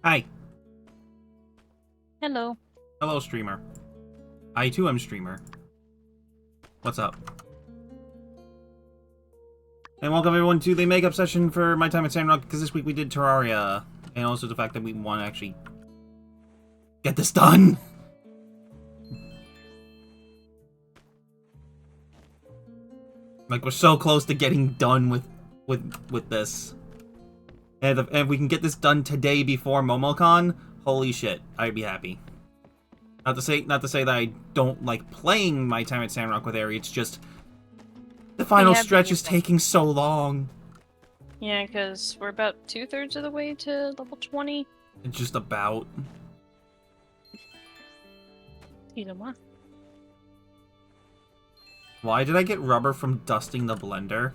Hi. Hello. Hello, streamer. I too am streamer. What's up? And welcome everyone to the makeup session for my time at Sandrock, because this week we did Terraria. And also the fact that we want to actually get this done. Like, we're so close to getting done with this. And if we can get this done today before MomoCon, holy shit, I'd be happy. Not to say that I don't like playing my time at Sandrock with Ari, it's just the final stretch is taking so long. Yeah, because we're about 2/3 of the way to level 20. Just about. Why did I get rubber from dusting the blender?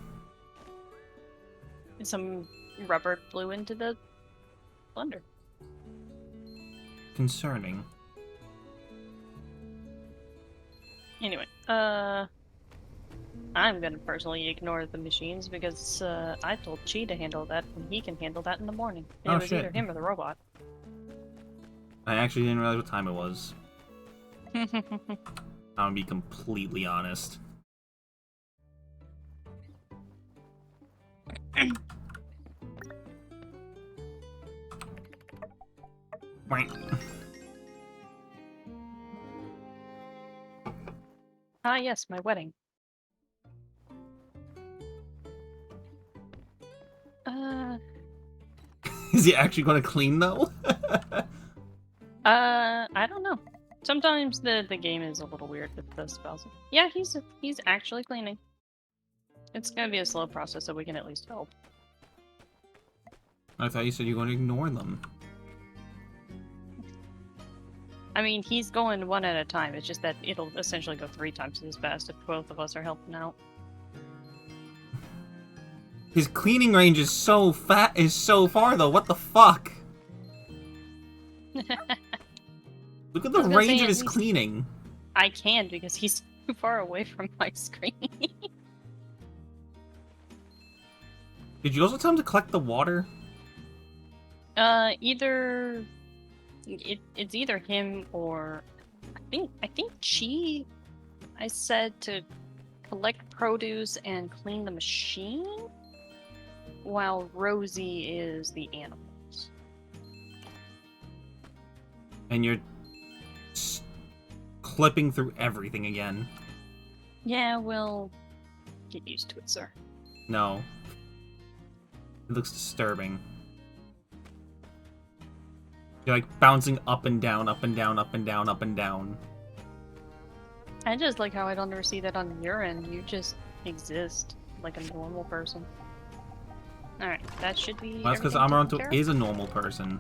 Some rubber blew into the blender. Concerning. Anyway, I'm gonna personally ignore the machines because I told Chi to handle that, and he can handle that in the morning. It was Shit. either him or the robot. I actually didn't realize what time it was. I'm gonna be completely honest. Ah, yes, my wedding. Is he actually gonna clean though? I don't know. Sometimes the game is a little weird with the spells. Yeah, he's actually cleaning. It's gonna be a slow process, so we can at least help. I thought you said you were going to ignore them. I mean, he's going one at a time. It's just that it'll essentially go 3 times as fast if both of us are helping out. His cleaning range is so far though. What the fuck? Look at the range of his cleaning. I can because he's too far away from my screen. Did you also tell him to collect the water? It's either him or I think I said to collect produce and clean the machine, while Rosie is the animals. And you're clipping through everything again. Yeah, we'll get used to it, sir. No. It looks disturbing. You're like bouncing up and down, up and down, up and down, up and down. I just like how I don't ever see that on your end. You just exist like a normal person. Alright, that should be. Well, that's because Amaranto is a normal person.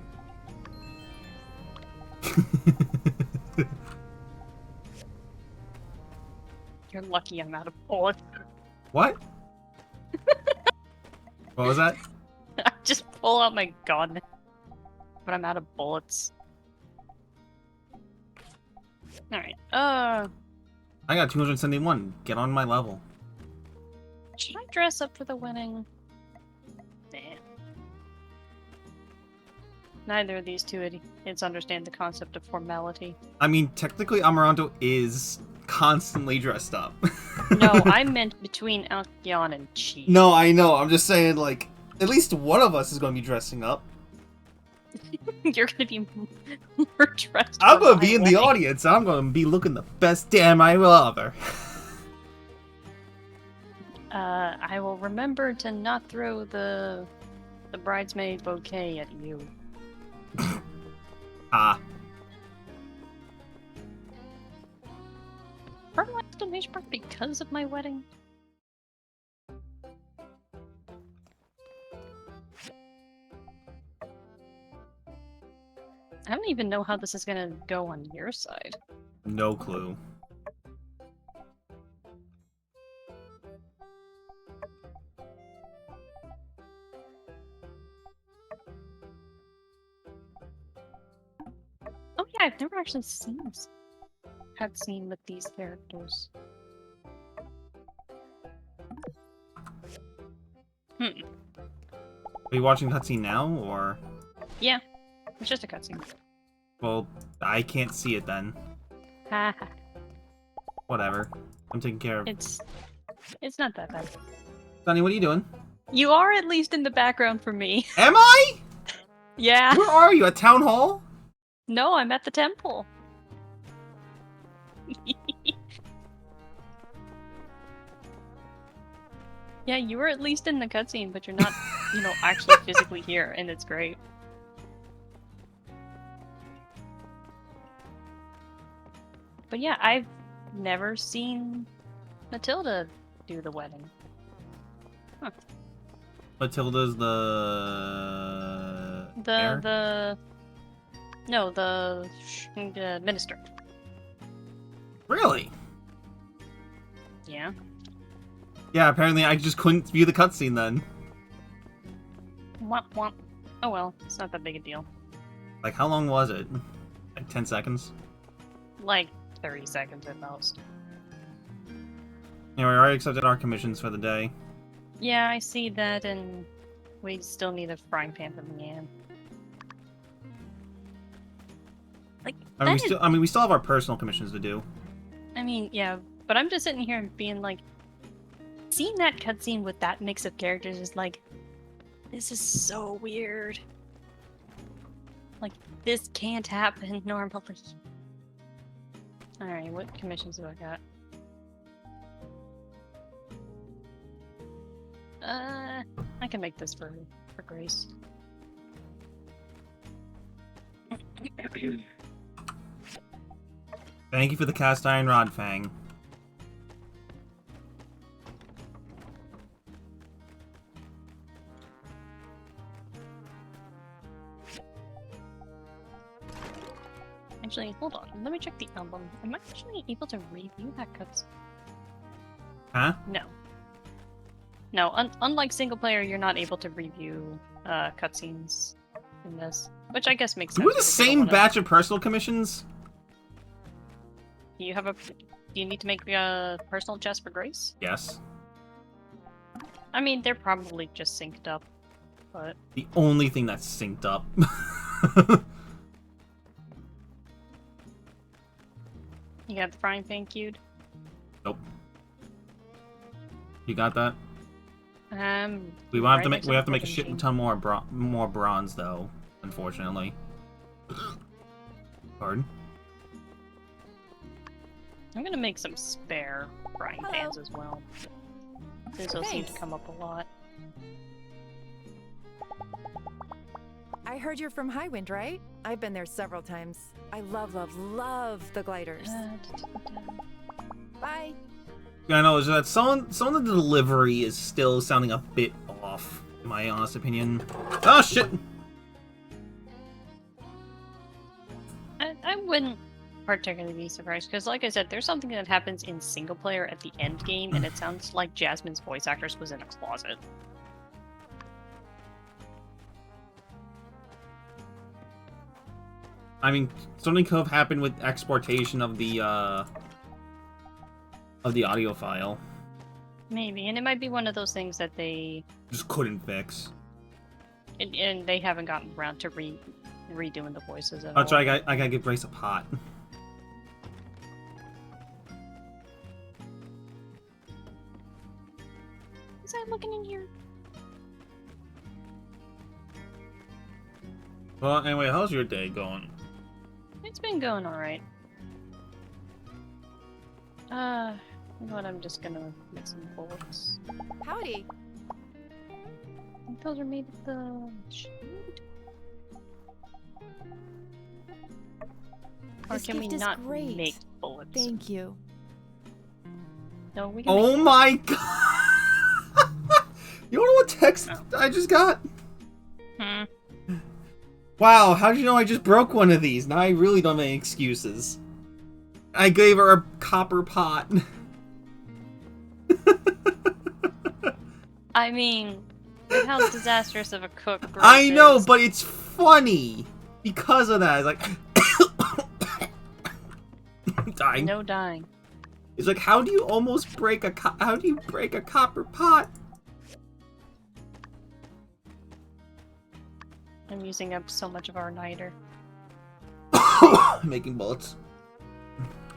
You're lucky I'm out of bullets. What? What was that? I just pull out my gun, but I'm out of bullets. Alright, I got 271. Get on my level. Should I dress up for the wedding? Damn. Neither of these two idiots understand the concept of formality. I mean, technically Amaranto is constantly dressed up. No, I meant between Alcyon and Chi. No, I know. I'm just saying, like, at least one of us is going to be dressing up. You're going to be more dressed. I'm going to be in the audience. I'm going to be looking the best damn I will ever. I will remember to not throw the bridesmaid bouquet at you. Ah. Purple exclamation mark because of my wedding? I don't even know how this is gonna go on your side. No clue. Oh yeah, I've never actually seen this cutscene with these characters. Are you watching cutscene now, or? Yeah. It's just a cutscene. Well, I can't see it then. Haha. Whatever. I'm taking care of. It's not that bad. Sunny, what are you doing? You are at least in the background for me. Am I? Yeah. Where are you? At Town Hall? No, I'm at the temple. Yeah, you were at least in the cutscene, but you're not, actually physically here, and it's great. But yeah, I've never seen Matilda do the wedding. Huh. Matilda's the... No, the minister. Really? Yeah. Yeah, apparently I just couldn't view the cutscene then. Womp womp. Oh well, it's not that big a deal. Like, how long was it? Like 10 seconds? Like 30 seconds at most. Anyway, we already accepted our commissions for the day. Yeah, I see that, and we still need a frying pan from Leanne. Like, we still have our personal commissions to do. I mean, yeah, but I'm just sitting here and being like, seeing that cutscene with that mix of characters is like, this is so weird. Like, this can't happen normally. Alright, what commissions do I got? I can make this for Grace. Thank you for the cast iron rod, Fang. Actually, hold on. Let me check the album. Am I actually able to review that cutscene? Huh? No. No, unlike single player, you're not able to review cutscenes in this. Which I guess makes sense. Do we have the same batch of personal commissions? Do you need to make a personal chest for Grace? Yes. I mean, they're probably just synced up, but... The only thing that's synced up. You got the frying pan queued? Nope. You got that? We have to make a shit ton more bronze though, unfortunately. Pardon? I'm gonna make some spare frying pans as well. These will seem to come up a lot. I heard you're from Highwind, right? I've been there several times. I love the gliders. Bye. Yeah, I know, is that some of the delivery is still sounding a bit off, in my honest opinion. Oh shit! I wouldn't particularly be surprised, because like I said, there's something that happens in single player at the end game, and it sounds like Jasmine's voice actress was in a closet. I mean, something could have happened with exportation of the audio file. Maybe, and it might be one of those things that they Just couldn't fix. and they haven't gotten around to redoing the voices at all. That's right, I gotta give Grace a pot. Is that looking in here? Well, anyway, how's your day going? It's been going alright. You know what, I'm just gonna make some bullets. Howdy. I think those are made of the shoot. Or This can we gift is not great. make bullets? Thank you. No, we can Oh make my god! You wanna know what text I just got? Hmm. Wow, how did you know I just broke one of these? Now I really don't have any excuses. I gave her a copper pot. I mean, look how disastrous of a cook Grace I know, is. but it's funny because of that. It's like dying. No dying. It's like, how do you almost break a copper pot? I'm using up so much of our niter. Making bullets.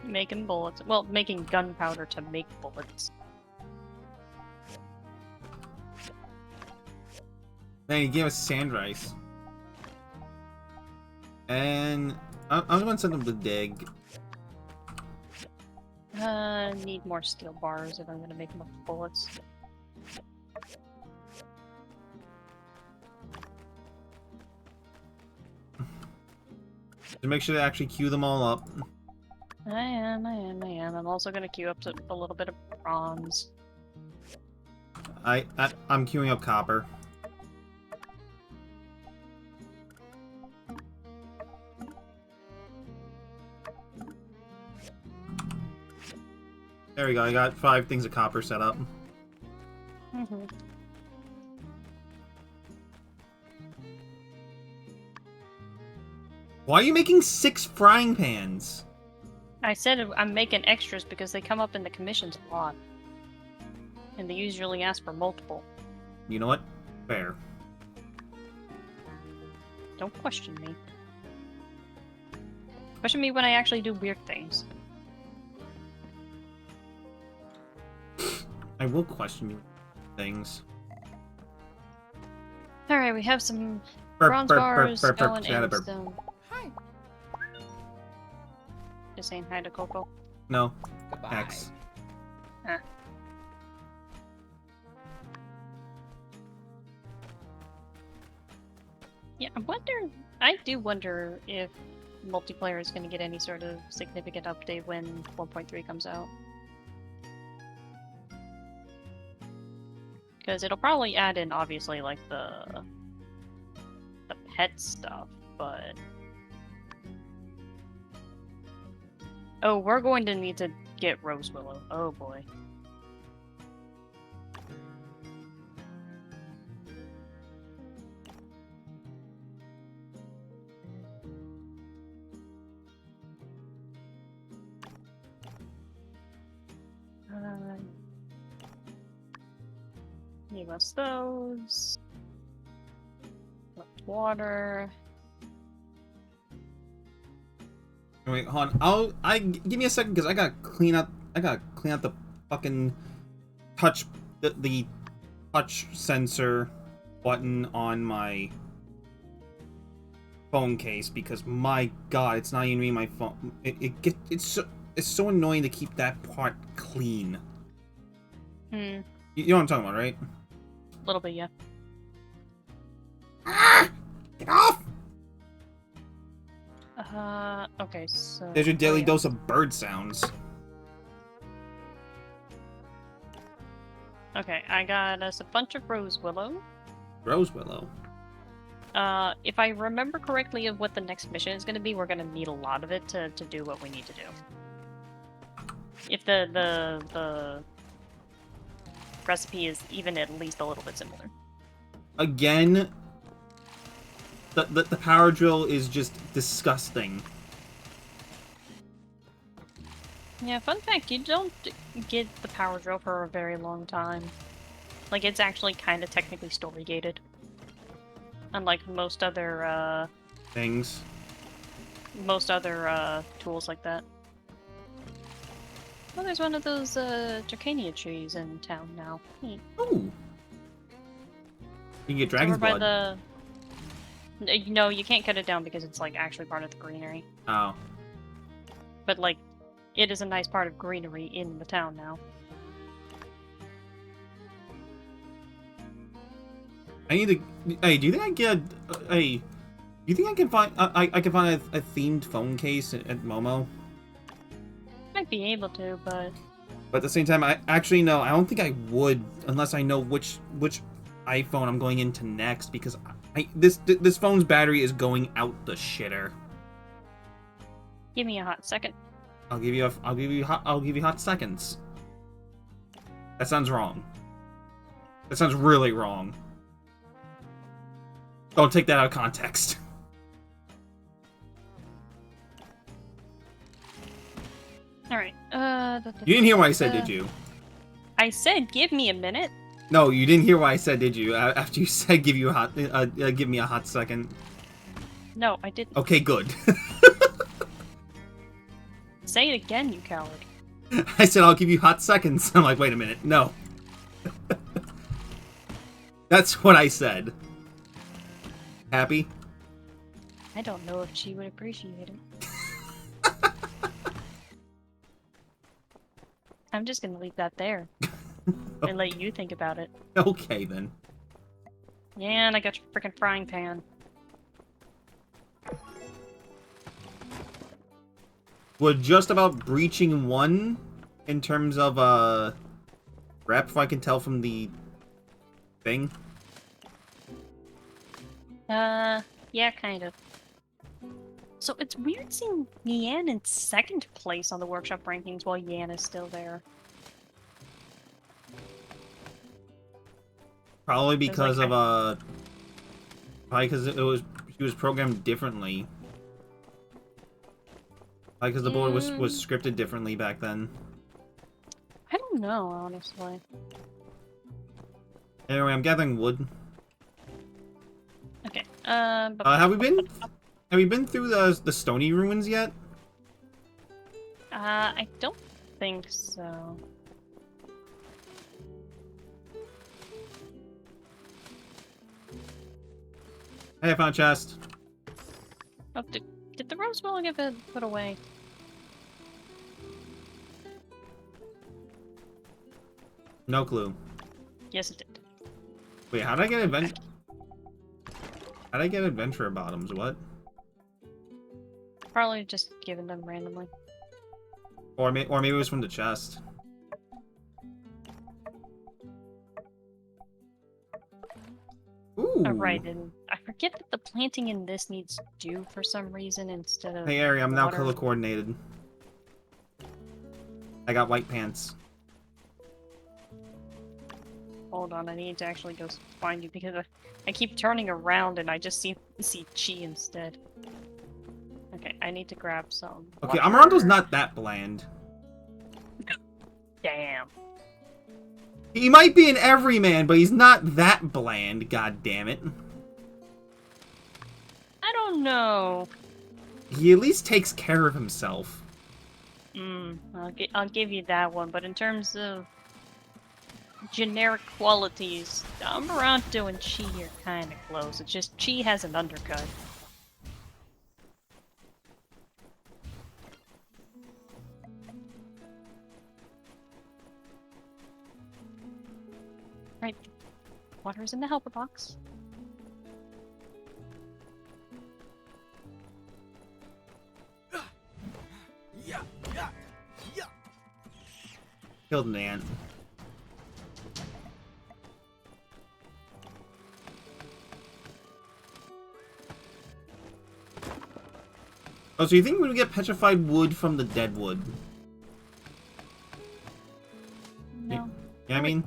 Making bullets. Well, making gunpowder to make bullets. Then he gave us sand rice. And I'm gonna send him to dig. Need more steel bars if I'm gonna make enough bullets. To make sure to actually queue them all up. I am. I'm also gonna queue up a little bit of bronze. I'm queuing up copper. There we go, I got 5 things of copper set up. Mm-hmm. Why are you making 6 frying pans? I said I'm making extras because they come up in the commissions a lot. And they usually ask for multiple. You know what? Fair. Don't question me. Question me when I actually do weird things. I will question you things. Alright, we have some Burp, bronze burp, bars, burp, burp, stone, burp, and burp. stone. Hi. Just saying hi to Coco. No. Goodbye. X. Yeah, I do wonder if multiplayer is going to get any sort of significant update when 1.3 comes out. Because it'll probably add in, obviously, like the pet stuff, but... Oh, we're going to need to get Rose Willow. Oh boy. Give us those. Water. Wait, hold on. Give me a second because I gotta clean up the fucking the touch sensor button on my phone case because my god, it's not even my phone. It's so annoying to keep that part clean. Hmm. You know what I'm talking about, right? A little bit, yeah. Ah! Get off! Okay, so... There's your daily yeah. dose of bird sounds. Okay, I got us a bunch of Rose Willow. Rose Willow. If I remember correctly of what the next mission is going to be, we're going to need a lot of it to do what we need to do. If the recipe is even at least a little bit similar. Again, the power drill is just disgusting. Yeah, fun fact, you don't get the power drill for a very long time. Like, it's actually kind of technically story gated. Unlike most other, Things. tools like that. Oh, there's one of those, Dracania trees in town now. Neat. Ooh. You can get It's dragon's over by blood. No, you can't cut it down because it's, like, actually part of the greenery. Oh. But, like, it is a nice part of greenery in the town now. I need to. Hey, do you think I get? Hey, do you think I can find? I can find a themed phone case at Momo. Might be able to, but But at the same time, I actually no. I don't think I would unless I know which iPhone I'm going into next because this phone's battery is going out the shitter. give me a hot second. I'll give you hot seconds. That sounds wrong. That sounds really wrong. Don't take that out of context. Alright, You didn't hear what I said, did you? I said give me a minute. No, you didn't hear what I said, did you? After you said give me a hot second. No, I didn't. Okay, good. Say it again, you coward. I said I'll give you hot seconds. I'm like, wait a minute, no. That's what I said. Happy? I don't know if she would appreciate it. I'm just gonna leave that there. And let you think about it. Okay, then. Yeah, and I got your freaking frying pan. We're just about breaching 1 in terms of, rep, if I can tell from the thing. Yeah, kind of. So it's weird seeing Yan in 2nd place on the workshop rankings while Yan is still there. Probably because like, of, probably because she was programmed differently. Like, because the board was scripted differently back then. I don't know, honestly. Anyway, I'm gathering wood. Okay. Have we been through the Stony Ruins yet? I don't think so. Hey, I found a chest. Oh, did the rose bowl get put away? No clue. Yes, it did. Wait, how'd I get adventurer bottoms? What? Probably just giving them randomly. Or maybe it was from the chest. Ooh. Right, and I forget that the planting in this needs dew for some reason instead of Hey, Ari, I'm now water. color coordinated. I got white pants. Hold on, I need to actually go find you because I keep turning around and I just see Chi instead. Okay, I need to grab some. Okay, water. Amaranto's not that bland. Damn. He might be an everyman, but he's not that bland, god damn it. I don't know. He at least takes care of himself. I'll give you that one, but in terms of generic qualities, Amaranto and Chi are kind of close. It's just Chi has an undercut. Right. Water's in the helper box. Killed an ant. Oh, so you think we would get petrified wood from the dead wood? No. Yeah, I mean?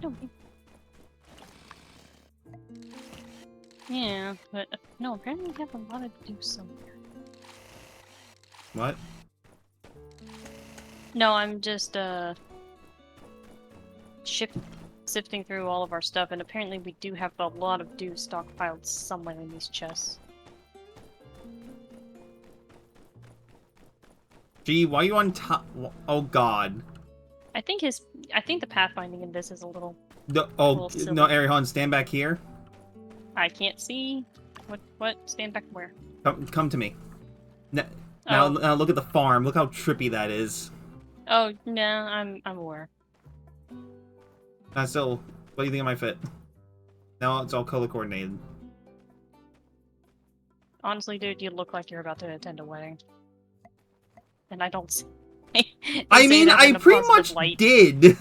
Yeah, but no, apparently we have a lot to do somewhere. What? No, I'm just sifting through all of our stuff, and apparently we do have a lot of dew stockpiled somewhere in these chests. Gee, why are you on top? Oh god. I think the pathfinding in this is a little. Oh silly. no, Arihan, stand back here. I can't see. What? Stand back where? Come to me. Now Oh. look at the farm. Look how trippy that is. Oh no, I'm aware. Still, what do you think of my fit? Now it's all color coordinated. Honestly, dude, you look like you're about to attend a wedding. And I don't see. I mean, I pretty much did.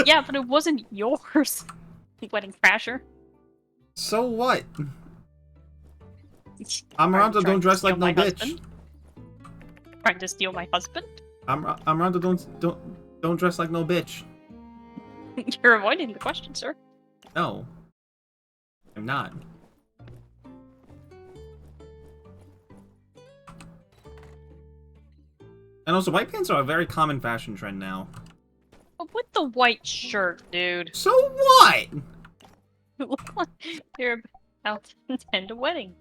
Yeah, but it wasn't yours. Wedding crasher. So what? Amaranto, don't dress like no bitch. Trying to steal my husband? Amaranto, don't dress like no bitch. You're avoiding the question, sir. No, I'm not. And also, white pants are a very common fashion trend now. But what the white shirt, dude. So what? You look like you're about to attend a wedding.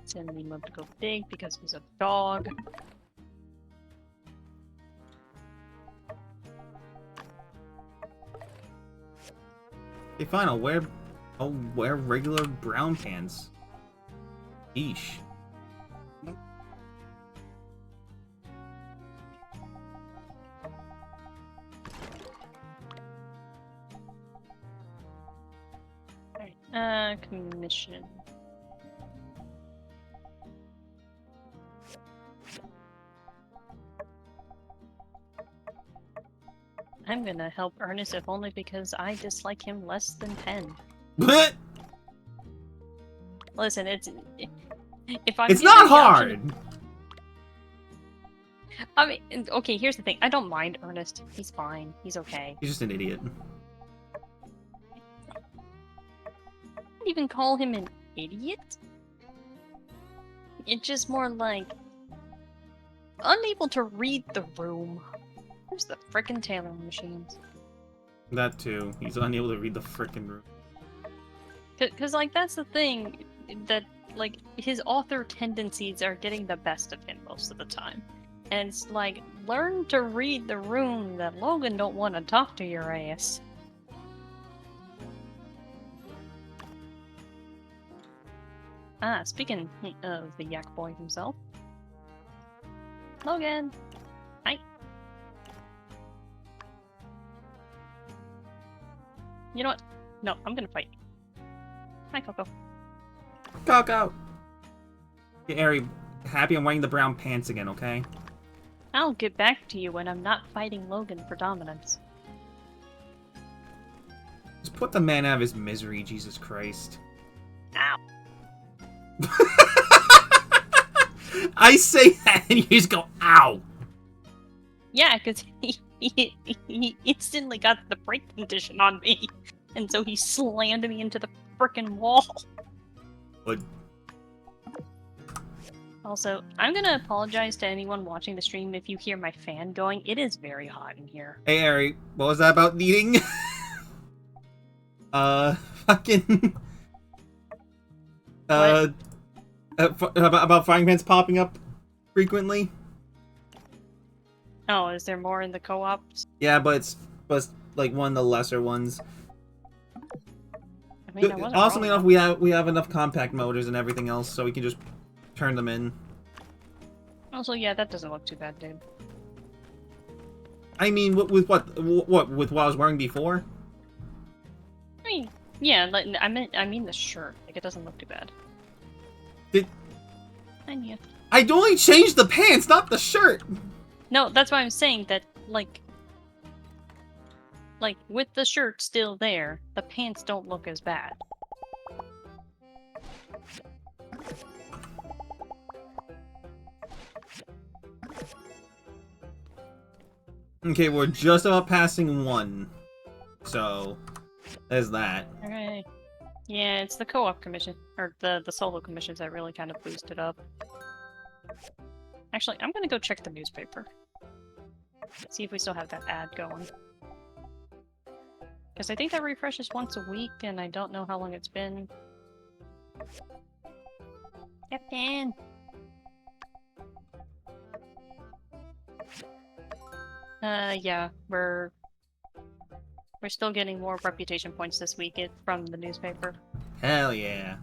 Send him up to go dig because he's a dog. Okay, fine. I'll wear regular brown pants. Eesh. Alright, commission. I'm gonna help Ernest if only because I dislike him less than 10. What? Listen, it's if I'm It's given not the option- hard. I mean, okay, here's the thing. I don't mind Ernest. He's fine. He's okay. He's just an idiot. I wouldn't even call him an idiot. It's just more like unable to read the room. Where's the frickin' tailoring machines? That too. He's unable to read the frickin' room. Cause like that's the thing that like his author tendencies are getting the best of him most of the time. And it's like, learn to read the room that Logan don't want to talk to your ass. Ah, speaking of the yak boy himself. Logan! Hi! You know what? No, I'm gonna fight. Hi, Coco. Coco! Yeah, Ari, happy I'm wearing the brown pants again, okay? I'll get back to you when I'm not fighting Logan for dominance. Just put the man out of his misery, Jesus Christ. Ow! I say that and you just go, ow! Yeah, because he instantly got the break condition on me, and so he slammed me into the frickin' wall. What? Also, I'm gonna apologize to anyone watching the stream if you hear my fan going. It is very hot in here. Hey, Ari, what was that about eating? Fucking... about frying pans popping up frequently? Oh, is there more in the co-ops? Yeah, but it's like one of the lesser ones. I mean, I wasn't Awesomely wrong. enough, we have enough compact motors and everything else, so we can just turn them in. Also, yeah, that doesn't look too bad, dude. I mean, with what with what I was wearing before? I mean, yeah, like, I mean the shirt. Like, it doesn't look too bad. Did I knew. I only changed the pants, not the shirt. No, that's why I'm saying that, like, with the shirt still there, the pants don't look as bad. Okay, we're just about passing 1. So, there's that. Okay. Yeah, it's the co-op commission, or the solo commissions that really kind of boosted up. Actually, I'm gonna go check the newspaper. See if we still have that ad going. Because I think that refreshes once a week, and I don't know how long it's been. Captain! Yeah, we're still getting more reputation points this week from the newspaper. Hell yeah.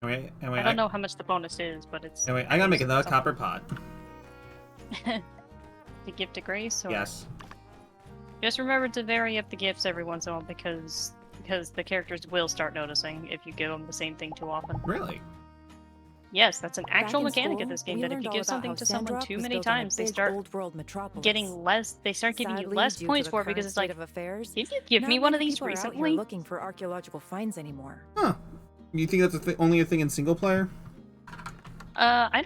Anyway, I don't know how much the bonus is, but it's... Anyway, I gotta make another something. copper pot. The gift of grace? Or... Yes. Just remember to vary up the gifts every once in a while, because the characters will start noticing if you give them the same thing too often. Really? Yes, that's an actual Back in mechanic school, of this game, we that if learned you all give about something how to someone Sandrock too was many built on a times, they big start old-world metropolis. getting less. They start giving you Sadly, less due to points the for it because current it's like, state of affairs, did you give not me one of many these people are out here recently? looking for archaeological finds anymore. Huh. You think that's only a thing in single player? I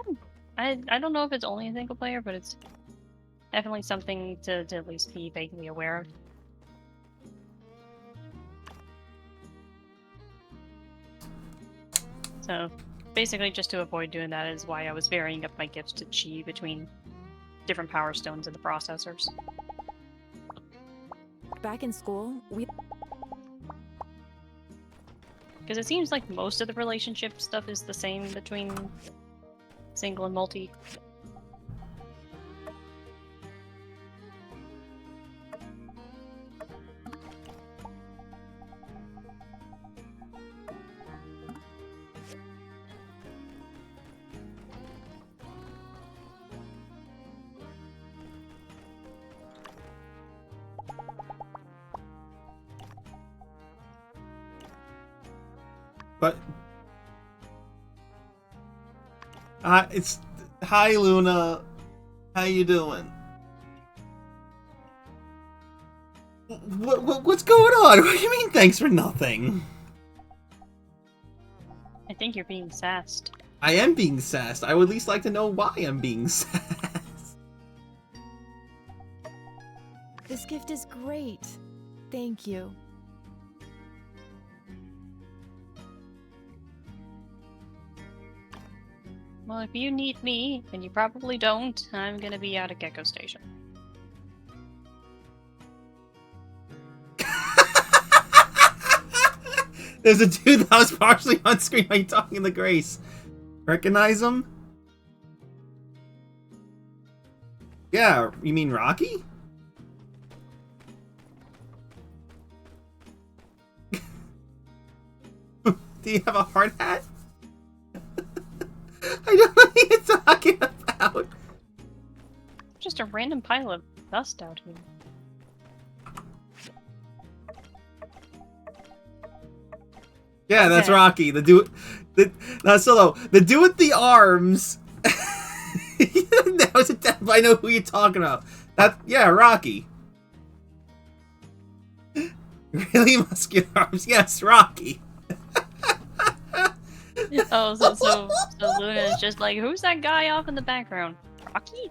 don't know if it's only a single player, but it's definitely something to at least be vaguely aware of. So, basically just to avoid doing that is why I was varying up my gifts to chi between different power stones in the processors. Back in school, we Because it seems like most of the relationship stuff is the same between single and multi. But it's hi Luna, how you doing? What's going on? What do you mean? Thanks for nothing. I think you're being sassed. I am being sassed. I would at least like to know why I'm being sassed. This gift is great. Thank you. Well, if you need me, and you probably don't, I'm gonna be out at Gecko Station. There's a dude that was partially on screen while you talking to Grace. Recognize him? Yeah, you mean Rocky? Do you have a hard hat? I don't know what you're talking about. Just a random pile of dust out here. Yeah, that's Okay. Rocky. The dude, not Solo. The dude with the arms. That was a death. I know who you're talking about. Yeah, Rocky. Really muscular arms. Yes, Rocky. Oh, so Luna is just like, who's that guy off in the background? Rocky?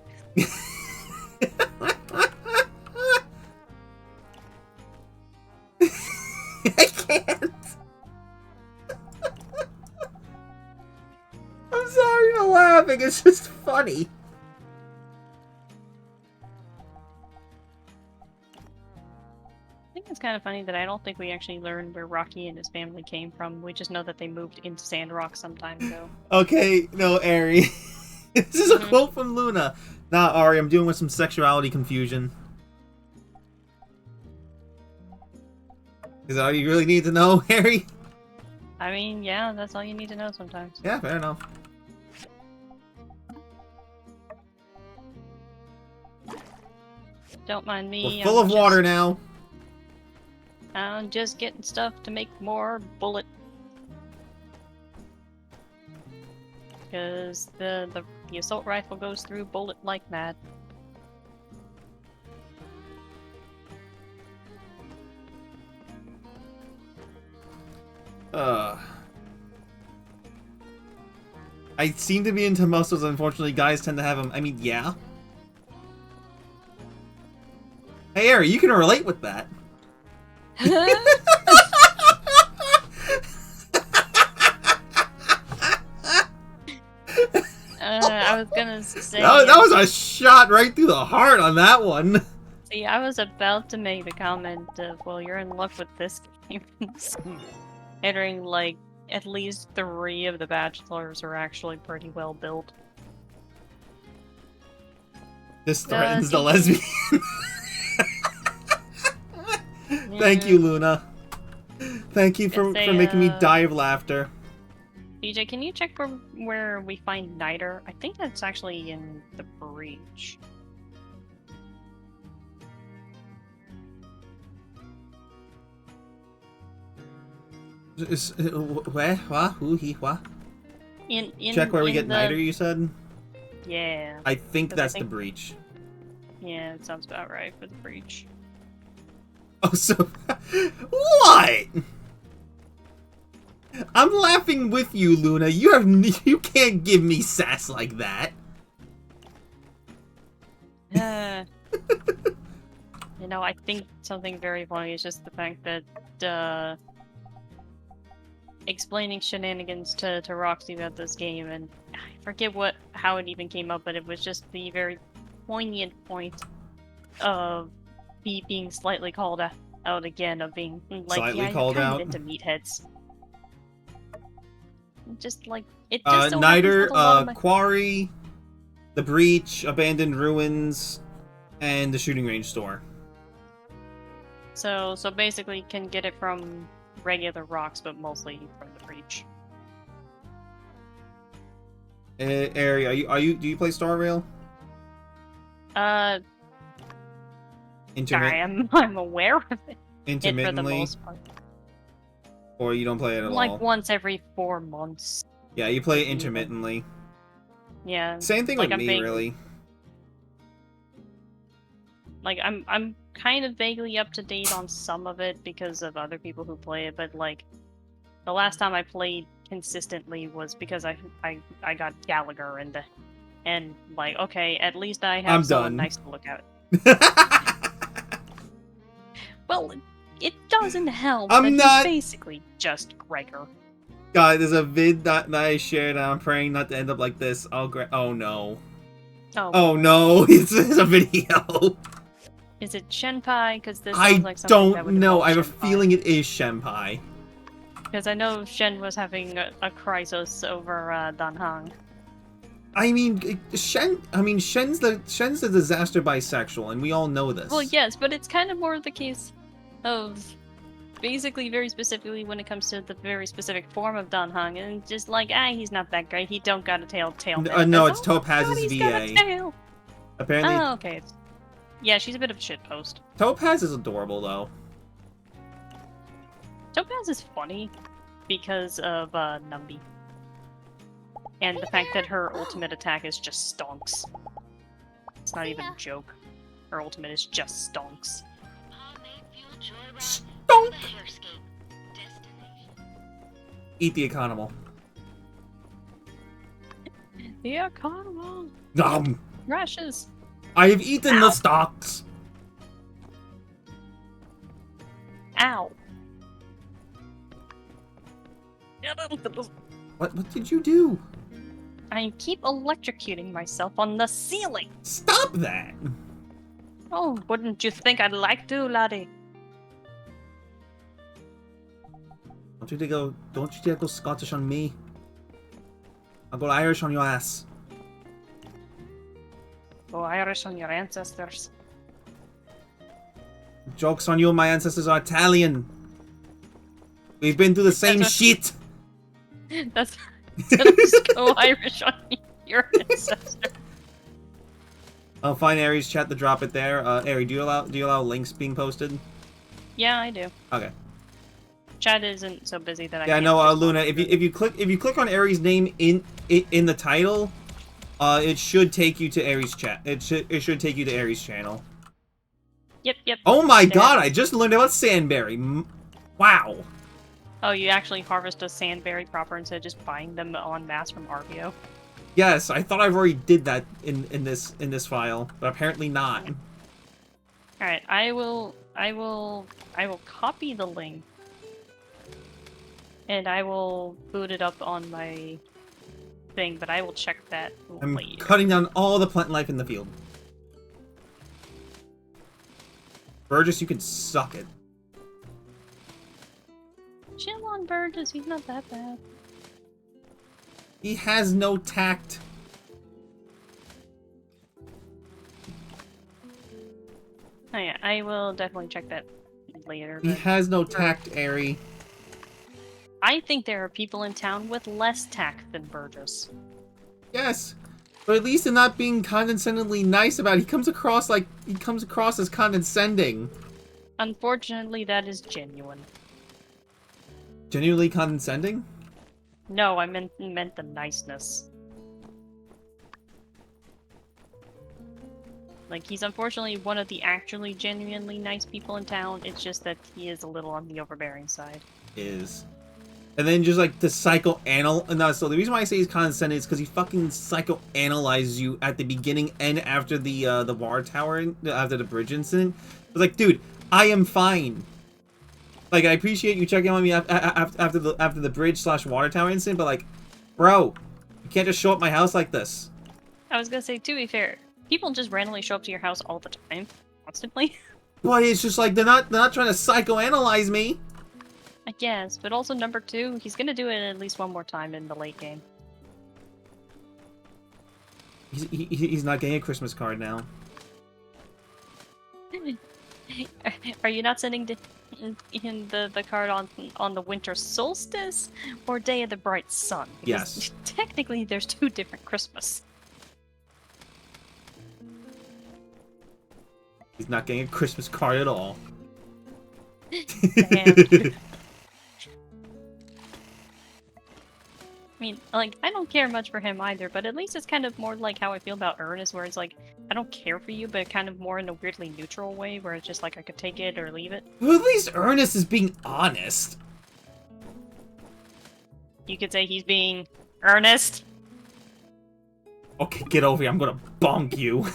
I can't. I'm sorry for laughing. It's just funny. I think it's kind of funny that I don't think we actually learned where Rocky and his family came from. We just know that they moved into Sandrock some time ago. Okay, no, Ari. This is a Mhm. quote from Luna. Nah, Ari, I'm dealing with some sexuality confusion. Is that all you really need to know, Harry? I mean, yeah, that's all you need to know sometimes. Yeah, fair enough. Don't mind me. We're full of water now. I'm just getting stuff to make more bullet. Because the assault rifle goes through bullet like mad. I seem to be into muscles, unfortunately guys tend to have them. I mean, yeah. Hey, Ari, you can relate with that. I was gonna say... That was a shot right through the heart on that one. See, I was about to make the comment of, well, you're in luck with this game. Entering, like, at least 3 of the bachelors are actually pretty well built. This threatens the TJ. lesbian. Thank you, Luna. Thank you for making me die of laughter. DJ, can you check where we find Niter? I think that's actually in the breach. Where? What? Who? He? What? In Check where we in get the... Niter, you said? Yeah. I think 'Cause that's the breach. Yeah, it sounds about right for the breach. Oh, so... What? I'm laughing with you, Luna. You can't give me sass like that. You know, I think something very funny is just the fact that, explaining shenanigans to Roxy about this game, and I forget how it even came up, but it was just the very poignant point of me being slightly called out again, of being like, Slightly yeah, called you're kind out? of into meatheads. Just like, it just so happens Niter, with a lot of my... Quarry, The Breach, Abandoned Ruins, and the Shooting Range store. So basically you can get it from regular rocks, but mostly from the breach. Ari, do you play Star Rail? I'm aware of it. Intermittently? For the most part. Or you don't play it at all? Like once every 4 months. Yeah, you play it intermittently. Yeah. Same thing like with me, really. Like I'm kind of vaguely up to date on some of it because of other people who play it, but like the last time I played consistently was because I got Gallagher and like, okay, at least I have someone nice to look at. Well, it doesn't help. He's basically just Gregor. God, there's a vid that I shared, and I'm praying not to end up like this. Oh no. Oh no, it's a video. Is it Shenpai? Because this sounds like something that would I don't know. I have a Shenpai. feeling it is Shenpai. Because I know Shen was having a crisis over Danhang. I mean, Shen's the disaster bisexual, and we all know this. Well, yes, but it's kind of more the case of basically very specifically when it comes to the very specific form of Danhang, and just like, he's not that great. He don't got a tail. No, it's Topaz's VA. Apparently. Oh, okay. Yeah, she's a bit of a shitpost. Topaz is adorable, though. Topaz is funny because of Numby. And the fact that her ultimate attack is just stonks. It's not even a joke. Her ultimate is just stonks. Stonk! Eat the economal. The economal! Nom! Rashes! I have eaten the stalks! Ow! What did you do? I keep electrocuting myself on the ceiling! Stop that! Oh, wouldn't you think I'd like to, laddie? Don't you dare go Scottish on me. I'll go Irish on your ass. Go Irish on your ancestors. Joke's on you, my ancestors are Italian. We've been through the same shit. That's just go Irish on your ancestor. I'll find Aries chat to drop it there. Ari, do you allow links being posted? Yeah, I do. Okay. Chat isn't so busy that I can't. Yeah, no, Luna. If you click on Aries' name in the title, it should take you to Aries' chat. It should take you to Aries' channel. Yep. Oh my god! I just learned about Sandberry. Wow. Oh, you actually harvest a Sandberry proper instead of just buying them en masse from RBO? Yes, I thought I've already did that in this file, but apparently not. All right, I will copy the link, and I will boot it up on my thing. But I will check that I'm later. cutting down all the plant life in the field. Burgess, you can suck it. Chill on Burgess, he's not that bad. He has no tact. Oh yeah, I will definitely check that later. He has no tact, Ari. I think there are people in town with less tact than Burgess. Yes, but at least in not being condescendingly nice about it, he comes across as condescending. Unfortunately, that is genuine. Genuinely condescending? No, I meant the niceness. Like, he's unfortunately one of the actually genuinely nice people in town. It's just that he is a little on the overbearing side. And then just like the psychoanalyze. So the reason why I say he's condescending is because he fucking psychoanalyzes you at the beginning and after the water tower, after the bridge incident. It's like, dude, I am fine. Like, I appreciate you checking on me after the bridge/water tower incident, but like, bro, you can't just show up my house like this. I was gonna say, to be fair, people just randomly show up to your house all the time, constantly. Boy, it's just like they're not trying to psychoanalyze me. I guess, but also number 2, he's gonna do it at least one more time in the late game. He's not getting a Christmas card now. Are you not sending in the card on the winter solstice or day of the bright sun? Because Yes. technically, there's 2 different Christmas. He's not getting a Christmas card at all. Damn. I mean, like, I don't care much for him either, but at least it's kind of more like how I feel about Ernest, where it's like, I don't care for you, but kind of more in a weirdly neutral way, where it's just like I could take it or leave it. Well, at least Ernest is being honest. You could say he's being earnest. Okay, get over here. I'm gonna bonk you.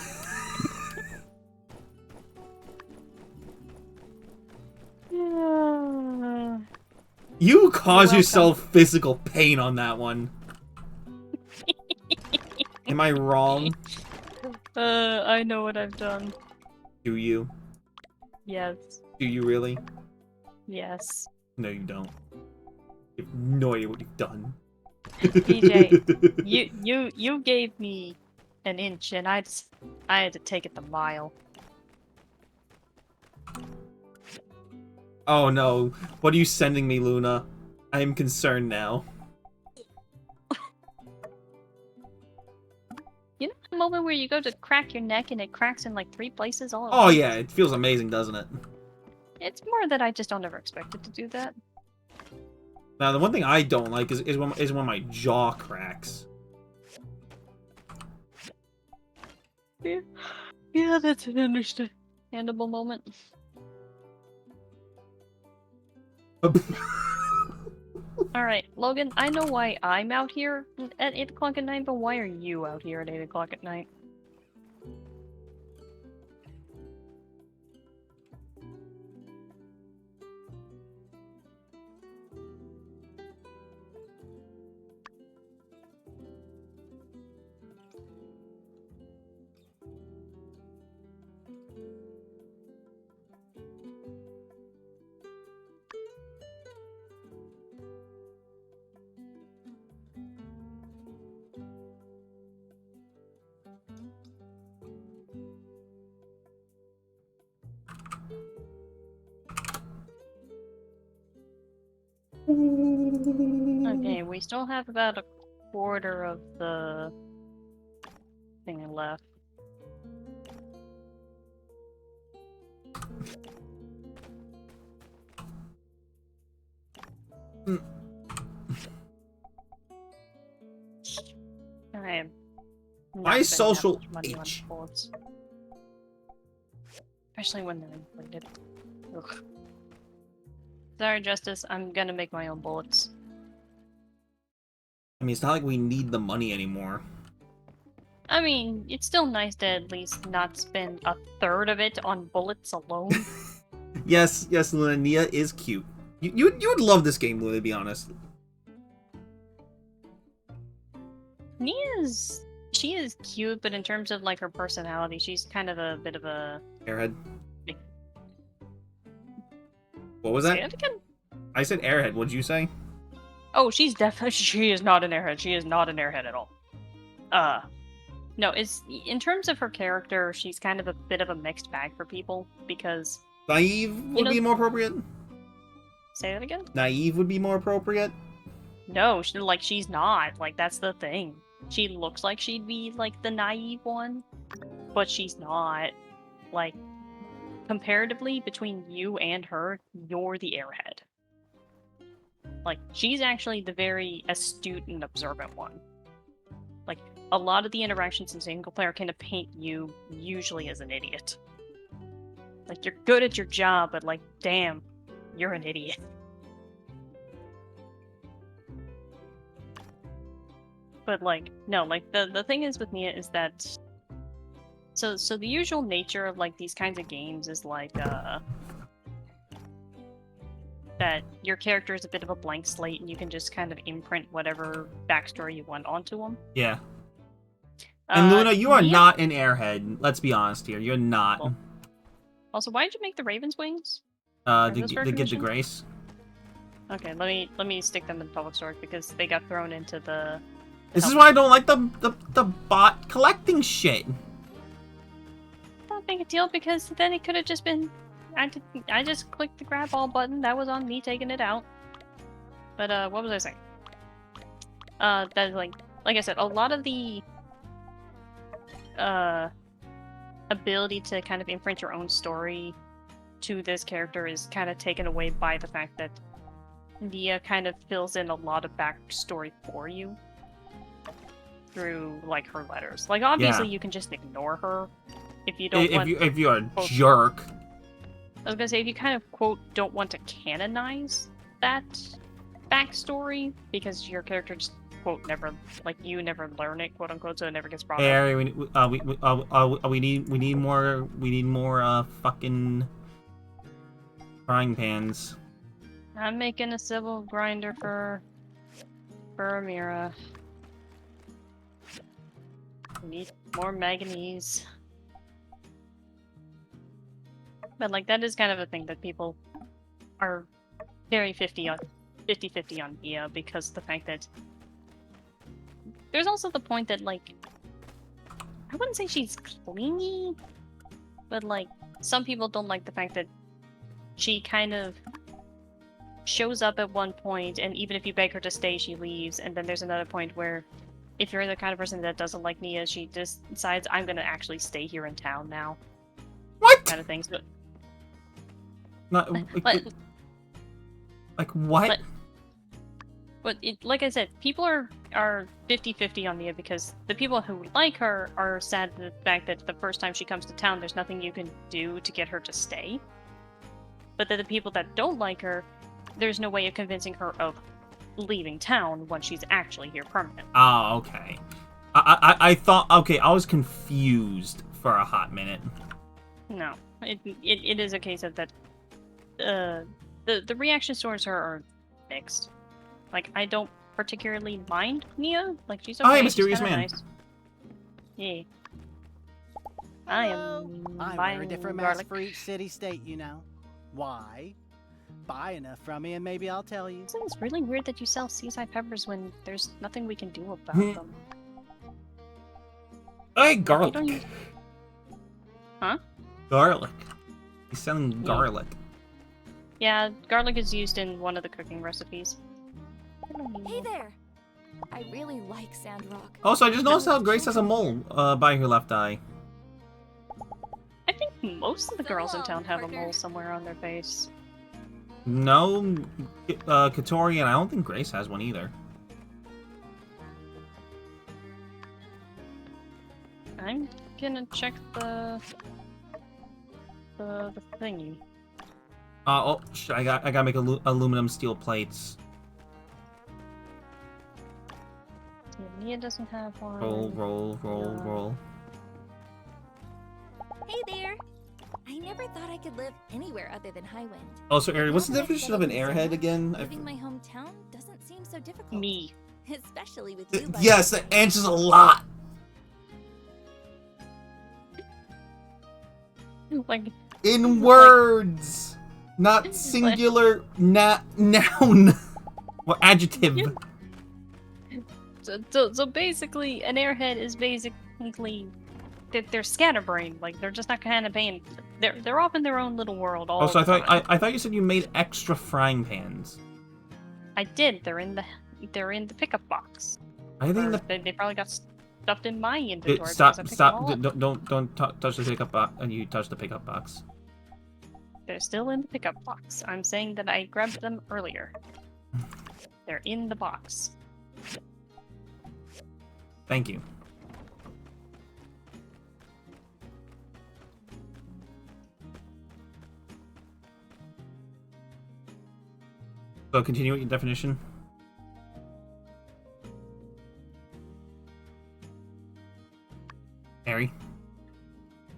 You cause welcome. yourself physical pain on that one. Am I wrong? I know what I've done. Do you? Yes. Do you really? Yes. No, you don't. You have no idea what you've done. DJ, you gave me an inch, and I had to take it the mile. Oh no. What are you sending me, Luna? I am concerned now. You know the moment where you go to crack your neck and it cracks in like 3 places all at Oh once? yeah, it feels amazing, doesn't it? It's more that I just don't ever expect it to do that. Now, the one thing I don't like is when my jaw cracks. Yeah, that's an understandable moment. Alright, Logan, I know why I'm out here at 8 o'clock at night, but why are you out here at 8 o'clock at night? Okay, we still have about a quarter of the thing left. I am not My spending that social much money on H. bullets. Especially when they're inflated. Ugh. Sorry, Justice, I'm gonna make my own bullets. I mean, it's not like we need the money anymore. I mean, it's still nice to at least not spend a third of it on bullets alone. Yes, Luna, Nia is cute. You would love this game, Luna, to be honest. She is cute, but in terms of like her personality, she's kind of a bit of a... Airhead. What was Say that? it again? I said airhead. What'd you say? Oh, she is not an airhead. She is not an airhead at all. No, it's in terms of her character, she's kind of a bit of a mixed bag for people because Naive would be more appropriate. say that again? Naive would be more appropriate. No, she's not. Like that's the thing. She looks like she'd be like the naive one, but she's not. Like comparatively between you and her, you're the airhead. Like she's actually the very astute and observant one. Like a lot of the interactions in single player kind of paint you usually as an idiot. Like you're good at your job, but like damn, you're an idiot. But like no, like the thing is with Nia is that so the usual nature of like these kinds of games is like that your character is a bit of a blank slate, and you can just kind of imprint whatever backstory you want onto them. Yeah. And Luna, you are Mia? not an airhead. Let's be honest here. You're not. Well, also, why did you make the Raven's wings? To those for get the commission? grace. Okay, let me stick them in public storage because they got thrown into the. This is why I don't like the bot collecting shit. Not big a deal because then it could have just been. I just clicked the grab all button. That was on me taking it out. But what was I saying? That like I said, a lot of the ability to kind of imprint your own story to this character is kind of taken away by the fact that Nia kind of fills in a lot of backstory for you through like her letters. Like obviously you can just ignore her if you don't want. If you're a quote, jerk. I was gonna say if you kind of quote don't want to canonize that backstory because your character just quote never like you never learn it quote unquote so it never gets brought up. Harry, we need more fucking frying pans. I'm making a civil grinder for Amira. We need more manganese. But like that is kind of a thing that people are very 50-50 on Mia because the fact that there's also the point that like I wouldn't say she's clingy, but like some people don't like the fact that she kind of shows up at one point and even if you beg her to stay she leaves, and then there's another point where if you're the kind of person that doesn't like Nia, she just decides I'm gonna actually stay here in town now. What? Kind of things. But Not like what? But like I said, people are 50-50 on Nia because the people who like her are sad at the fact that the first time she comes to town, there's nothing you can do to get her to stay. But then the people that don't like her, there's no way of convincing her of leaving town once she's actually here permanent. Oh, okay. I thought, okay, I was confused for a hot minute. No, it is a case of that. The reactions towards her are mixed. Like I don't particularly mind Nia. Like she's okay. Oh, hey, she's mysterious kinda man. Nice. Yeah. Hello. I am I buying wear a different mask garlic. for each city-state, you know. Why? Buy enough from me and maybe I'll tell you. It's really weird that you sell seaside peppers when there's nothing we can do about Hmm. them. Hey, You garlic. don't use... Huh? Garlic. He's selling garlic. Yeah, garlic is used in one of the cooking recipes. Hey there! I really like Sandrock. Also, I just noticed how Grace has a mole by her left eye. I think most of the So girls in long, town have a partner. mole somewhere on their face. No, Katori, and I don't think Grace has one either. I'm gonna check the thingy. Oh, shit, I gotta make aluminum steel plates. Yeah, Nia doesn't have one. Roll. No. Hey there! I never thought I could live anywhere other than Highwind. Also, Ari, what's the Now that I've definition of an settled in airhead Sandrock, again? Leaving my hometown doesn't seem so difficult. Me. Especially with you by Yes, my that answers a lot. Like, In words, not singular noun or adjective. Yeah. So basically, an airhead is basically they're scatterbrained. Like they're just not kind of paying. They're off in their own little world. All Also, the time. I thought you said you made extra frying pans. I did. They're in the pickup box. I think Or the they probably got stuffed in my inventory. stop because I picked them all up. don't touch the pickup box, and you touch the pickup box. They're still in the pickup box. I'm saying that I grabbed them earlier. They're in the box. Thank you. So continue with your definition. Harry.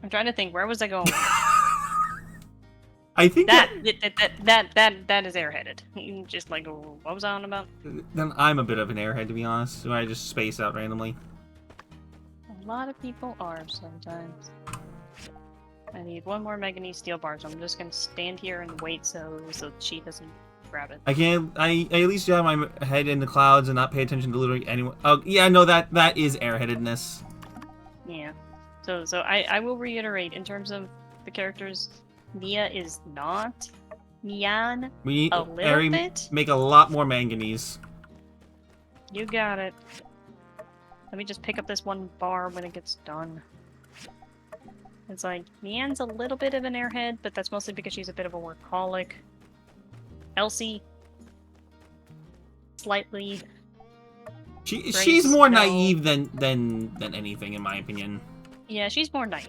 I'm trying to think. Where was I going? I think that is airheaded. Just like what was I on about? then I'm a bit of an airhead, to be honest. So I just space out randomly. A lot of people are sometimes. I need one more manganese steel bar, so I'm just gonna stand here and wait so she doesn't grab it. I at least have my head in the clouds and not pay attention to literally anyone. Oh yeah, no, that is airheadedness. Yeah. So I will reiterate in terms of the characters, Nia is not. Mian, We need a little bit. make a lot more manganese. You got it. Let me just pick up this one bar when it gets done. It's like, Mian's a little bit of an airhead, but that's mostly because she's a bit of a workaholic. Elsie, slightly. She's more naive than anything, in my opinion. Yeah, she's more naive.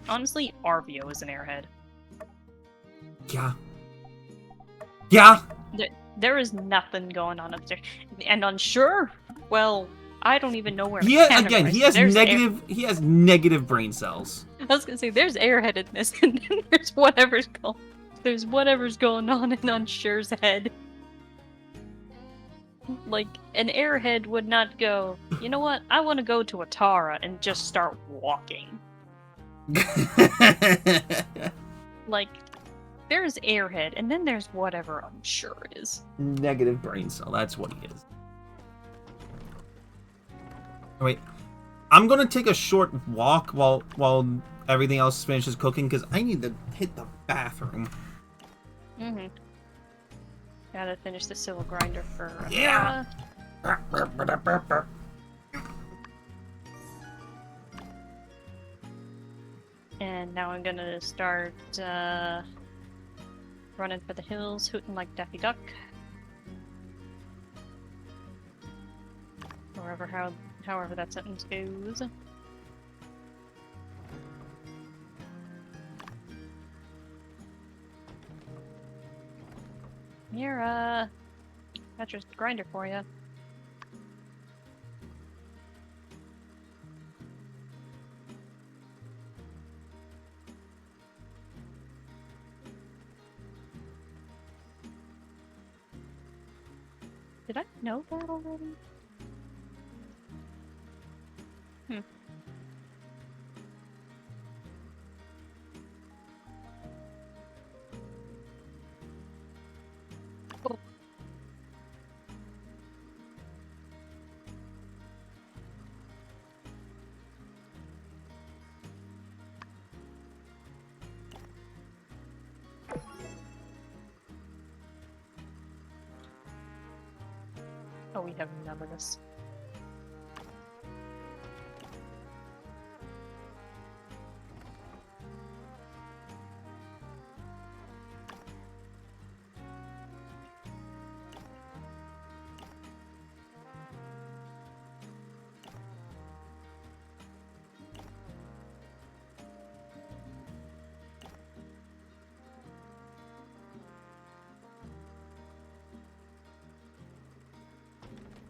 Honestly, Arvio is an airhead. Yeah. Yeah. There is nothing going on up there. And unsure? Well, I don't even know where. He has negative brain cells. I was gonna say there's airheadedness, and then there's whatever's going on in Unsure's head. Like an airhead would not go, you know what? I want to go to Atara and just start walking. Like, there's airhead, and then there's whatever Unsure is. Negative brain cell. That's what he is. Wait, I'm gonna take a short walk while everything else finishes cooking because I need to hit the bathroom. Mm-hmm. Gotta finish the silver grinder for. Yeah. And now I'm gonna start running for the hills, hooting like Daffy Duck. However that sentence goes. Here, that's your grinder for you. Did I know that already? Oh. Oh, we have none of this.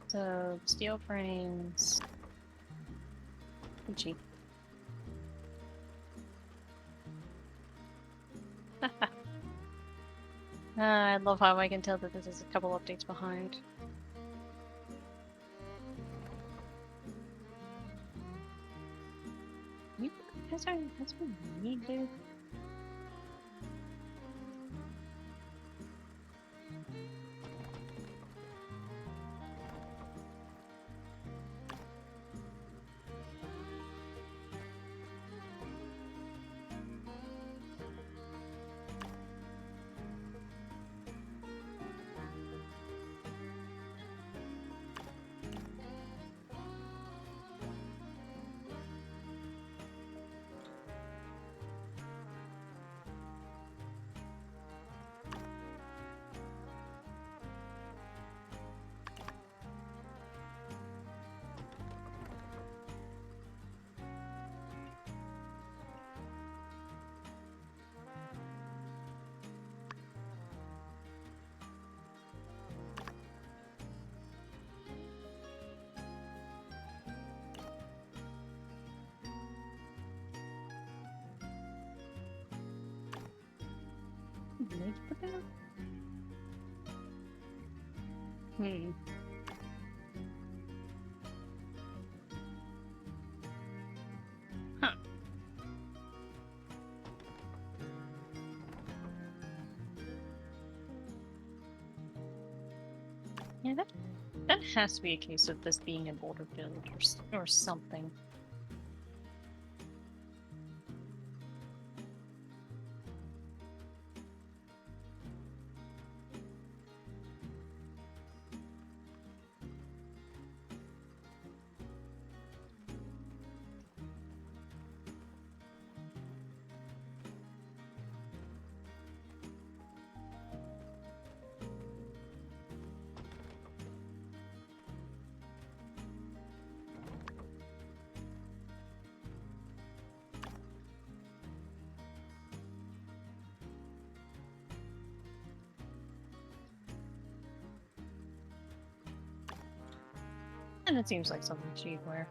So, steel frames. Gucci. I love how I can tell that this is a couple updates behind. That's what we need, dude. make it there? Hmm. Huh. Yeah, that has to be a case of this being an older build or something. And it seems like something she'd wear.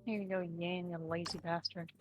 Here you go, Yang, you lazy bastard.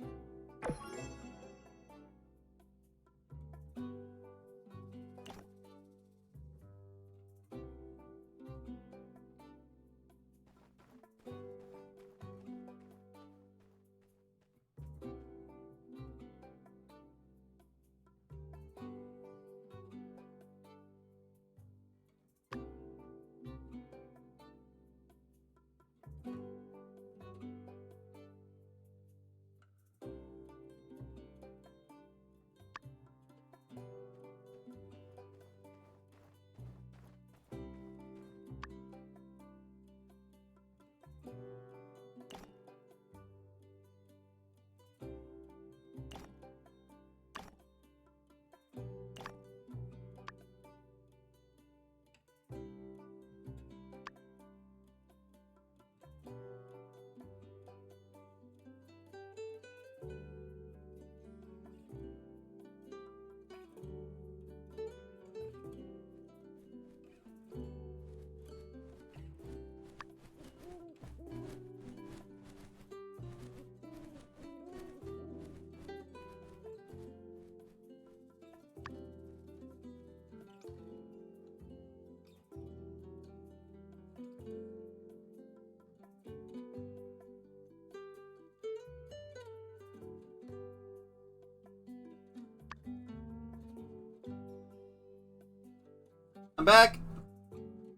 I'm back.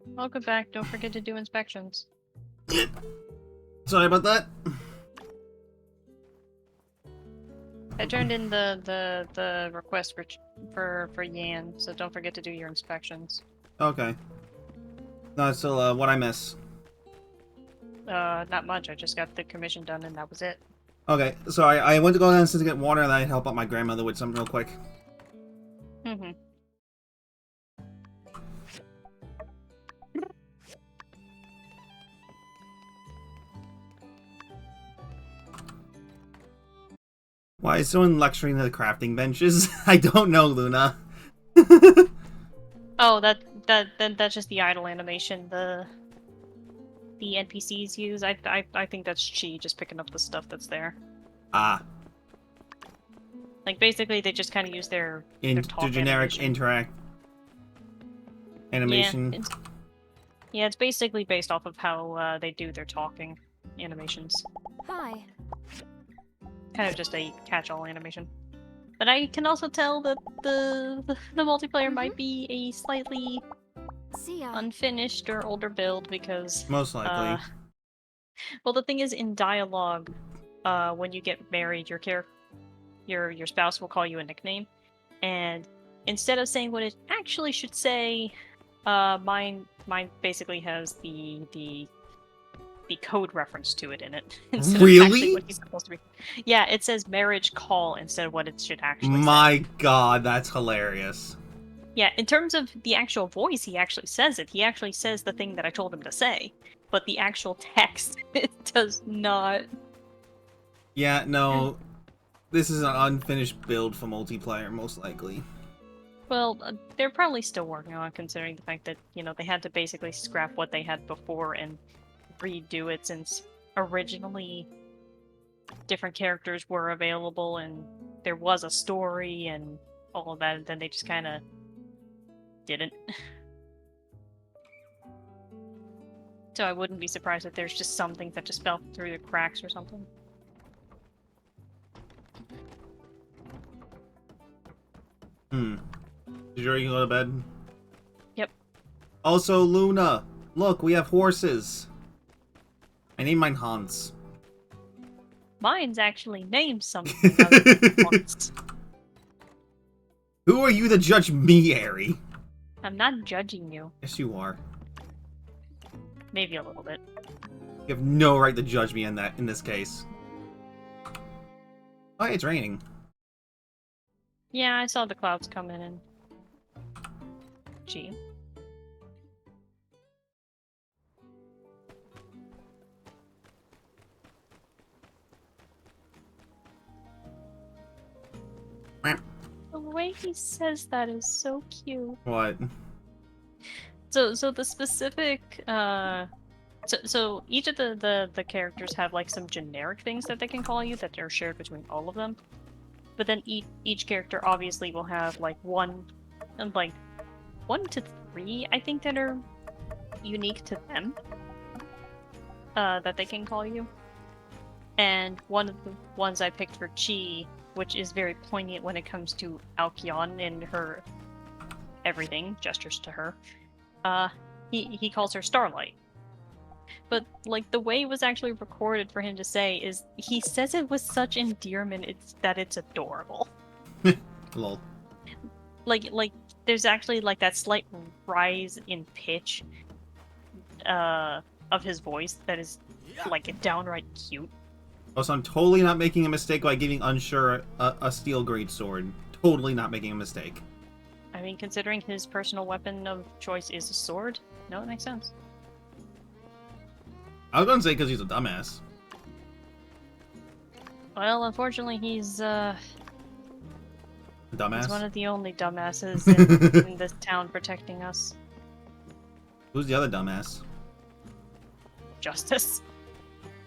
Welcome back. Don't forget to do inspections. Sorry about that. I turned in the request for Yan, so don't forget to do your inspections. Okay. No, so what I miss? Not much. I just got the commission done, and that was it. Okay, so I went to go downstairs to get water, and I help out my grandmother with something real quick. Mm-hmm. Why is someone lecturing the crafting benches? I don't know, Luna. Oh, that's just the idle animation the NPCs use. I think that's Chi just picking up the stuff that's there. Ah, Like basically, they just kind of use their the talk generic animation. interact animation. Yeah, it's basically based off of how they do their talking animations. Hi. Kind of just a catch-all animation. But I can also tell that the multiplayer might be a slightly See ya. unfinished or older build because Most likely. well, the thing is, in dialogue, when you get married, your spouse will call you a nickname, and instead of saying what it actually should say, mine basically has the code reference to it in it instead of actually Really? what he's supposed to be. Yeah, it says marriage call instead of what it should actually say. My god, that's hilarious. Yeah, in terms of the actual voice, he actually says it. He actually says the thing that I told him to say, but the actual text, it does not. Yeah, no. This is an unfinished build for multiplayer, most likely. Well, they're probably still working on it, considering the fact that, you know, they had to basically scrap what they had before and redo it, since originally different characters were available and there was a story and all of that, and then they just kind of didn't. So I wouldn't be surprised if there's just some things that just fell through the cracks or something. Did you already go to bed? Yep. Also, Luna, look, we have horses. I named mine Hans. Mine's actually named something other than once. Who are you to judge me, Ari? I'm not judging you. Yes, you are. Maybe a little bit. You have no right to judge me in this case. Oh, hey, it's raining. Yeah, I saw the clouds come in and... Gee. The way he says that is so cute. What? So the specific, so each of the characters have like some generic things that they can call you that are shared between all of them. But then each character obviously will have like one to three, I think, that are unique to them. That they can call you. And one of the ones I picked for Chi, which is very poignant when it comes to Alkion and her everything, gestures to her. He calls her Starlight. But, like, the way it was actually recorded for him to say is, he says it with such endearment that it's adorable. Lol. Like, there's actually, like, that slight rise in pitch, of his voice that is, like, downright cute. Also, I'm totally not making a mistake by giving Unsure a steel greatsword. Totally not making a mistake. I mean, considering his personal weapon of choice is a sword, no, it makes sense. I was gonna say because he's a dumbass. Well, unfortunately, he's one Dumbass? of the only dumbasses in this town protecting us. Who's the other dumbass? Justice.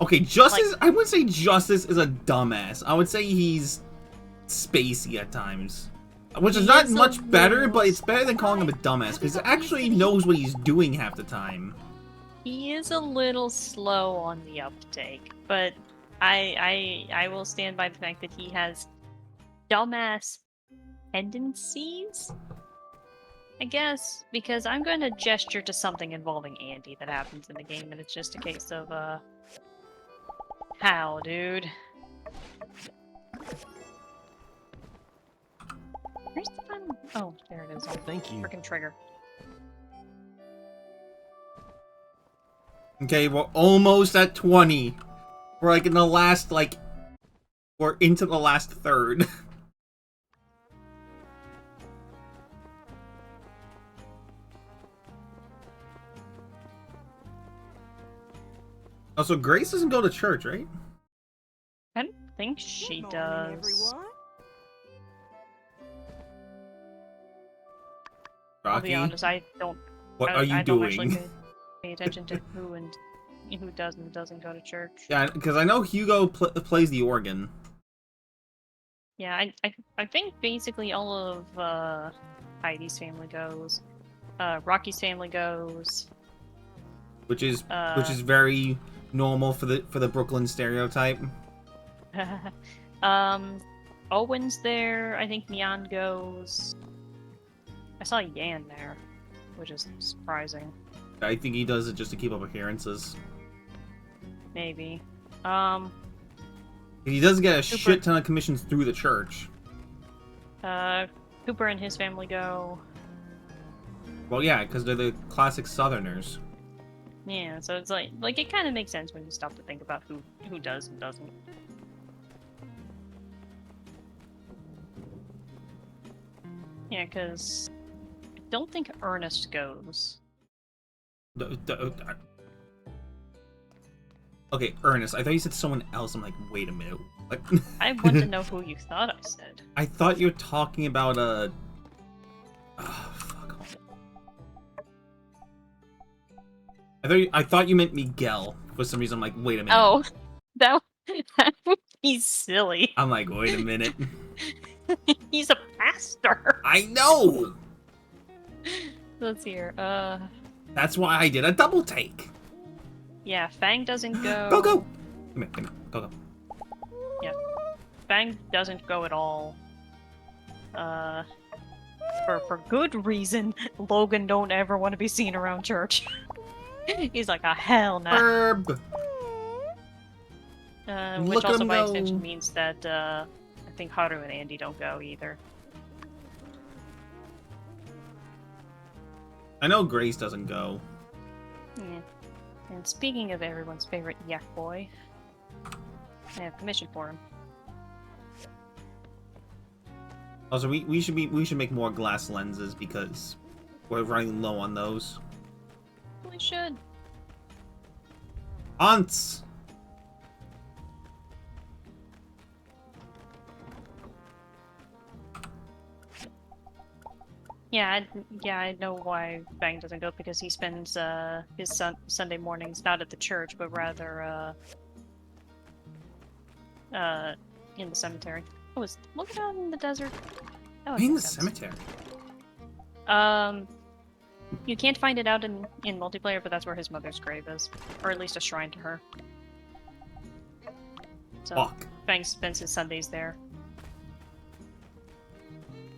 Okay, Justice... I wouldn't say Justice is a dumbass. I would say he's spacey at times. Which is not much better, but it's better than calling him a dumbass, because he actually knows what he's doing half the time. He is a little slow on the uptake, but I will stand by the fact that he has dumbass tendencies. I guess, because I'm going to gesture to something involving Andy that happens in the game, and it's just a case of, how, dude? Where's the fun? Oh, there it is. Thank you. Frickin' trigger. Okay, we're almost at 20. We're like in the last, like, we're into the last third. Also, Grace doesn't go to church, right? I don't think she Good morning, does. everyone. I'll be Rocky, honest, I don't. what I, are you I don't actually doing? pay attention to who does and doesn't go to church. Yeah, because I know Hugo plays the organ. Yeah, I think basically all of Heidi's family goes. Rocky's family goes. Which is very normal for the Brooklyn stereotype. Owen's there. I think Mian goes. I saw Yan there, which is surprising. I think he does it just to keep up appearances. Maybe. He does get a Super. shit ton of commissions through the church. Cooper and his family go. Well, yeah, because they're the classic Southerners. Yeah, so it's like it kind of makes sense when you stop to think about who does and doesn't. Yeah, because I don't think Ernest goes. Okay, Ernest. I thought you said someone else. I'm like, wait a minute. What? I want to know who you thought I said. I thought you were talking about a. Oh, fuck. I thought you meant Miguel. For some reason, I'm like, wait a minute. Oh, that would be silly. I'm like, wait a minute. He's a pastor. I know. Let's hear. That's why I did a double take. Yeah, Fang doesn't go. Go. Come here. Go. Yeah, Fang doesn't go at all. For good reason. Logan don't ever want to be seen around church. He's like, a hell no. Herb. Which Look at also him by go. extension means that I think Haru and Andy don't go either. I know Grace doesn't go. Yeah. And speaking of everyone's favorite yak boy, I have commission for him. Also, we should make more glass lenses because we're running low on those. We should. Aunts. Yeah, I know why Fang doesn't go because he spends his Sunday mornings not at the church, but rather in the cemetery. Oh, is look out in the desert. Oh, In the makes sense. cemetery. You can't find it out in multiplayer, but that's where his mother's grave is, or at least a shrine to her. So Fuck. Fang spends his Sundays there.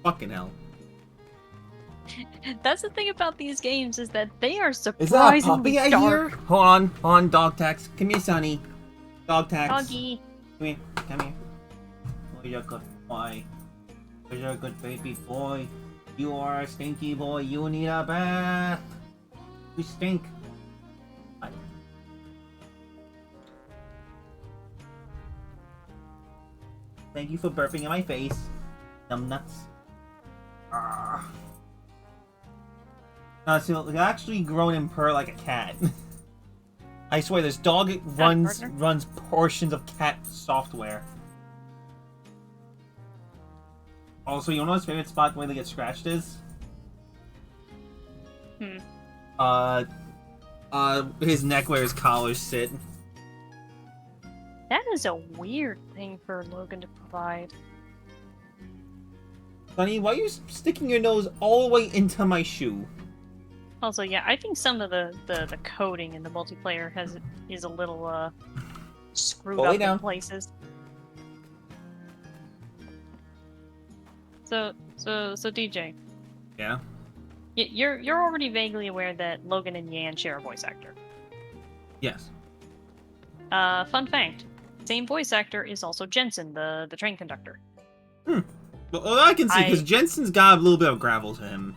Fucking hell. That's the thing about these games is that they are Is that a surprisingly puppy I dark. hear? Hold on, dog tax. Come here, Sonny. Dog tax. Doggy. Come here. Oh, you're a good boy. You're a good baby boy. You are a stinky boy. You need a bath. You stink. Hi. Thank you for burping in my face. Numbnuts. Ah. So they're actually grown and purr like a cat. I swear, this dog runs portions of cat software. Also, you know his favorite spot where they get scratched is? His neck where his collars sit. That is a weird thing for Logan to provide. Sonny, why are you sticking your nose all the way into my shoe? Also, yeah, I think some of the coding in the multiplayer is a little screwed Lay up down. in places. So DJ, Yeah? You're already vaguely aware that Logan and Yan share a voice actor. Yes. Fun fact: same voice actor is also Jensen, the train conductor. Well, I can see, because Jensen's got a little bit of gravel to him.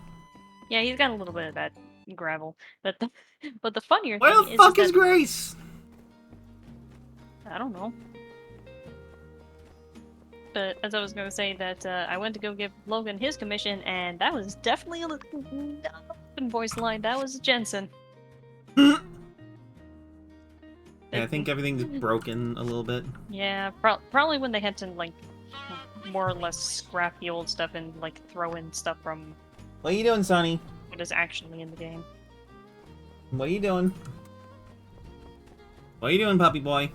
Yeah, he's got a little bit of that gravel. But the funnier Where thing the is fuck is that Grace? I don't know. But as I was going to say that I went to go give Logan his commission, and that was definitely not a voice line. That was Jensen. Yeah, I think everything's broken a little bit. Yeah, probably when they had to like more or less scrap the old stuff and like throw in stuff from What are you doing, Sonny? what is actually in the game. What are you doing? What are you doing, puppy boy?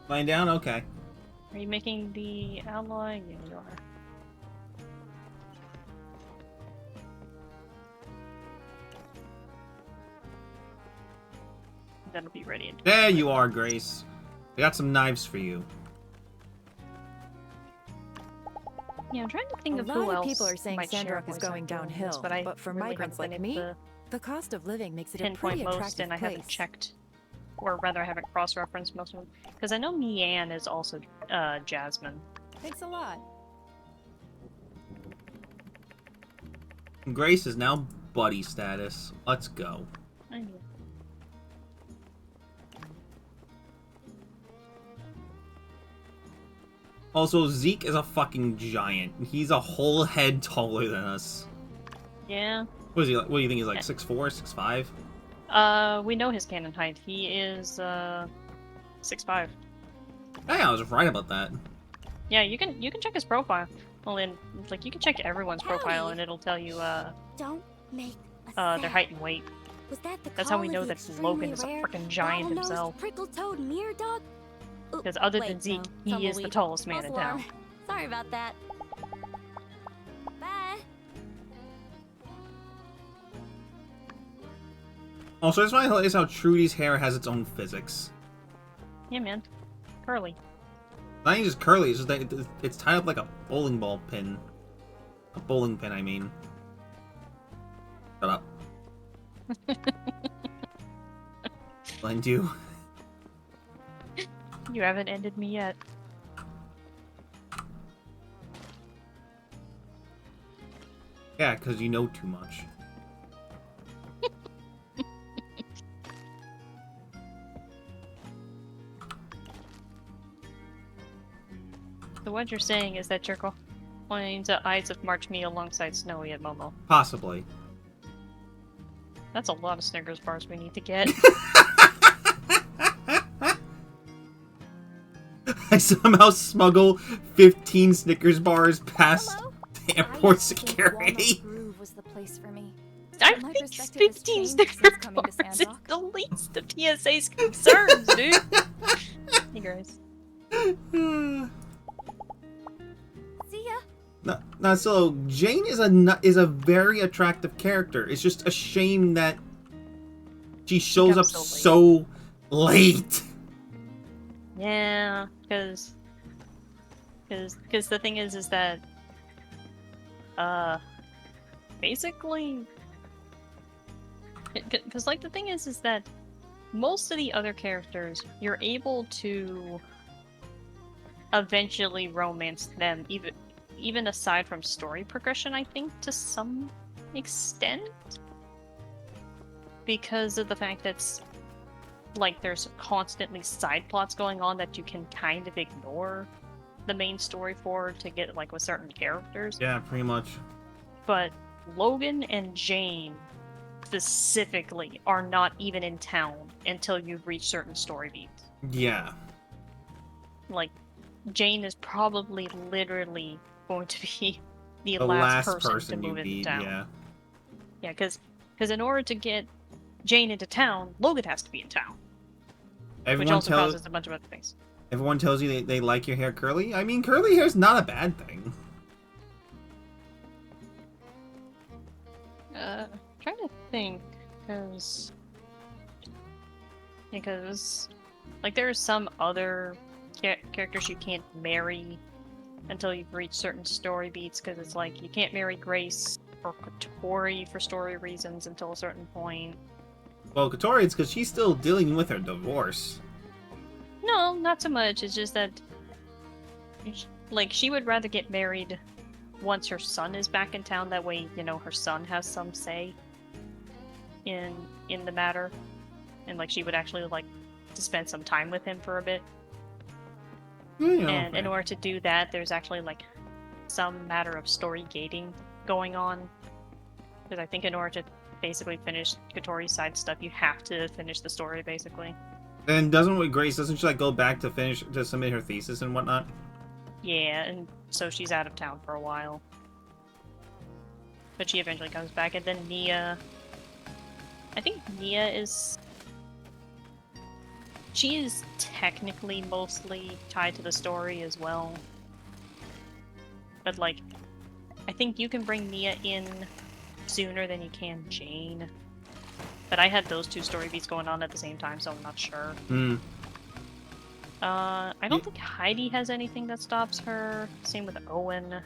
Lying down? Okay. Are you making the alloy? Yeah, you are. That'll be ready. There you are, Grace. I got some knives for you. Yeah, I'm trying to think A of lot who of else people are saying might share a Sandrock is voice going actor in this, downhill, but, I but for really migrants haven't like been able me, to the cost of living makes it a pinpoint pretty most, attractive and I place. haven't checked, or rather, I haven't cross-referenced most of them, because I know Mian is also Jasmine. Thanks a lot. Grace is now buddy status. Let's go. I know. Also, Zeke is a fucking giant. He's a whole head taller than us. Yeah. What is he? What do you think he's like? 6'4", 6'5"? We know his canon height. He is 6'5". Hey, I was right about that. Yeah, you can check his profile. Well, then, like, you can check everyone's profile, Howdy. and it'll tell you Don't make a their sound. height and weight. Was that the That's how we call know of the that extremely Logan is a rare, freaking giant bottlenose, himself. prickle-toed mirror dog? Ooh, Because other wait, than Zeke, no, he is the tumbleweed. tallest man False in alarm. town. Sorry about that. Bye. Also, I just want to hilarious how Trudy's hair has its own physics. Yeah, man. Curly. Not even just curly, it's just that it's tied up like a bowling ball pin. A bowling pin, I mean. Shut up. Blend you. You haven't ended me yet. Yeah, because you know too much. So what you're saying is that you're going to Ides of March me alongside Snowy at Momo. Possibly. That's a lot of Snickers bars we need to get. I somehow smuggle 15 Snickers bars past Hello? the I airport used to think security. Walnut Groove was the place for me. I My think perspective has 15 changed Snickers since coming to bars is Sandrock. the least of TSA's concerns, dude. Hey, guys. See ya. No, so Jane is a very attractive character. It's just a shame that she shows up becomes so late. Yeah, because the thing is that basically, because like the thing is that most of the other characters you're able to eventually romance them, even aside from story progression, I think, to some extent, because of the fact that like there's constantly side plots going on that you can kind of ignore the main story for to get like with certain characters. Yeah, pretty much. But Logan and Jane specifically are not even in town until you've reached certain story beats. Yeah. Like, Jane is probably literally going to be the The last last person to you move into beat, town. yeah. Yeah, because in order to get Jane into town, Logan has to be in town, which also causes a bunch of other things. Everyone tells you they like your hair curly. I mean, curly hair's not a bad thing. Trying to think, because like there are some other characters you can't marry until you've reached certain story beats, because it's like you can't marry Grace or Kotori for story reasons until a certain point. Well, Kotori, it's because she's still dealing with her divorce. No, not so much. It's just that, like, she would rather get married once her son is back in town. That way, you know, her son has some say in the matter, and like she would actually like to spend some time with him for a bit. And in order to do that, there's actually like some matter of story gating going on. Because I think in order to basically finish Kotori's side stuff, you have to finish the story basically. And doesn't she like go back to submit her thesis and whatnot? Yeah, and so she's out of town for a while. But she eventually comes back, and then Nia... I think Nia is... She is technically mostly tied to the story as well. But, like, I think you can bring Nia in sooner than you can Jane. But I had those two story beats going on at the same time, so I'm not sure. I don't think Heidi has anything that stops her. Same with Owen.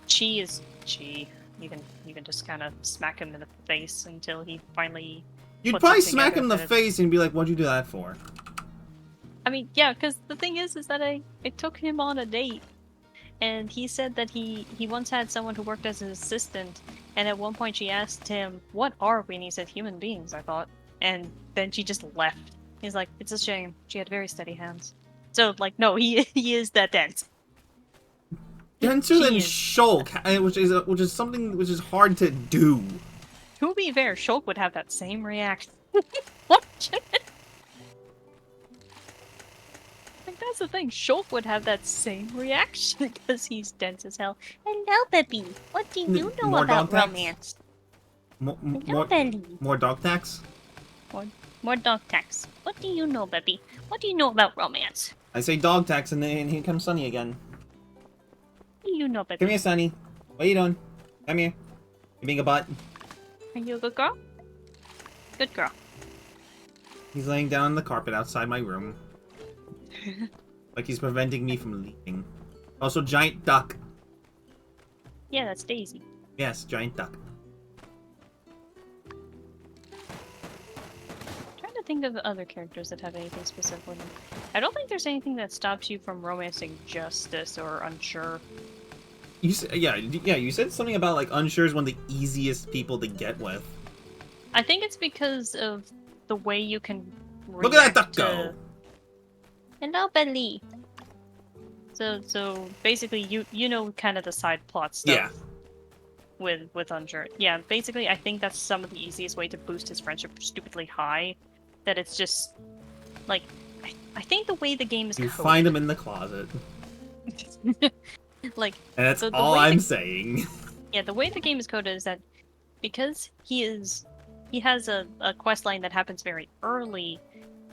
Chi is Chi. You can just kind of smack him in the face until he finally. You'd probably smack him in the face and be like, "What'd you do that for?" I mean, yeah, because the thing is that I took him on a date, and he said that he once had someone who worked as an assistant, and at one point she asked him, "What are we?" And he said, "Human beings," I thought, and then she just left. He's like, "It's a shame. She had very steady hands." So, like, no, he is that dense. Denser than Shulk, which is something which is hard to do. To be fair, Shulk would have that same reaction. Watch it. Like, that's the thing. Shulk would have that same reaction because he's dense as hell. Hello, Beppy. What do you know More about dog romance? More dog tax? More dog tax. What do you know, Beppy? What do you know about romance? I say dog tax, and then here comes Sunny again. What do you know, Beppy? Come here, Sunny. What are you doing? Come here. You being a butt? Are you a good girl? Good girl. He's laying down on the carpet outside my room. Like he's preventing me from leaving. Also, giant duck. Yeah, that's Daisy. Yes, giant duck. Trying to think of other characters that have anything specific with them. I don't think there's anything that stops you from romancing Justice or Unsure. You said, yeah, you said something about like Unsure is one of the easiest people to get with. I think it's because of the way you can Look at that duck go! Hello, Belly. So basically, you know kind of the side plot stuff. Yeah. With Unsure. Yeah, basically, I think that's some of the easiest way to boost his friendship stupidly high. That it's just like I think the way the game is You coded, find him in the closet. like, And that's the all way I'm saying. Yeah, the way the game is coded is that because he has a quest line that happens very early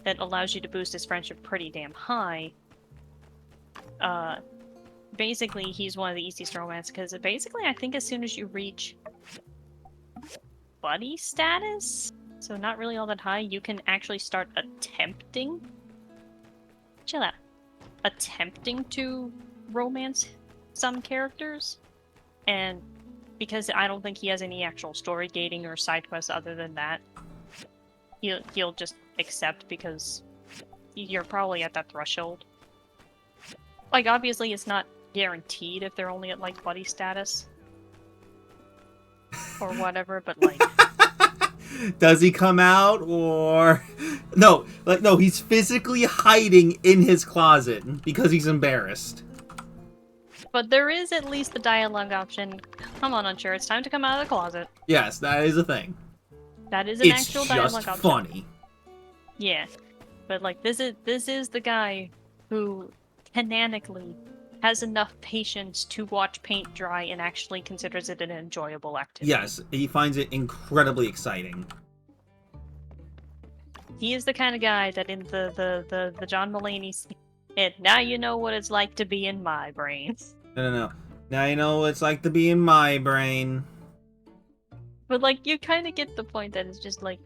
that allows you to boost his friendship pretty damn high. Basically, he's one of the easiest romance because basically, I think as soon as you reach buddy status, so not really all that high, you can actually start attempting. Chill out. Attempting to romance some characters, and because I don't think he has any actual story gating or side quests other than that, he'll just accept because you're probably at that threshold. Like, obviously, it's not guaranteed if they're only at, like, buddy status. Or whatever, but, like... Does he come out, or... No, like, no, he's physically hiding in his closet because he's embarrassed. But there is at least the dialogue option. Come on, Unsure, it's time to come out of the closet. Yes, that is a thing. That is an actual dialogue option. It's just funny. Yeah. But, like, this is the guy who canonically has enough patience to watch paint dry and actually considers it an enjoyable activity. Yes, he finds it incredibly exciting. He is the kind of guy that in the John Mulaney scene, and now you know what it's like to be in my brain. No. Now you know what it's like to be in my brain. But, like, you kind of get the point that it's just like,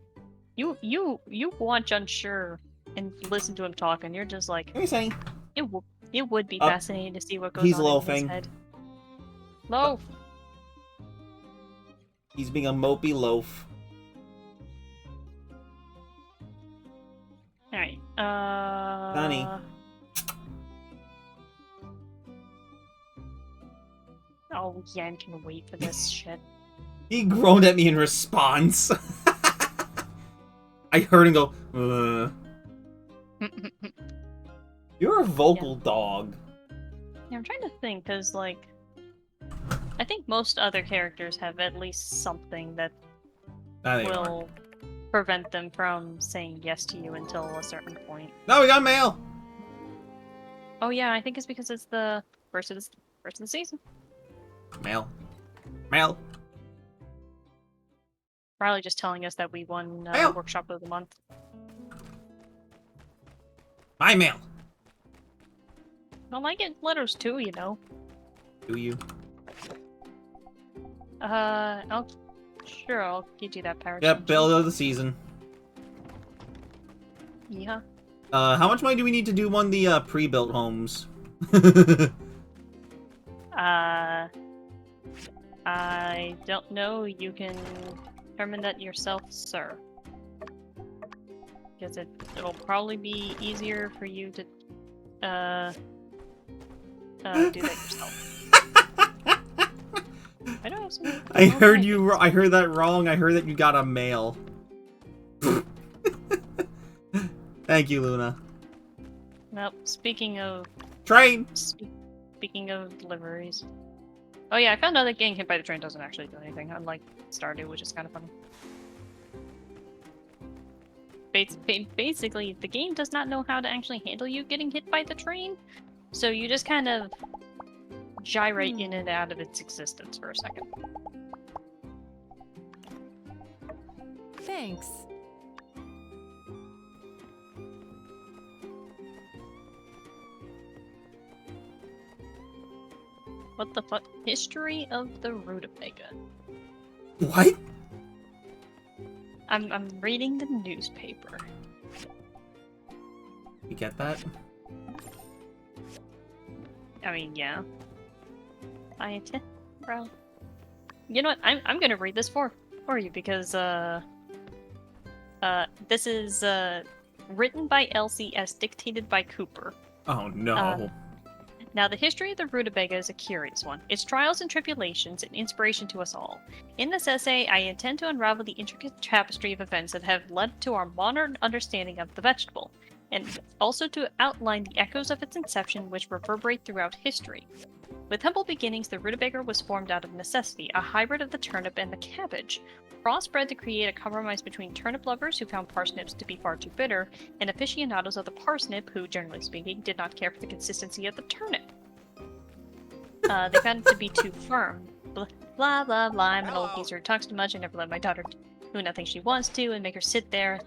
you watch Unsure and listen to him talk, and you're just like, What are you saying? It would be fascinating to see what goes on in his head. Loaf. He's being a mopey loaf. Alright, Donnie. Oh, yeah, I'm gonna wait for this shit. He groaned at me in response. I heard him go, You're a vocal dog. Yeah, I'm trying to think, because, like, I think most other characters have at least something that Ah, they are. will prevent them from saying yes to you until a certain point. No, we got mail! Oh yeah, I think it's because it's the first of the season. Mail. Mail. Probably just telling us that we won Mail. Workshop of the Month. My mail. Well, I get letters too, you know. Do you? I'll give you that power. Yep, bill of the season. Yeah. How much money do we need to do one of the pre-built homes? I don't know. You can determine that yourself, sir. Because it'll probably be easier for you to do that yourself. I don't have some. I heard you. I heard that wrong. I heard that you got a mail. Thank you, Luna. Nope. Speaking of Train. speaking of deliveries. Oh yeah, I found out that getting hit by the train doesn't actually do anything, unlike Stardew, which is kind of funny. Basically, the game does not know how to actually handle you getting hit by the train, so you just kind of gyrate in and out of its existence for a second. Thanks. What the fuck? History of the Rutabaga. What? I'm reading the newspaper. You get that? I mean, yeah. Bro. You know what? I'm gonna read this for you because this is written by Elsie as dictated by Cooper. Oh no. Now, the history of the Rutabaga is a curious one. Its trials and tribulations, an inspiration to us all. In this essay, I intend to unravel the intricate tapestry of events that have led to our modern understanding of the vegetable, and also to outline the echoes of its inception which reverberate throughout history. With humble beginnings, the rutabaga was formed out of necessity, a hybrid of the turnip and the cabbage, crossbred to create a compromise between turnip lovers who found parsnips to be far too bitter, and aficionados of the parsnip who, generally speaking, did not care for the consistency of the turnip. They found it to be too firm. Blah, blah, blah, I'm an old geezer who talks too much. I never let my daughter do nothing she wants to and make her sit there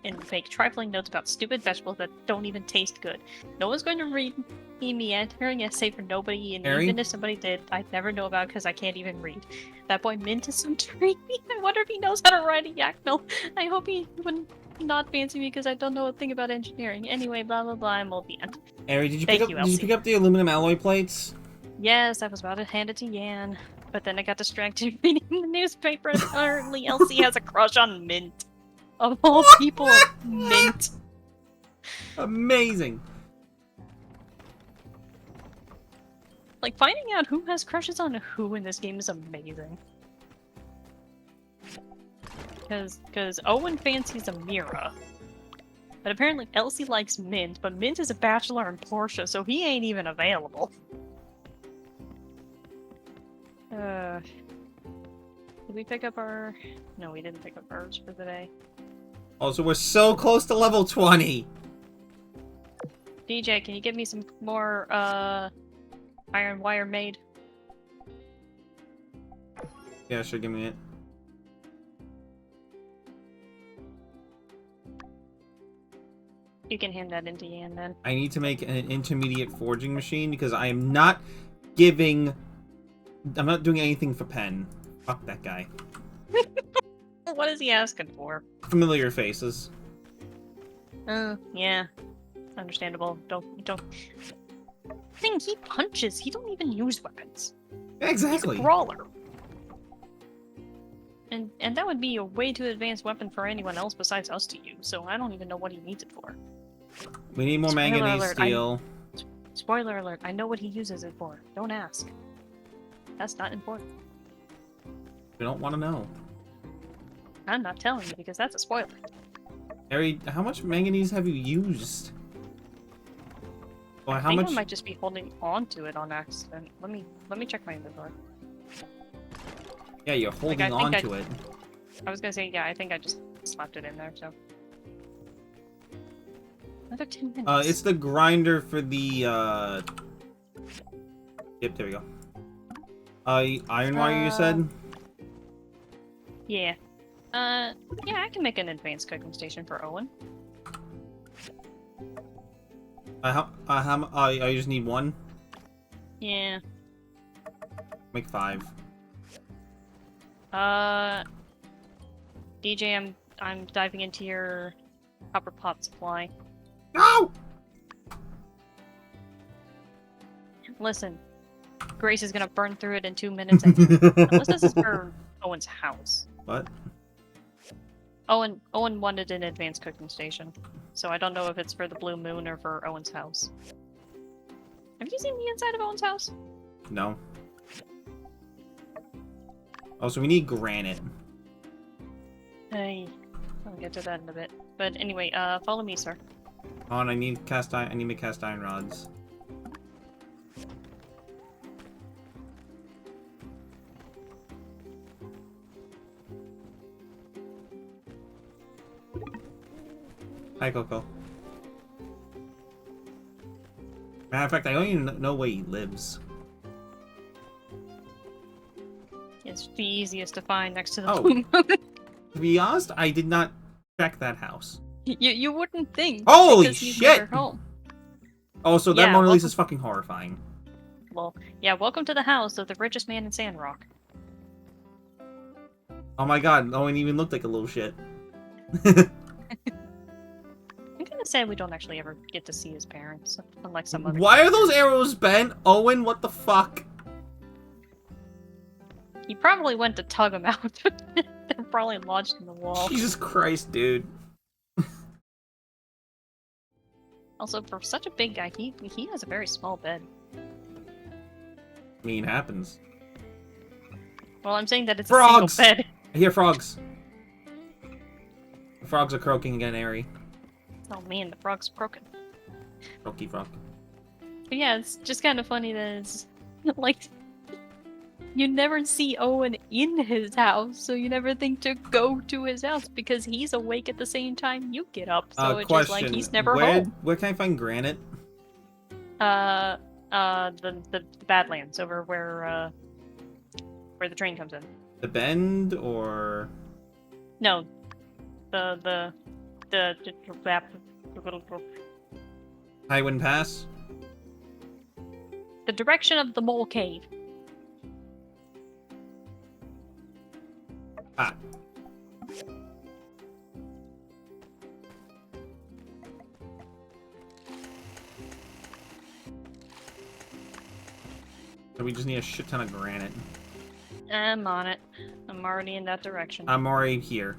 and make trifling notes about stupid vegetables that don't even taste good. No one's going to read me entering an essay for nobody, and Harry? even if somebody did, I'd never know about because I can't even read. That boy Mint is some treat. I wonder if he knows how to ride a yak mill. I hope he wouldn't not fancy me because I don't know a thing about engineering. Anyway, blah blah blah, I'm old the end. Ari, did you Thank pick up? you, Did you Elsie. pick up the aluminum alloy plates? Yes, I was about to hand it to Yan, but then I got distracted reading the newspaper, and apparently Elsie has a crush on Mint. Of all people, Mint. Amazing. Like, finding out who has crushes on who in this game is amazing. Because Owen fancies Amira. But apparently Elsie likes Mint, but Mint is a bachelor in Portia, so he ain't even available. Did we pick up our... No, we didn't pick up ours for the day. Also, we're so close to level 20. DJ, can you get me some more, iron wire made? Yeah, sure, give me it. You can hand that into Yan then. I need to make an intermediate forging machine because I am not giving... I'm not doing anything for Pen. Fuck that guy. What is he asking for? Familiar faces. Yeah. Understandable. Don't... Thing, he punches. He don't even use weapons. Exactly. He's a brawler. And that would be a way too advanced weapon for anyone else besides us to use, so I don't even know what he needs it for. We need more Spoiler manganese alert, steel. Spoiler alert, I know what he uses it for. Don't ask. That's not important. We don't want to know. I'm not telling you because that's a spoiler. Harry, how much manganese have you used? Or I how think much? I might just be holding on to it on accident. Let me check my inventory. Yeah, you're holding I think on I- to it. I was gonna say, yeah, I think I just slapped it in there, so. Another 10 minutes. It's the grinder for the, Yep, there we go. Iron wire, you said? Yeah. Yeah, I can make an advanced cooking station for Owen. I just need one? Yeah. Make 5. DJ, I'm diving into your copper pot supply. No! Listen, Grace is gonna burn through it in 2 minutes anyway. Unless this is for Owen's house. What? Owen wanted an advanced cooking station, so I don't know if it's for the Blue Moon or for Owen's house. Have you seen the inside of Owen's house? No. Oh, so we need granite. Hey, I'll get to that in a bit. But anyway, follow me, sir. Oh, and I need cast iron. I need to make cast iron rods. Hi, Coco. Matter of fact, I don't even know where he lives. It's the easiest to find next to the Oh. Blue Moon. To be honest, I did not check that house. You wouldn't think. Holy because he's shit! never home. Oh, so that Yeah, Mona Lisa welcome- is fucking horrifying. Well, yeah, welcome to the house of the richest man in Sandrock. Oh my god, Owen even looked like a little shit. I'm kinda sad we don't actually ever get to see his parents, unlike some other Why are those arrows bent? Owen, what the fuck? He probably went to tug them out. They're probably lodged in the wall. Jesus Christ, dude. Also, for such a big guy, he has a very small bed. I mean, it happens. Well, I'm saying that it's Frogs! a single bed. I hear frogs. The frogs are croaking again, Airy. Oh man, the frog's broken. Croaky frog. But yeah, it's just kind of funny that it's like you never see Owen in his house, so you never think to go to his house because he's awake at the same time you get up. So it's just like he's never home. Where can I find granite? The Badlands over where the train comes in. The bend or No, the Highwind Pass? the direction of the mole cave. Ah. So we just need a shit ton of granite. I'm on it. I'm already in that direction. I'm already here.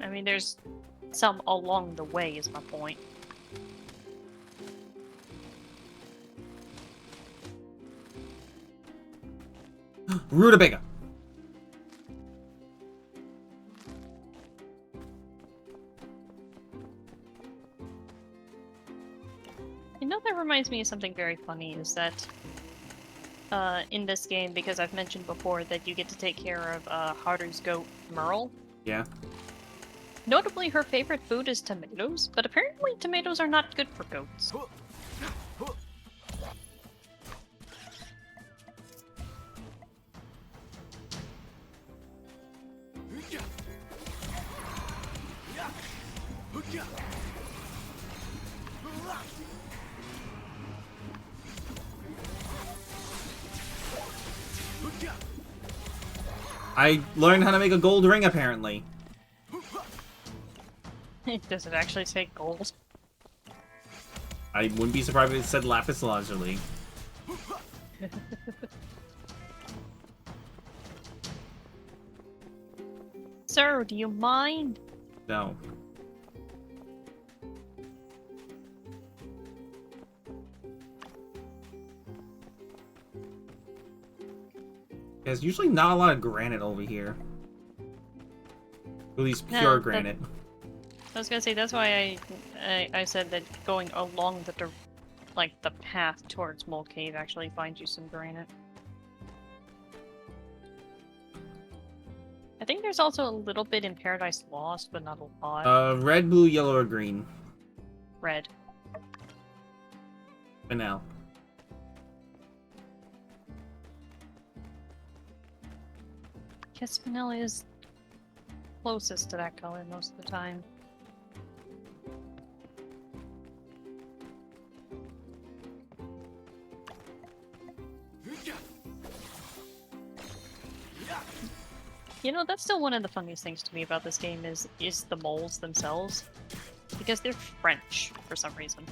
I mean, there's some along the way, is my point. Rutabaga! You know, that reminds me of something very funny, is that in this game, because I've mentioned before that you get to take care of Haru's goat, Merle. Yeah. Notably, her favorite food is tomatoes, but apparently tomatoes are not good for goats. I learned how to make a gold ring, apparently. Does it actually say gold? I wouldn't be surprised if it said lapis lazuli. Sir, do you mind? No. There's usually not a lot of granite over here. At least No, pure that- granite. I was gonna say that's why I said that going along the like the path towards Mole Cave actually finds you some granite. I think there's also a little bit in Paradise Lost, but not a lot. Red, blue, yellow, or green. Red. For now. Guess vanilla is closest to that color most of the time. You know, that's still one of the funniest things to me about this game is the moles themselves. Because they're French for some reason.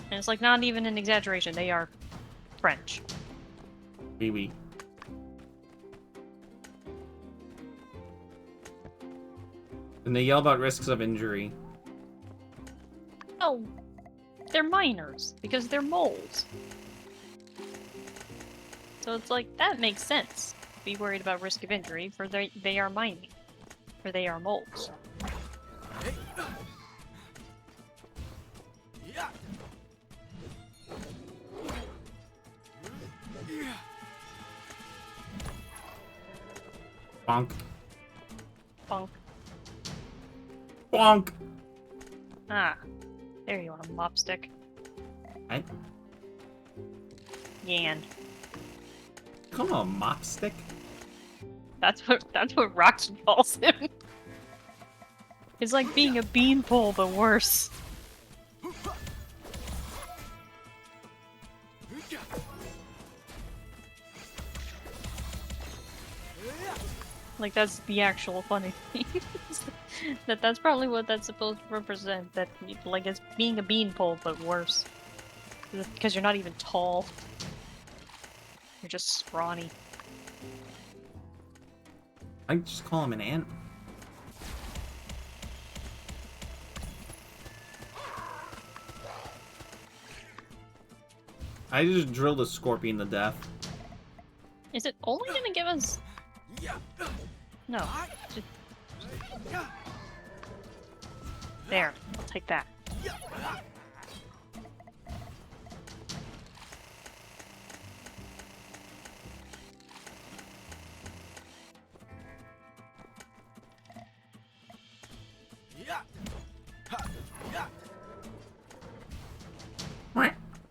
And it's like not even an exaggeration, they are French. Oui, oui. And they yell about risks of injury. Oh, they're minors because they're moles. So it's like, that makes sense. Be worried about risk of injury, for they are mining. For they are moles. Bonk. Bonk. Bonk! Ah. There you are, mopstick. I Yan. Come on, mop stick. That's what Roxy calls him. It's like being a beanpole, but worse. Like, that's the actual funny thing. That's probably what that's supposed to represent. That, like, it's being a beanpole, but worse. Because you're not even tall. You're just scrawny. I just call him an ant. I just drilled a scorpion to death. Is it only gonna give us... No. Just... There. I'll take that.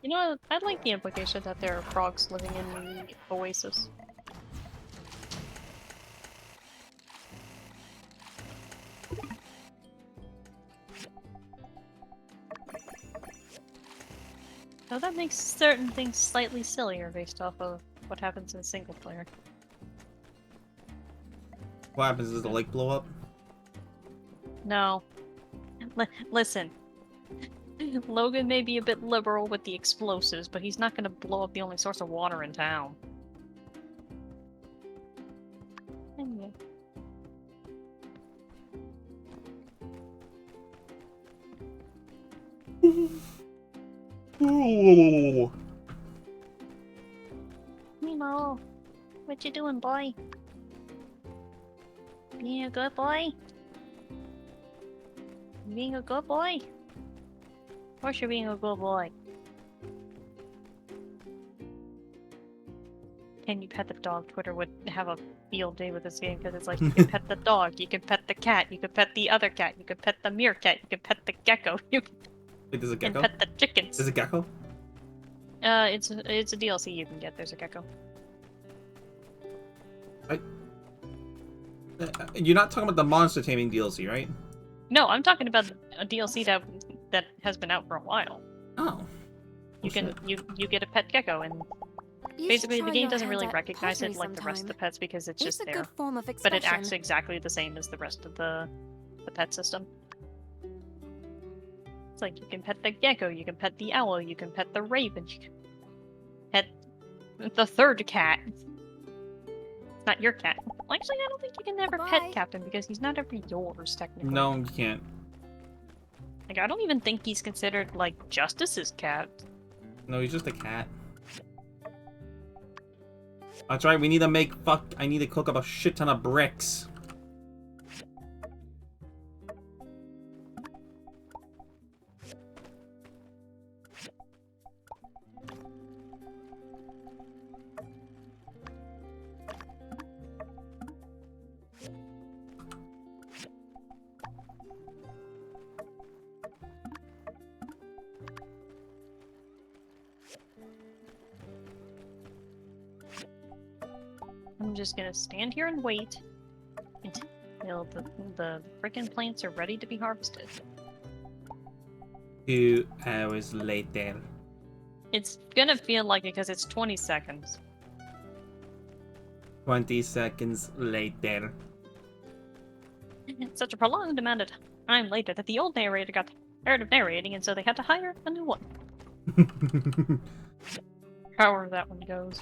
You know, I like the implication that there are frogs living in the oasis. Though that makes certain things slightly sillier based off of what happens in single player. What happens? Does the lake blow up? No. Listen. Logan may be a bit liberal with the explosives, but he's not gonna blow up the only source of water in town. Anyway. Nemo, what you doing, boy? Being a good boy? Being a good boy? Of course you're being a good boy. Can you pet the dog? Twitter would have a field day with this game because it's like you can pet the dog, you can pet the cat, you can pet the other cat, you can pet the meerkat, you can pet the gecko, you Wait, there's a can gecko? pet the chickens. There's a gecko? It's a DLC you can get. There's a gecko. You're not talking about the monster taming DLC, right? No, I'm talking about a DLC that has been out for a while. Oh. You can you get a pet gecko, and You basically should the try game your doesn't hand really at recognize it pottery like the rest of the sometime. pets because it's It's just a there. good form of But expression. it acts exactly the same as the rest of the pet system. It's like you can pet the gecko, you can pet the owl, you can pet the raven, you can pet the third cat. It's not your cat. Well, actually, I don't think you can ever Bye. pet Captain because he's not ever yours, technically. No, you can't. Like, I don't even think he's considered, like, Justice's cat. No, he's just a cat. That's right, we need to make I need to cook up a shit ton of bricks. I'm just gonna stand here and wait until the frickin' plants are ready to be harvested. 2 hours later. It's gonna feel like it because it's 20 seconds. 20 seconds later. It's such a prolonged amount of time later that the old narrator got tired of narrating, and so they had to hire a new one. However that one goes.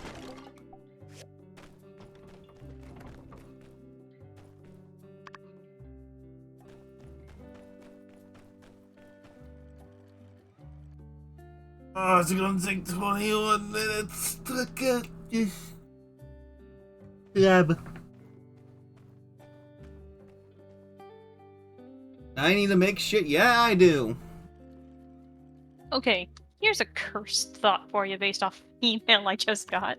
Oh, it's gonna take 21 minutes to get this. Yeah. I need to make shit. Yeah, I do. Okay, here's a cursed thought for you based off the email I just got.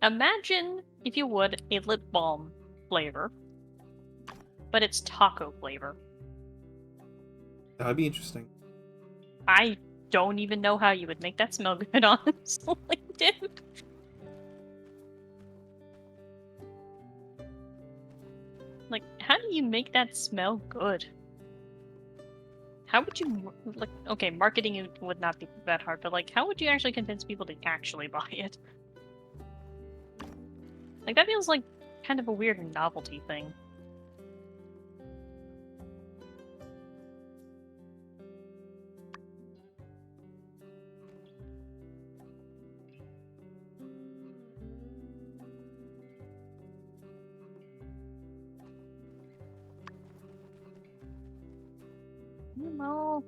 Imagine, if you would, a lip balm flavor, but it's taco flavor. That'd be interesting. I don't even know how you would make that smell good, honestly, dude. Like, how do you make that smell good? How would you, like, okay, marketing it would not be that hard, but, like, how would you actually convince people to actually buy it? Like, that feels like kind of a weird novelty thing. No.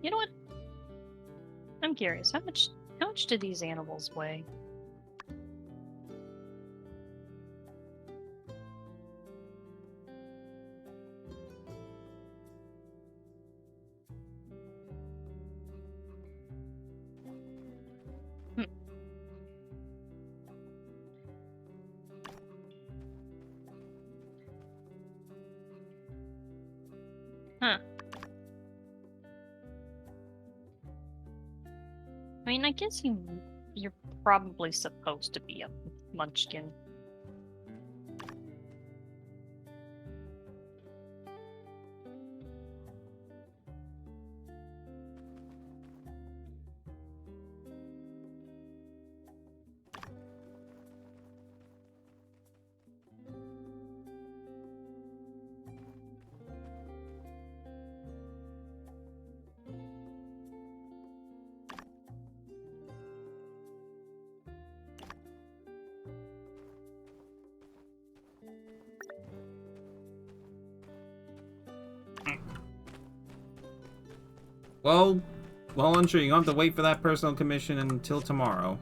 You know what? I'm curious. How much do these animals weigh? Huh. I mean, I guess you're probably supposed to be a munchkin. Well, I'm sure you don't have to wait for that personal commission until tomorrow.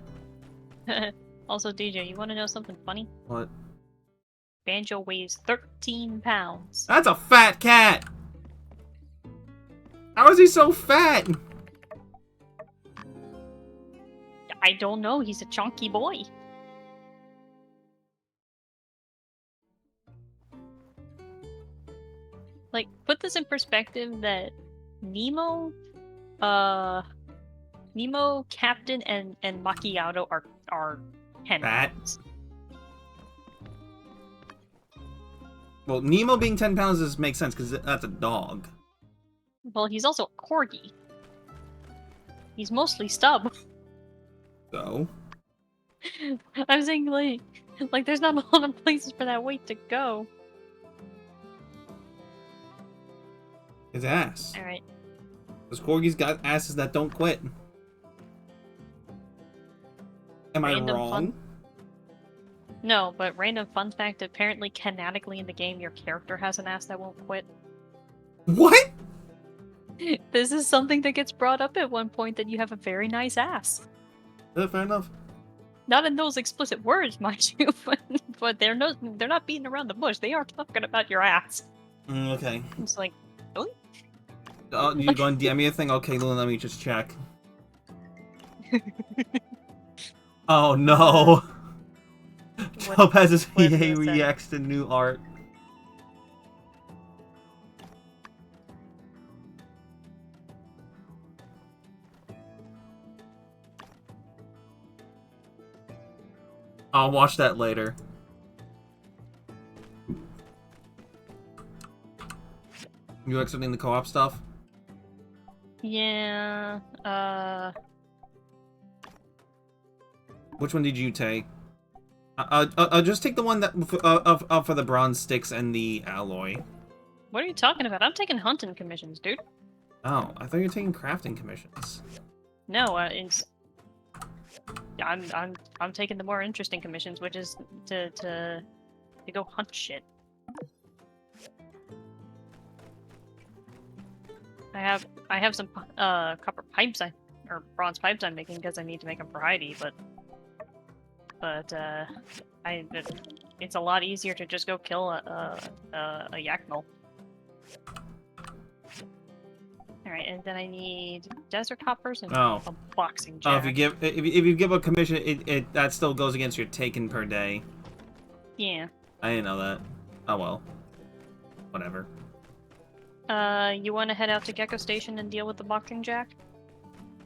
Also, DJ, you want to know something funny? What? Banjo weighs 13 pounds. That's a fat cat! How is he so fat? I don't know, he's a chunky boy. Like, put this in perspective that Nemo, Captain, and Macchiato are 10 Fat? pounds. Well, Nemo being 10 pounds makes sense, because that's a dog. Well, he's also a corgi. He's mostly stub. So? I'm saying like there's not a lot of places for that weight to go. His ass. All right. Those corgis got asses that don't quit. Am I Random wrong? fun- No, but random fun fact: apparently, canonically in the game, your character has an ass that won't quit. What? This is something that gets brought up at one point, that you have a very nice ass. Fair enough. Not in those explicit words, mind you, but they're not beating around the bush. They are talking about your ass. Okay. It's like, really? Oh, you going to DM me a thing? Okay, let me just check. Oh no! Topaz's what EA was that? reacts to new art. I'll watch that later. You exiting the co-op stuff? Yeah. Which one did you take? I'll just take the one that for the bronze sticks and the alloy. What are you talking about? I'm taking hunting commissions, dude. Oh, I thought you were taking crafting commissions. No, it's. I'm taking the more interesting commissions, which is to go hunt shit. I have some copper pipes or bronze pipes I'm making because I need to make them for Heidi, but it's a lot easier to just go kill a yak mill. All right, and then I need desert hoppers and a boxing jack. Oh, if you give a commission, it that still goes against your taken per day. Yeah. I didn't know that. Oh well. Whatever. You want to head out to Gecko Station and deal with the boxing jack?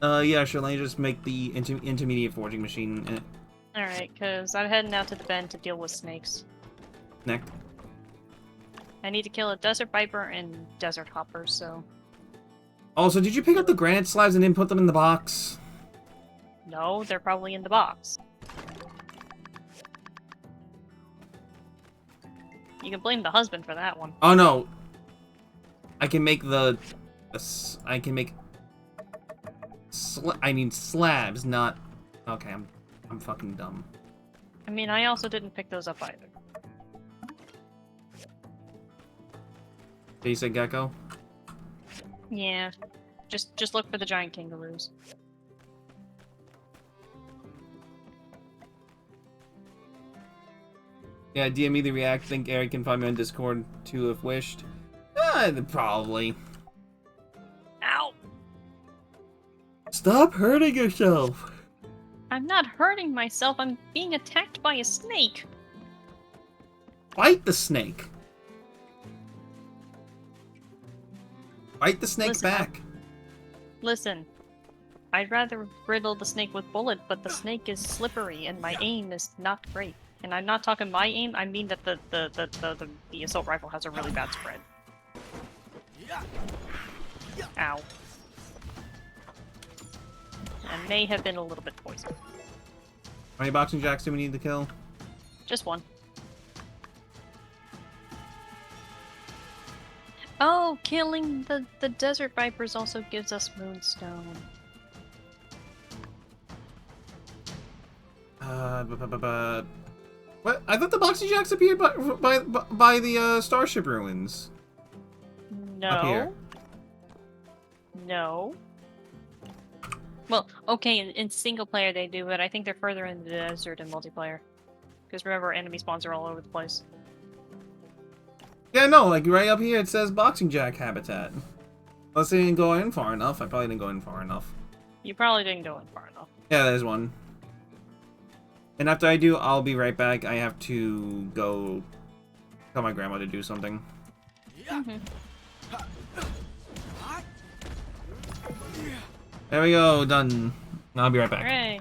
Yeah, sure. Let me just make the intermediate forging machine. Alright, because I'm heading out to the bend to deal with snakes. Next. I need to kill a desert viper and desert hopper, so... Also, did you pick up the granite slabs and then put them in the box? No, they're probably in the box. You can blame the husband for that one. Oh no! I can make I can make... I mean slabs, not... Okay, I'm fucking dumb. I mean, I also didn't pick those up either. Did you say gecko? Yeah. Just look for the giant kangaroos. Yeah, DM me the react. Think Eric can find me on Discord too if wished. Probably. Ow! Stop hurting yourself! I'm not hurting myself, I'm being attacked by a snake! Fight the snake! Fight the snake Listen, back! Listen, I'd rather riddle the snake with bullet, but the snake is slippery and my aim is not great. And I'm not talking my aim, I mean that the assault rifle has a really bad spread. Ow. I may have been a little bit poisoned. How many boxing jacks do we need to kill? Just one. Oh, killing the desert vipers also gives us moonstone. What? I thought the boxing jacks appeared by the starship ruins. No. Up here. No. Well, okay, in single player they do, but I think they're further in the desert in multiplayer. Because remember, enemy spawns are all over the place. Yeah, no, like right up here it says boxing jack habitat. Unless I didn't go in far enough. I probably didn't go in far enough. You probably didn't go in far enough. Yeah, there's one. And after I do, I'll be right back. I have to go tell my grandma to do something. Mm-hmm. There we go, done. I'll be right back. Hooray.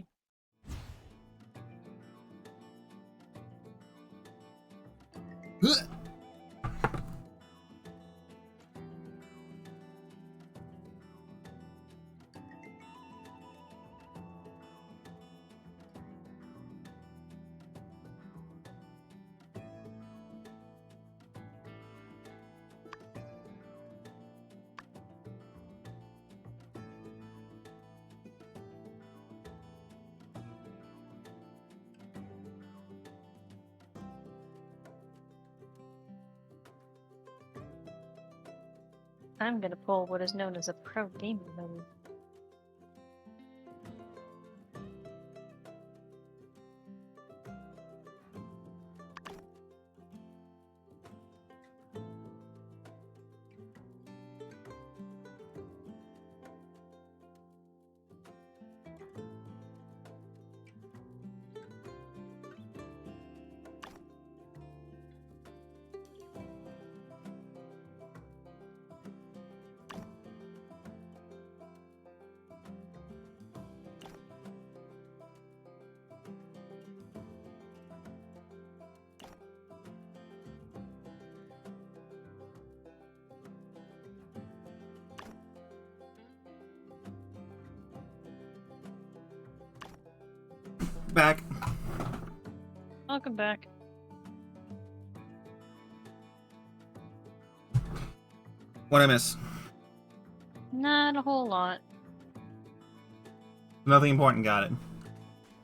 I'm gonna pull what is known as a pro gamer mode. Back. Welcome back. What'd I miss? Not a whole lot. Nothing important, got it.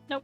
Nope.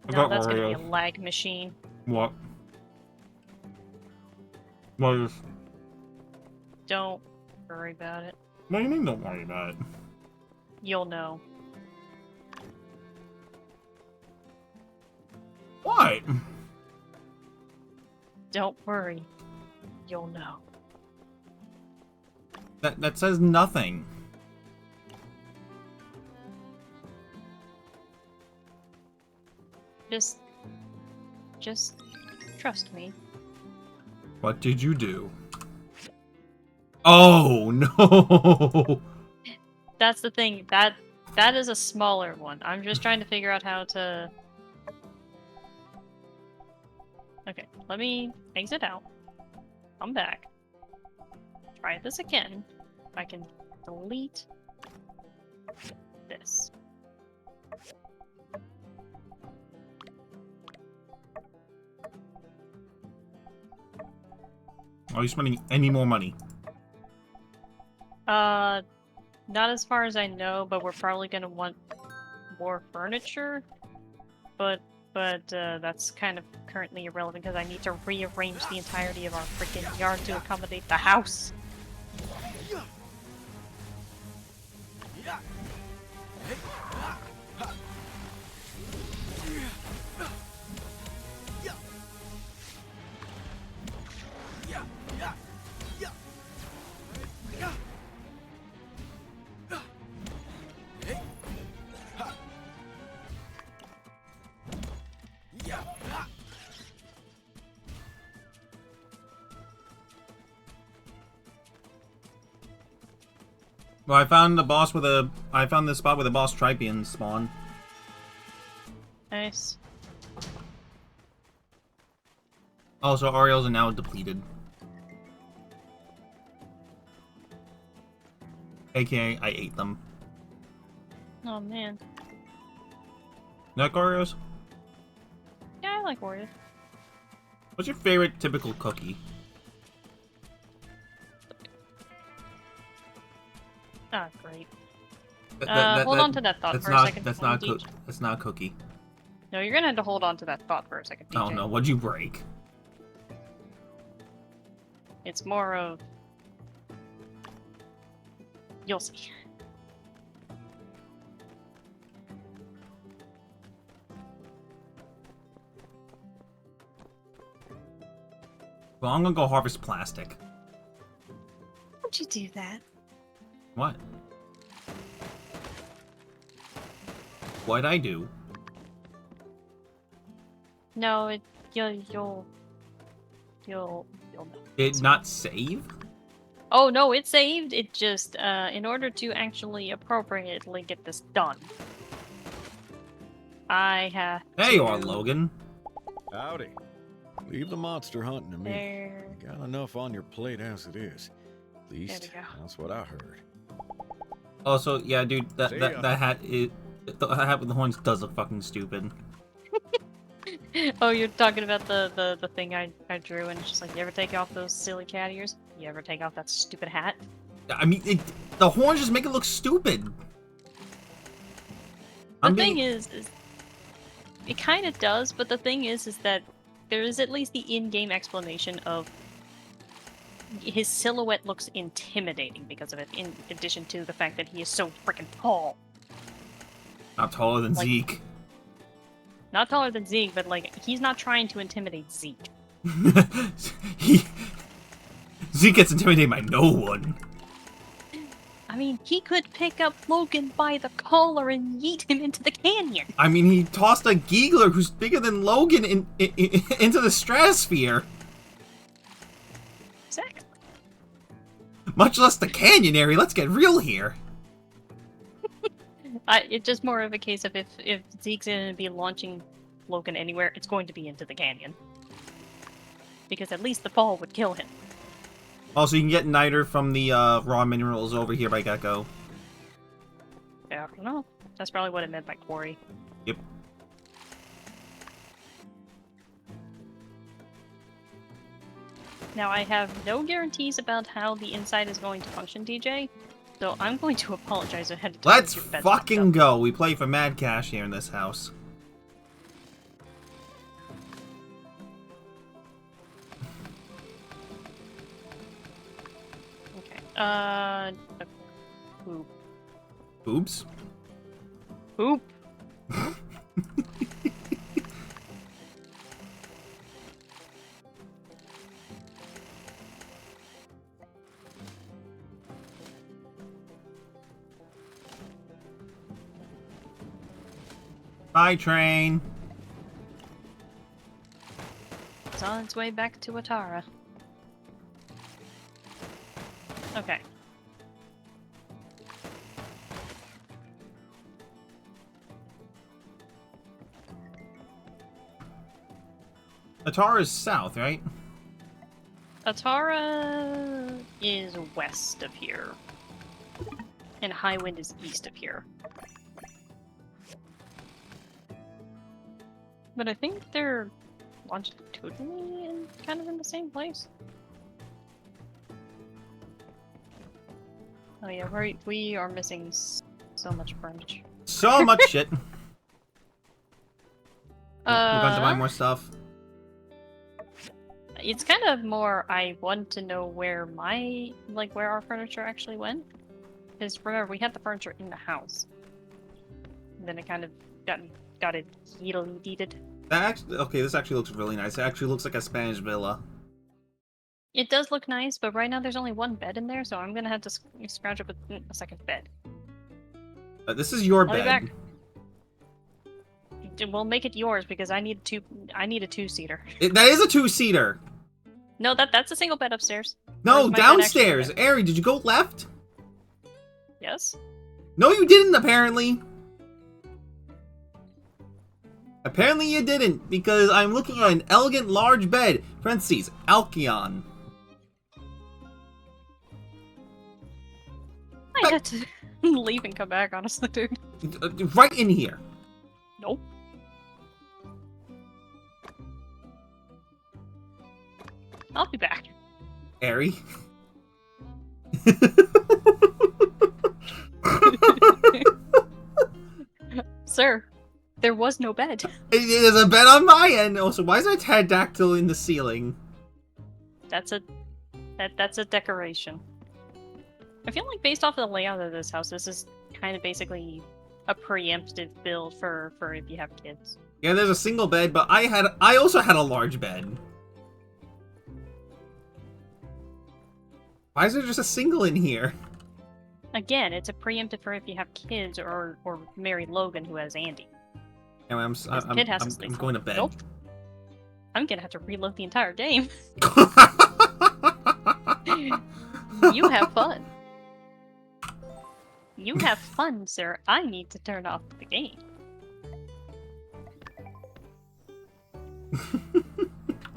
I No, got that's gonna be a Oreos. lag machine. What? What is... Don't worry about it. What do you mean don't worry about it? You'll know. What? Don't worry. You'll know. That says nothing. Just trust me. What did you do? Oh, no! That's the thing. That is a smaller one. I'm just trying to figure out how to... Okay, let me exit out. Come back. Try this again. If I can delete this. Are you spending any more money? Not as far as I know, but we're probably gonna want more furniture. But that's kind of currently irrelevant because I need to rearrange the entirety of our freaking yard to accommodate the house. Well, I found the boss with a... I found the spot where the boss Tripians spawn. Nice. Also, Oreos are now depleted. AKA, I ate them. Oh man. You like Oreos? Yeah, I like Oreos. What's your favorite typical cookie? Ah, great. That- Hold on to that thought that's for not, a second. That's not a that's not a cookie. No, you're gonna have to hold on to that thought for a second, DJ. Oh no, what'd you break? It's more of... You'll see. Well, I'm gonna go harvest plastic. How'd you do that? What? What'd I do? No, you'll know. Did not save? Oh no, it saved. It just in order to actually appropriately get this done, I have. There you are, Logan. Howdy. Leave the monster hunting to me. There. You got enough on your plate as it is. At least, There we go. that's what I heard. Also, yeah, dude, that See that, ya. that hat is the hat with the horns does look fucking stupid. Oh, you're talking about the thing I drew, and it's just like, you ever take off those silly cat ears? You ever take off that stupid hat? I mean, the horns just make it look stupid. The thing is it kind of does, but the thing is that there is at least the in-game explanation of his silhouette looks intimidating because of it, in addition to the fact that he is so freaking tall. Not taller than Like- Zeke. Not taller than Zeke, but like, he's not trying to intimidate Zeke. Zeke gets intimidated by no one. I mean, he could pick up Logan by the collar and yeet him into the canyon. I mean, he tossed a Giegler who's bigger than Logan into the stratosphere. Exactly. Much less the canyon area. Let's get real here. It's just more of a case of if Zeke's gonna be launching Logan anywhere, it's going to be into the canyon. Because at least the fall would kill him. Also, you can get niter from the raw minerals over here by Gecko. Yeah, I don't know. That's probably what it meant by quarry. Yep. Now, I have no guarantees about how the inside is going to function, DJ, so I'm going to apologize ahead of time. Let's fucking go. We play for mad cash here in this house. Okay. Poop. Oops. Poop. Bye, train. It's on its way back to Atara. Okay. Atara is south, right? Atara is west of here. And Highwind is east of here. But I think they're longitudinally and kind of in the same place. Oh yeah, we are missing so much furniture. So much shit. We're going to buy more stuff. It's kind of more, I want to know where where our furniture actually went. Because remember, we had the furniture in the house. And then it kind of got it deeded. That actually, okay, this actually looks really nice. It actually looks like a Spanish villa. It does look nice, but right now there's only one bed in there, so I'm gonna have to scrounge up a second bed. This is your I'll be bed. back. We'll make it yours because I need a two-seater. That is a two-seater. No, that's a single bed upstairs. No, Where's my bed actually downstairs. at? Ari, did you go left? Yes. No, you didn't, apparently. Apparently you didn't, because I'm looking at an elegant large bed. Parentheses, Alkion. I had to leave and come back, honestly, dude. Right in here. Nope. I'll be back. Ari. Sir, there was no bed. There's a bed on my end. Also, why is there a pterodactyl in the ceiling? That's a decoration. I feel like based off of the layout of this house, this is kind of basically a preemptive build for if you have kids. Yeah, there's a single bed, but I also had a large bed. Why is there just a single in here? Again, it's a preemptive for if you have kids or marry Logan who has Andy. Anyway, Kid has to sleep. I'm going to bed. Nope. I'm gonna have to reload the entire game. You have fun. You have fun, sir. I need to turn off the game.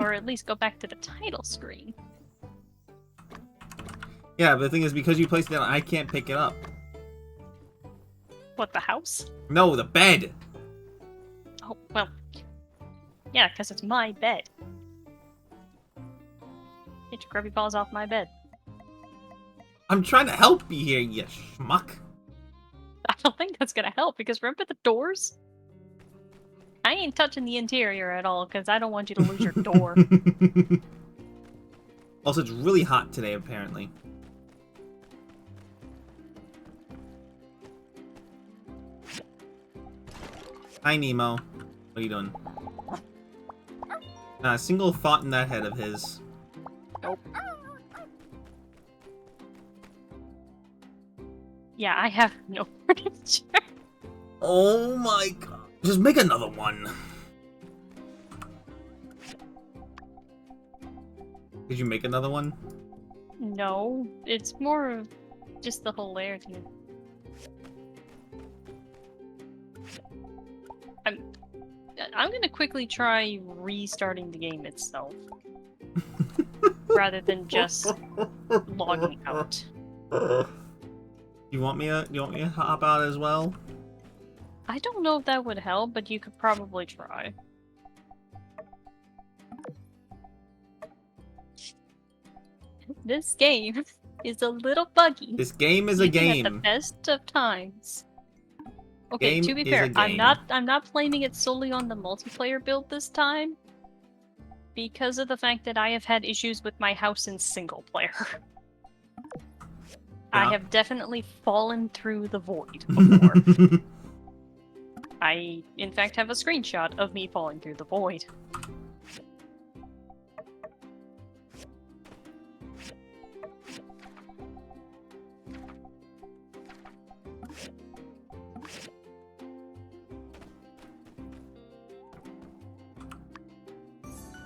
Or at least go back to the title screen. Yeah, but the thing is, because you placed it down, I can't pick it up. What, the house? No, the bed! Oh, well. Yeah, because it's my bed. Get your grubby paws off my bed. I'm trying to help you here, you schmuck. I don't think that's gonna help, because remember the doors? I ain't touching the interior at all, because I don't want you to lose your door. Also, it's really hot today, apparently. Hi, Nemo. What are you doing? Not a single thought in that head of his. Nope. Yeah, I have no furniture. Oh my god. Just make another one. Did you make another one? No, it's more of just the hilarity. I'm gonna quickly try restarting the game itself. Rather than just logging out. You want me to hop out as well? I don't know if that would help, but you could probably try. This game is a little buggy. This game is a even game. At the best of times. Okay, Game to be is fair, a I'm game. not blaming it solely on the multiplayer build this time. Because of the fact that I have had issues with my house in single player. I Yeah. have definitely fallen through the void before. I, in fact, have a screenshot of me falling through the void.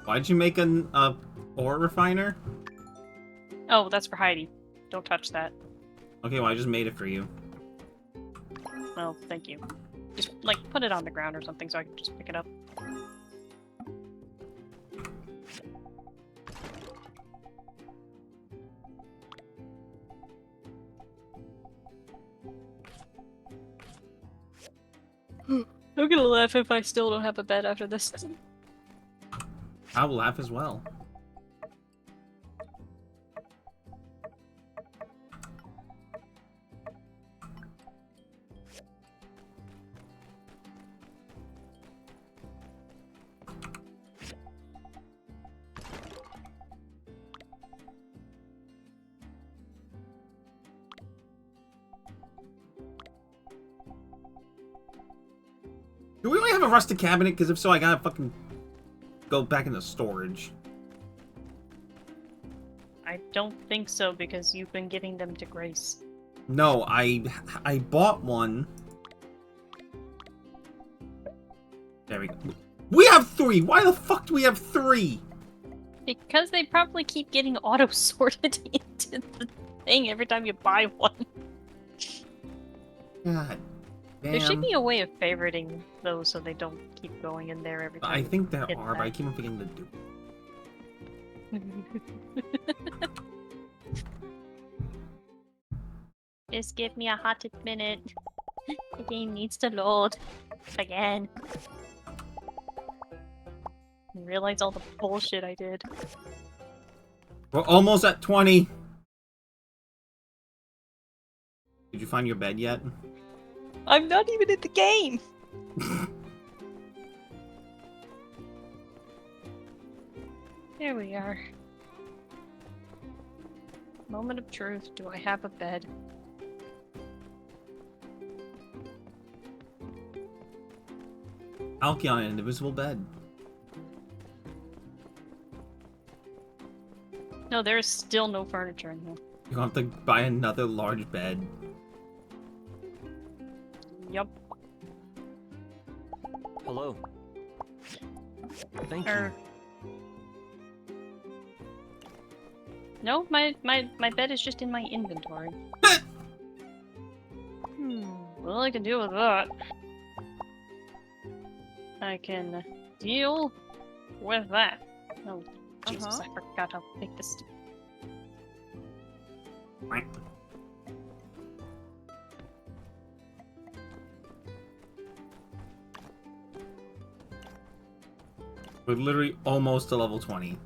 Why'd you make an ore refiner? Oh, that's for Heidi. Don't touch that. Okay, well I just made it for you. Well, thank you. Just, like, put it on the ground or something so I can just pick it up. I'm gonna laugh if I still don't have a bed after this. I will laugh as well. Do we really have a rusted cabinet? Because if so, I gotta fucking go back into storage. I don't think so, because you've been giving them to Grace. No, I bought one. There we go. We have 3! Why the fuck do we have 3? Because they probably keep getting auto-sorted into the thing every time you buy one. God damn. There should be a way of favoriting those so they don't keep going in there every time. I think there hit are, but I that. keep on forgetting to do it. Just give me a hot minute. The game needs to load. Again. I realize all the bullshit I did. We're almost at 20. Did you find your bed yet? I'm not even in the game! There we are. Moment of truth. Do I have a bed? Alki on an invisible bed. No, there is still no furniture in here. You'll have to buy another large bed. Yup. Hello. Thank Er. you. No, my bed is just in my inventory. Well, I can deal with that. I can deal with that. Oh, Jesus, I forgot how big this. We're literally almost to level 20.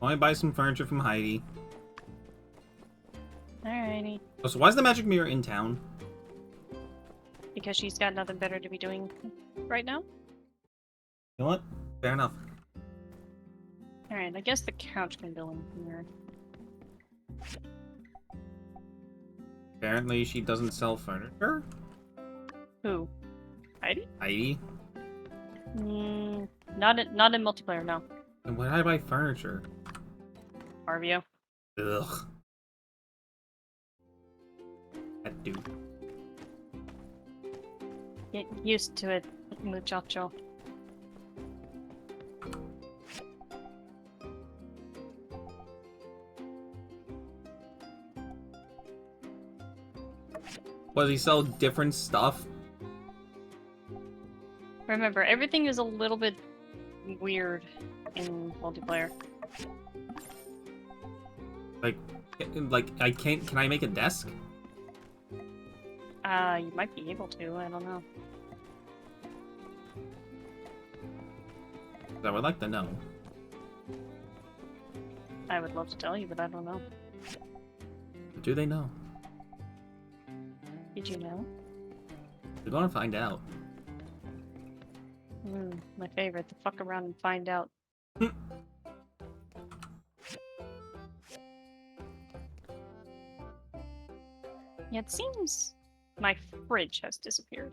I want to buy some furniture from Heidi. Alrighty. Oh, so why is the magic mirror in town? Because she's got nothing better to be doing right now. You know what? Fair enough. Alright, I guess the couch can go in here. Apparently she doesn't sell furniture? Who? Heidi? Heidi? Not in multiplayer, no. Then why did I buy furniture? Arvio. Ugh. That dude. Get used to it, muchacho. Does he sell different stuff? Remember, everything is a little bit weird in multiplayer. Like I can't. Can I make a desk? You might be able to, I don't know. I would like to know. I would love to tell you, but I don't know. Do they know? Did you know? We're gonna find out. My favorite. The fuck around and find out. Yeah, it seems my fridge has disappeared.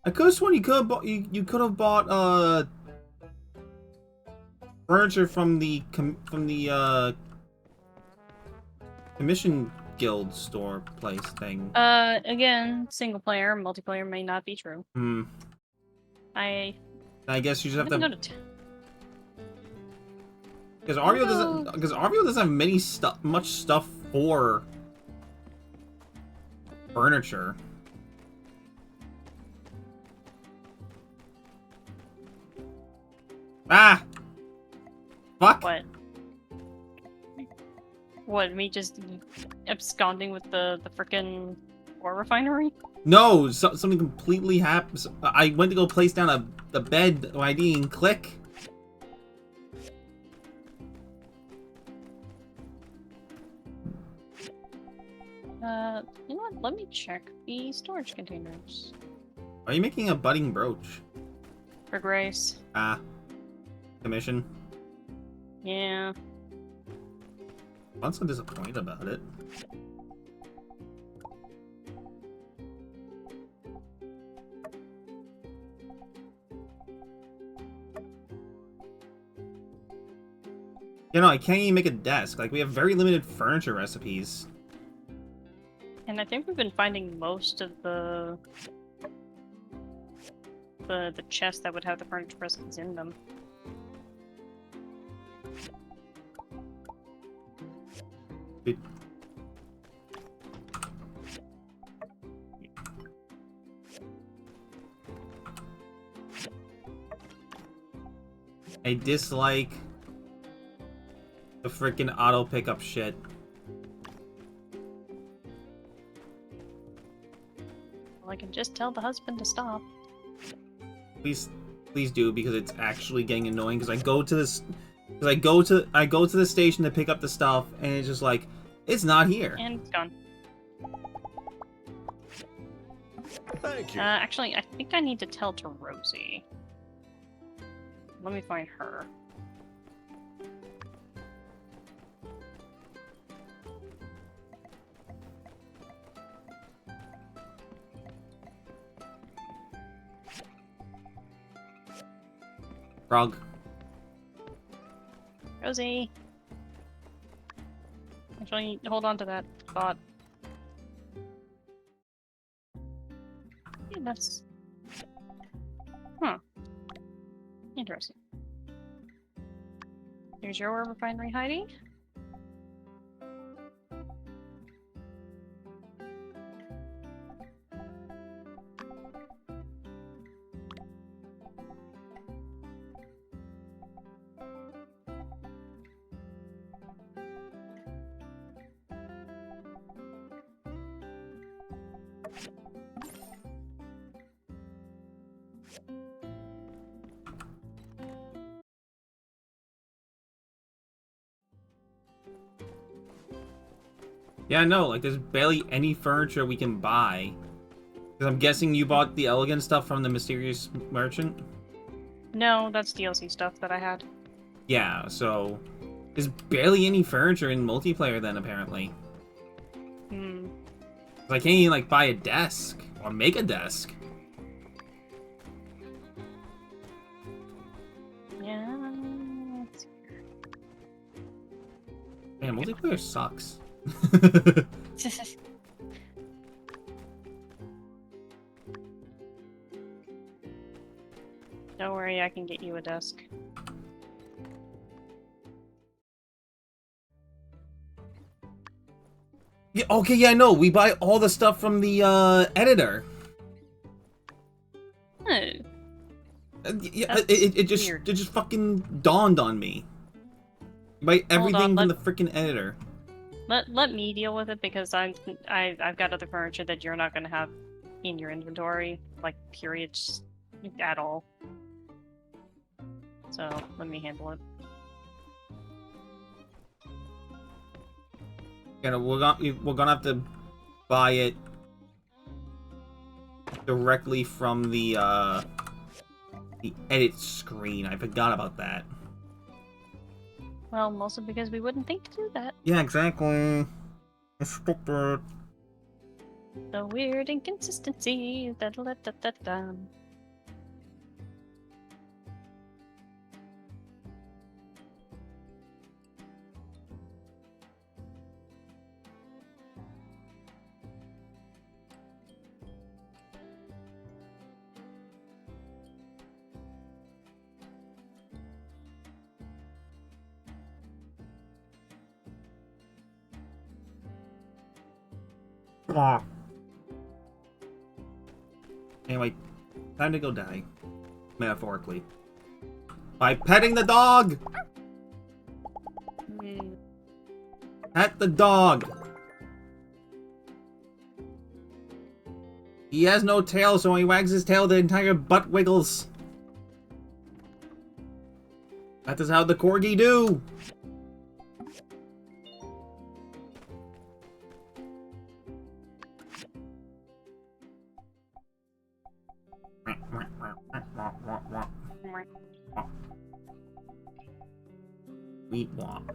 I could have sworn you could have bought you could have bought furniture from the commission guild store place thing. Again, single player, multiplayer may not be true. I guess you just have I'm to. gonna go Because Arvio doesn't have much stuff for furniture. Ah! Fuck! What? What, me just absconding with the frickin' ore refinery? No! Something completely happened. I went to go place down the bed when I didn't even click. You know what? Let me check the storage containers. Are you making a budding brooch? For Grace. Ah. Commission? Yeah. I'm so disappointed about it. You know, I can't even make a desk. Like, we have very limited furniture recipes. And I think we've been finding most of the chests that would have the furniture recipes in them. I dislike the freaking auto pickup shit. Well, I can just tell the husband to stop. Please do, because it's actually getting annoying. Because I go to this, because I go to the station to pick up the stuff, and it's just like, it's not here. And it's gone. Thank you. Actually, I think I need to tell to Rosie. Let me find her. Frog. Rosie. Actually, hold on to that thought. Yeah, that's... Huh. Interesting. Here's your refinery, Heidi. Yeah, no, like, there's barely any furniture we can buy. Because I'm guessing you bought the elegant stuff from the mysterious merchant? No, that's DLC stuff that I had. Yeah, so... There's barely any furniture in multiplayer then, apparently. Hmm. 'Cause I can't even, like, buy a desk. Or make a desk. Yeah. Let's see. Man, multiplayer sucks. Don't worry, I can get you a desk. Yeah, okay, yeah, no, we buy all the stuff from the, editor. Oh, Yeah, That's it weird. just fucking dawned on me. You buy everything from let- the freaking editor. let me deal with it because I've got other furniture that you're not gonna have in your inventory, like periods at all. So let me handle it. You know, we're gonna have to buy it directly from the edit screen. I forgot about that. Well, mostly because we wouldn't think to do that. Yeah, exactly. It's stupid. The weird inconsistency. Da da da da da da. Ah. Anyway, time to go die. Metaphorically. By petting the dog! Hmm. Pet the dog! He has no tail, so when he wags his tail, the entire butt wiggles. That is how the corgi do! Wheat womp.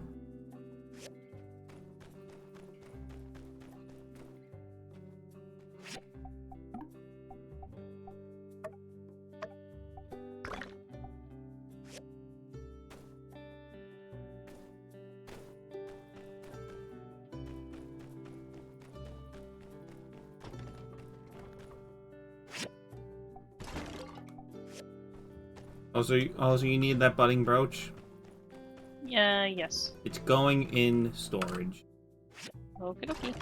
Also, you need that budding brooch? Yes. It's going in storage. Okie dokie.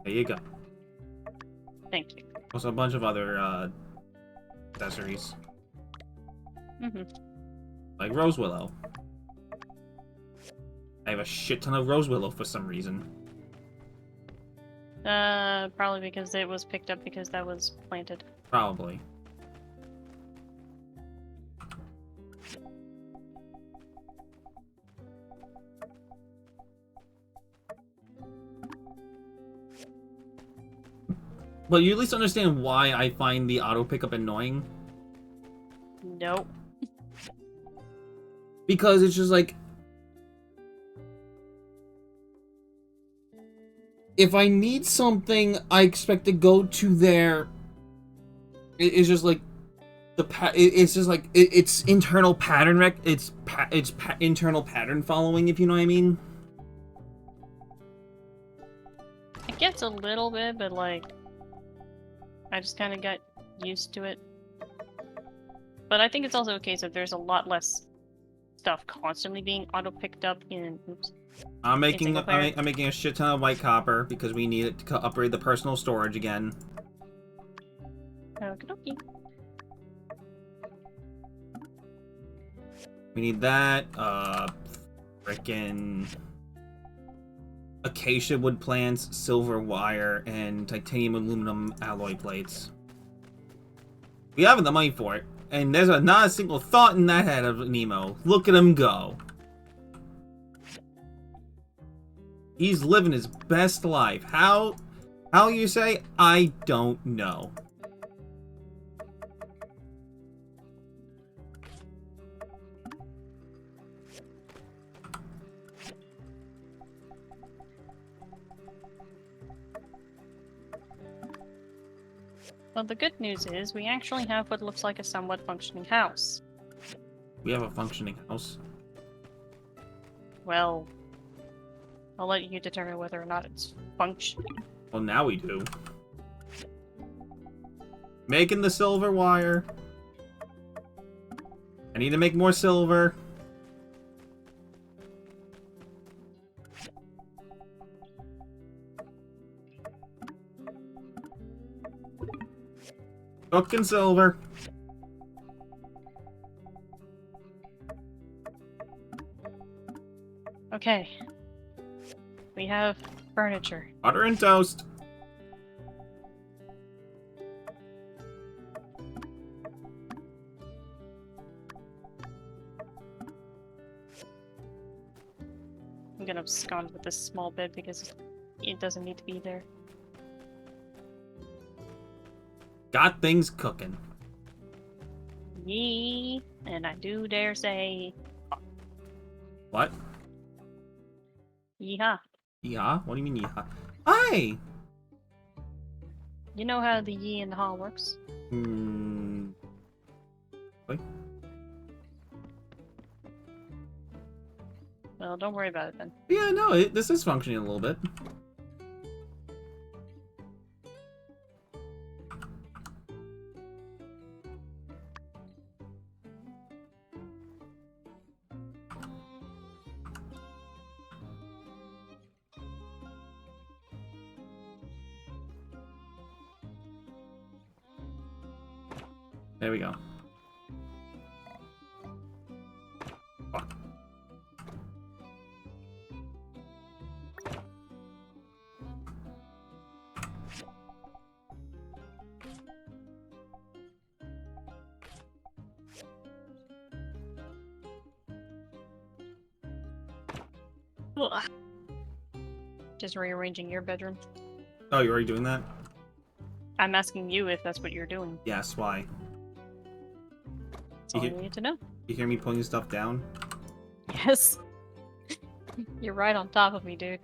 There you go. Thank you. Also, a bunch of other, accessories. Mm-hmm. Like Rose Willow. I have a shit ton of Rose Willow for some reason. Probably because it was picked up because that was planted. Probably. But you at least understand why I find the auto pickup annoying. Nope. Because it's just like... if I need something, I expect to go to their. It's just like it's just like it's internal pattern internal pattern following, if you know what I mean. It gets a little bit, but like, I just kind of got used to it. But I think it's also a case of there's a lot less stuff constantly being auto-picked up in... Oops. I'm making a shit ton of white copper because we need it to upgrade the personal storage again. Okie We need that, frickin' acacia wood plants, silver wire, and titanium aluminum alloy plates. We have the money for it, and there's not a single thought in that head of Nemo. Look at him go. He's living his best life. How you say? I don't know. Well, the good news is we actually have what looks like a somewhat functioning house. We have a functioning house. Well, I'll let you determine whether or not it's functioning. Well, now we do. Making the silver wire. I need to make more silver. Cooking silver. Okay. We have furniture. Butter and toast. I'm gonna abscond with this small bit because it doesn't need to be there. Got things cooking. Yee, and I do dare say, What? yeehaw. Yeehaw? What do you mean yeehaw? Hi! You know how the yee and the haw works? Wait. Well, don't worry about it then. Yeah, no, this is functioning a little bit. There we go. Fuck. Ugh. Just rearranging your bedroom. Oh, you're already doing that? I'm asking you if that's what you're doing. Yes, why? That's all I need to know. You hear me putting stuff down? Yes. You're right on top of me, dude.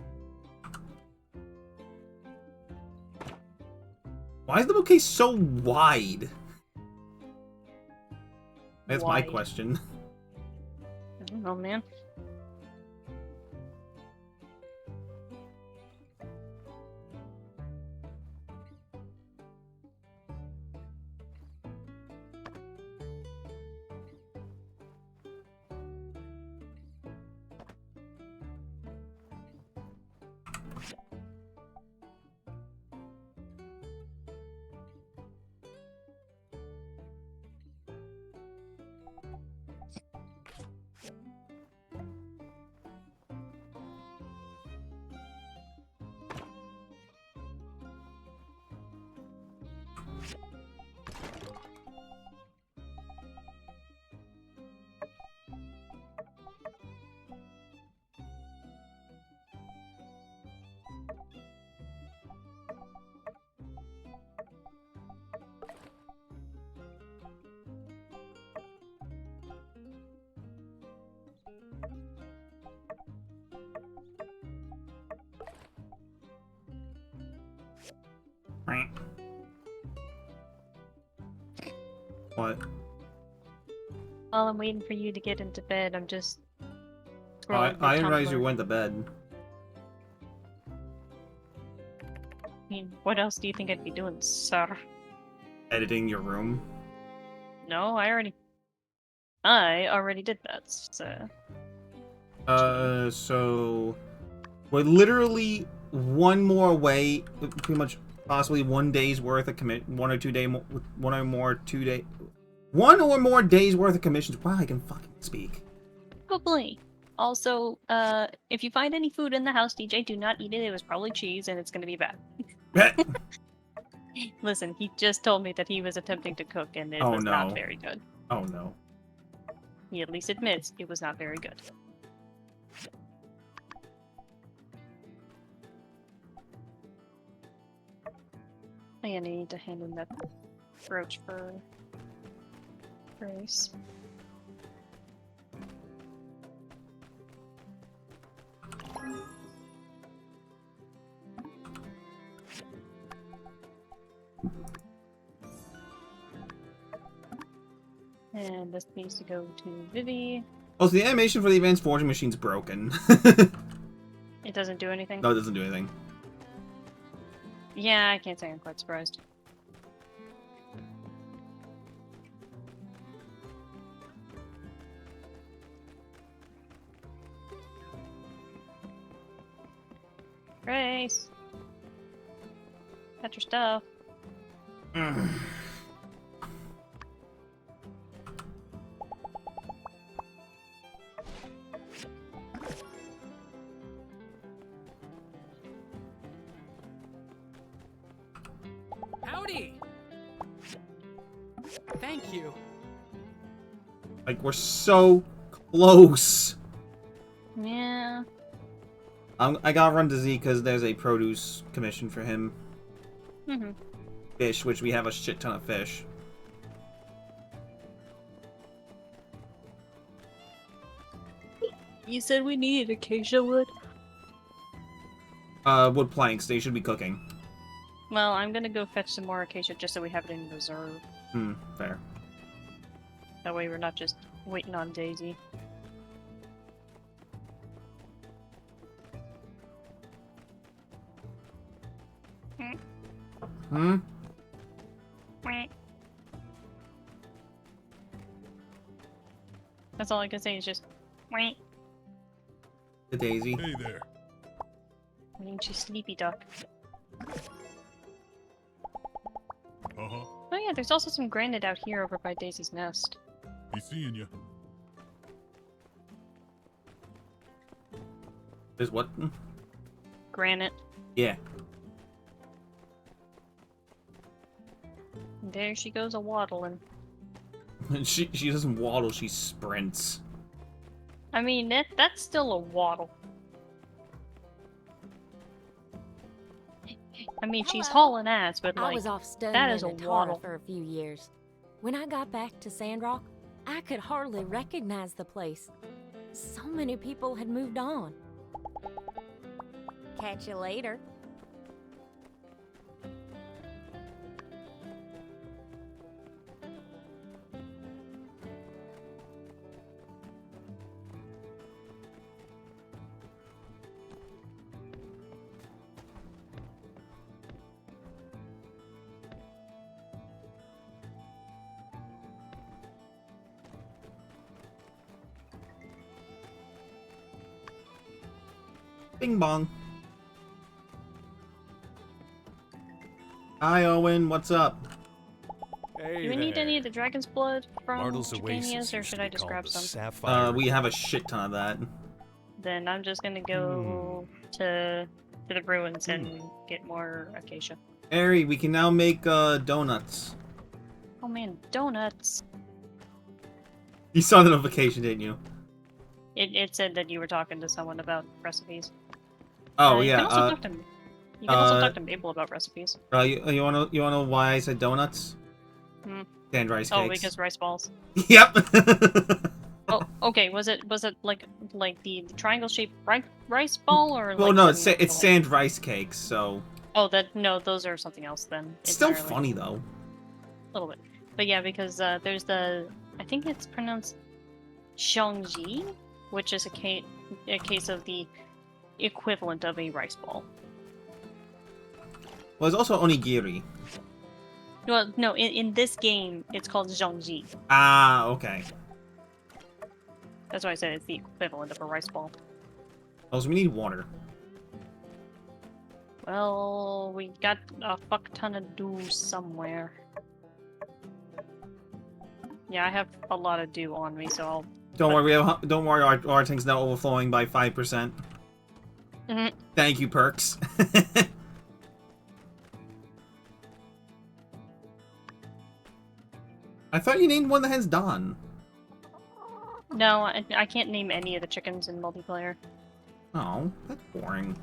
Why is the bookcase so wide? That's my Wide. question. I don't know, man. What? While I'm waiting for you to get into bed, I'm just I scrolling through didn't realize you Tumblr. went to bed. I mean, what else do you think I'd be doing, sir? Editing your room. No, I already did that, so... So we're literally one more away, pretty much possibly 1 day's worth of one or more days worth of commissions. Wow, I can fucking speak. Probably. Also, if you find any food in the house, DJ, do not eat it. It was probably cheese, and it's gonna be bad. Listen, he just told me that he was attempting to cook, and it was not very good. Oh no. He at least admits it was not very good. I need to hand him that brooch for Grace. And this needs to go to Vivi. Oh, so the animation for the advanced forging machine's broken. It doesn't do anything? No, it doesn't do anything. Yeah, I can't say I'm quite surprised. Grace! Got your stuff. Howdy! Thank you. Like, we're so close. Yeah. I gotta run to Z because there's a produce commission for him. Mm-hmm. Fish, which we have a shit ton of fish. You said we needed acacia wood? Wood planks. They should be cooking. Well, I'm gonna go fetch some more acacia just so we have it in reserve. Fair. That way we're not just waiting on Daisy. That's all I can say is just The Daisy. Hey there. Ain't you sleepy duck? Uh-huh. Oh yeah, there's also some granite out here over by Daisy's nest. Be seeing you. There's what? Granite. Yeah. And there she goes a waddling. she doesn't waddle, she sprints. I mean, that's still a waddle. I mean, she's Hello. hauling ass, but I like, was off studying that is in a Atara waddle. for a few years. When I got back to Sandrock, I could hardly recognize the place. So many people had moved on. Catch you later. Bing bong. Hi, Owen. What's up? Hey Do we need any of the dragon's blood from Martel's Jacania's, Oasis or used should to I be just called grab the some? Sapphire. We have a shit ton of that. Then I'm just gonna go to the ruins and get more acacia. Ari, we can now make donuts. Oh man, donuts! You saw the notification, didn't you? It said that you were talking to someone about recipes. Oh You yeah. can also talk to Mabel about recipes. You wanna know why I said donuts? Sand rice cakes. Oh, because rice balls. Yep. Oh, okay. Was it like the triangle shaped rice ball or? Well, like no, some, it's sand rice cakes. So Oh, no, those are something else then. It's still entirely. funny though. A little bit. But yeah, because there's I think it's pronounced Xiangji, which is a case of the equivalent of a rice ball. Well, there's also onigiri. Well, no, in this game, it's called Xiangji. Ah, okay. That's why I said it's the equivalent of a rice ball. Also, we need water. Well, we got a fuck ton of dew somewhere. Yeah, I have a lot of dew on me, so I'll... Don't worry, don't worry, our tank's now overflowing by 5%. Mhm. Thank you, Perks. I thought you named one that has Don. No, I can't name any of the chickens in multiplayer. Oh, that's boring.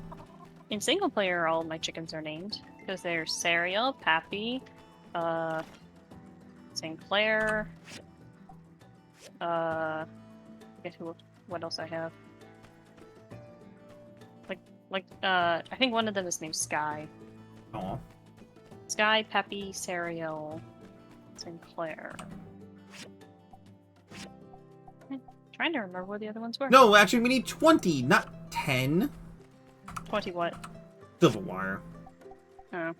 In single player, all my chickens are named. Because they're Saria, Pappy, Sinclair, I forget what else I have. I think one of them is named Sky. Oh. Sky, Peppy, Sariel, Sinclair. Trying to remember what the other ones were. No, actually, we need 20, not 10. 20 what? Silverwire. Oh.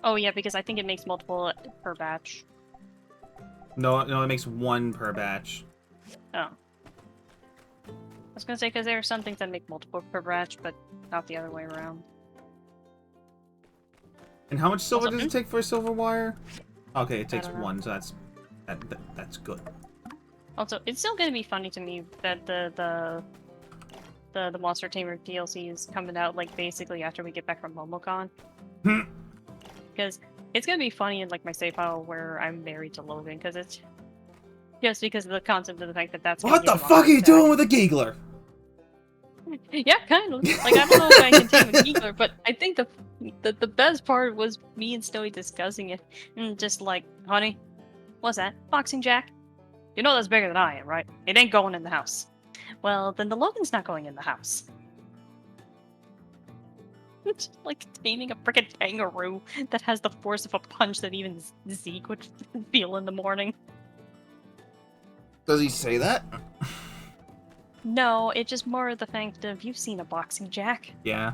Oh yeah, because I think it makes multiple per batch. No, it makes one per batch. Oh. I was gonna say, because there are some things that make multiple per batch, but not the other way around. And how much silver Also, does it take for a silver wire? Okay, it takes don't know. 1, so that's good. Also, it's still gonna be funny to me that the Monster Tamer DLC is coming out like basically after we get back from MomoCon. Because it's gonna be funny in like my save file where I'm married to Logan, because it's just because of the concept of the fact that that's gonna What give the him a fuck heart are you attack. doing with a giggler? Yeah, kind of. Like, I don't know if I can tame a giggler, but I think the best part was me and Snowy discussing it, and just like, honey, what's that? Boxing jack? You know that's bigger than I am, right? It ain't going in the house. Well, then the Logan's not going in the house. It's like taming a frickin' kangaroo that has the force of a punch that even Zeke would feel in the morning. Does he say that? No, it's just more of the fact of you've seen a boxing jack. Yeah.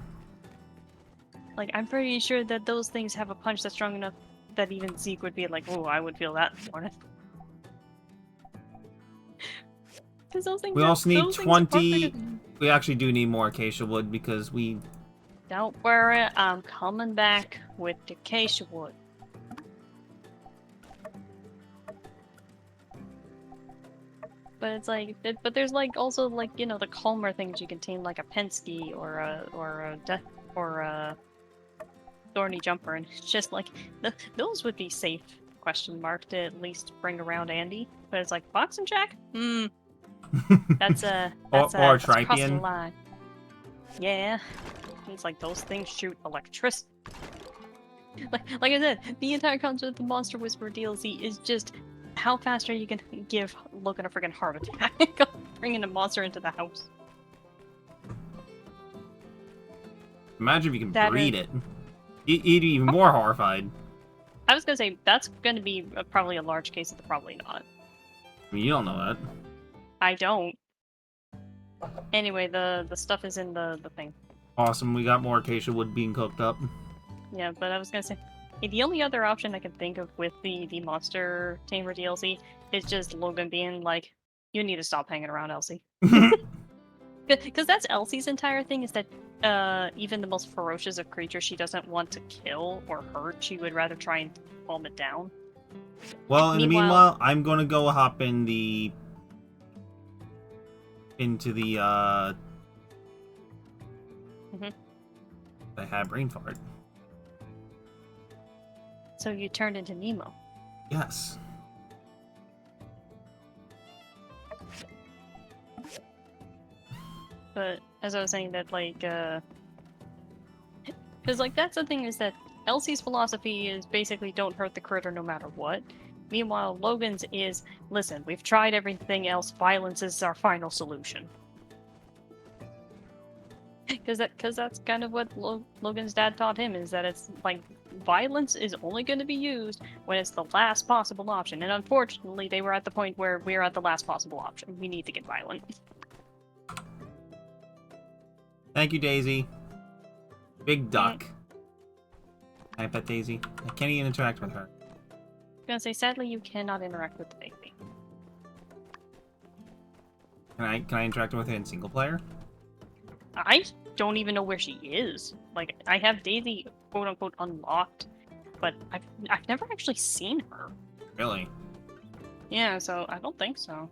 Like, I'm pretty sure that those things have a punch that's strong enough that even Zeke would be like, "Ooh, I would feel that in the morning." Because those things. We also need those things are 20. bigger than- We actually do need more acacia wood because we... Don't worry, I'm coming back with the acacia wood. But it's like, but there's like also like, you know, the calmer things you can tame, like a Penske or a Thorny Jumper, and it's just like those would be safe question mark to at least bring around Andy. But it's like Boxing Jack, that's or that's crossing the Tripian. line. Yeah, it's like those things shoot electricity. Like I said, the entire concept of the Monster Whisperer DLC is just how fast are you gonna give Logan a friggin' heart attack bringing a monster into the house? Imagine if you can That breed is- it. He'd be even more horrified. I was gonna say that's gonna be probably a large case of the probably not. I mean, you don't know that. I don't. Anyway, the stuff is in the thing. Awesome, we got more acacia wood being cooked up. Yeah, but I was gonna say the only other option I can think of with the Monster Tamer DLC is just Logan being like, "You need to stop hanging around, Elsie," because that's Elsie's entire thing. Is that even the most ferocious of creatures she doesn't want to kill or hurt, she would rather try and calm it down. Well, in the Meanwhile- meanwhile, I'm gonna go hop in into the I had brain fart. So you turned into Nemo. Yes. But as I was saying, that like, because like that's the thing, is that Elsie's philosophy is basically don't hurt the critter no matter what. Meanwhile, Logan's is, listen, we've tried everything else. Violence is our final solution. Because that's kind of what Logan's dad taught him, is that it's like violence is only going to be used when it's the last possible option. And unfortunately, they were at the point where we're at the last possible option. We need to get violent. Thank you, Daisy. Big duck. I pet Daisy. I can't even interact with her. I was gonna say, sadly, you cannot interact with the baby. Can I interact with her in single player? I don't even know where she is. Like, I have Daisy quote unquote unlocked, but I've never actually seen her. Really? Yeah, so I don't think so.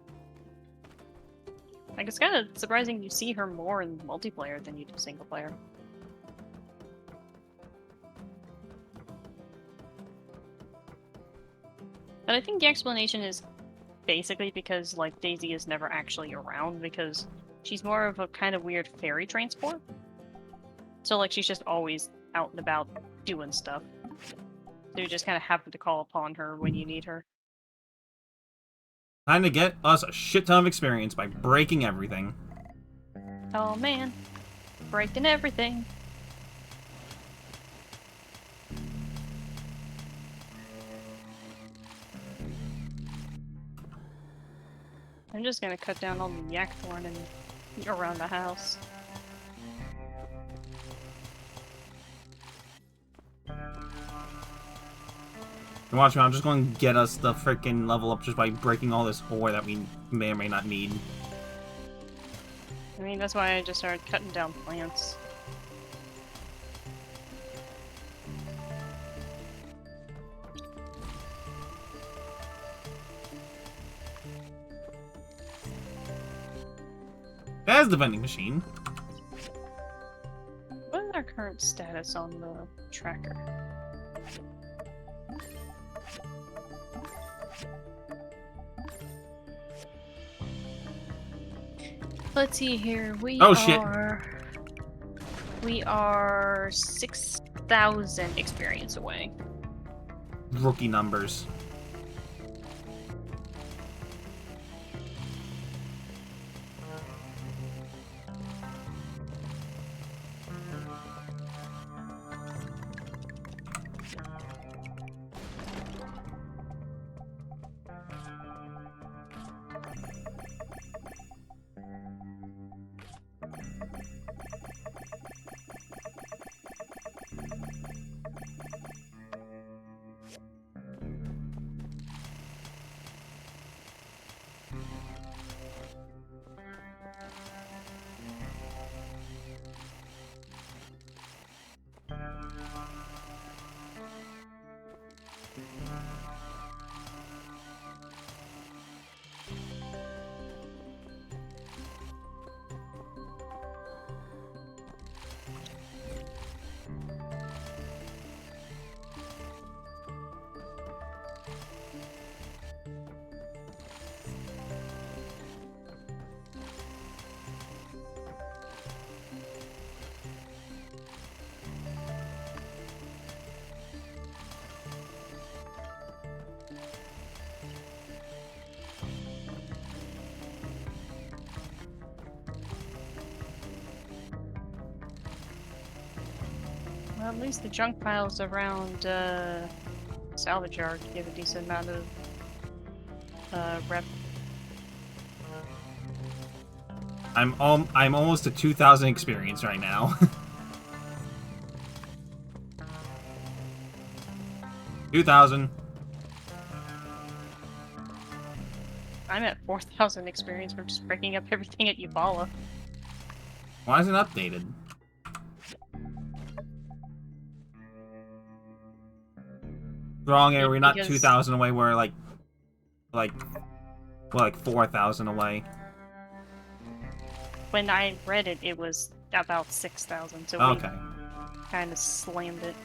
Like, it's kind of surprising you see her more in multiplayer than you do single player. But I think the explanation is basically because, like, Daisy is never actually around because she's more of a kind of weird fairy transport. So, like, she's just always out and about doing stuff. So you just kind of happen to call upon her when you need her. Time to get us a shit ton of experience by breaking everything. Oh man, breaking everything. I'm just gonna cut down all the yakthorn and around the house. And watch me, I'm just going to get us the freaking level up just by breaking all this ore that we may or may not need. I mean, that's why I just started cutting down plants. There's the vending machine. What is our current status on the tracker? Let's see here. We are 6,000 experience away. Rookie numbers. Well, at least the junk piles around salvage yard give a decent amount of rep. I'm almost to 2,000 experience right now. 2,000. I'm at 4,000 experience from just breaking up everything at Euvala. Why isn't it updated? Wrong area, we're not Because- 2,000 away, we're like 4,000 away. When I read it, it was about 6,000, so Okay. we kind of slammed it.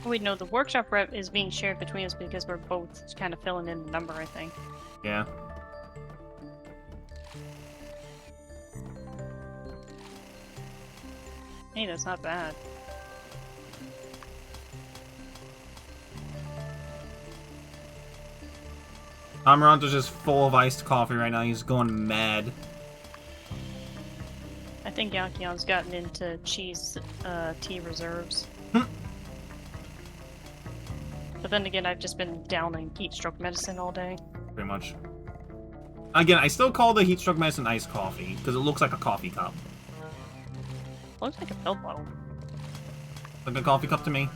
Wait, no, the workshop rep is being shared between us because we're both kind of filling in the number, I think. Yeah. Hey, that's not bad. Amaranto's just full of iced coffee right now. He's going mad. I think Yakion's gotten into cheese tea reserves. But then again, I've just been downing heat stroke medicine all day. Pretty much. Again, I still call the heat stroke medicine iced coffee, because it looks like a coffee cup. Looks like a pill bottle. Like a coffee cup to me.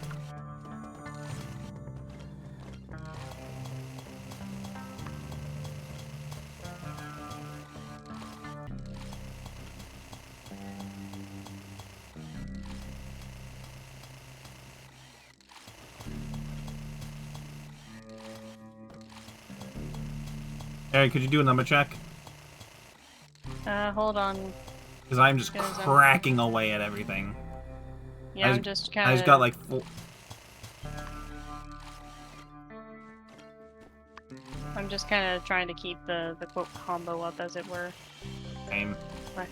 Harry, could you do a number check? Hold on. Because I'm just Because I'm- cracking away at everything. Yeah, I I'm just- just kind I of... just got like full... I'm just kind of trying to keep the quote combo up, as it were. Same. Right.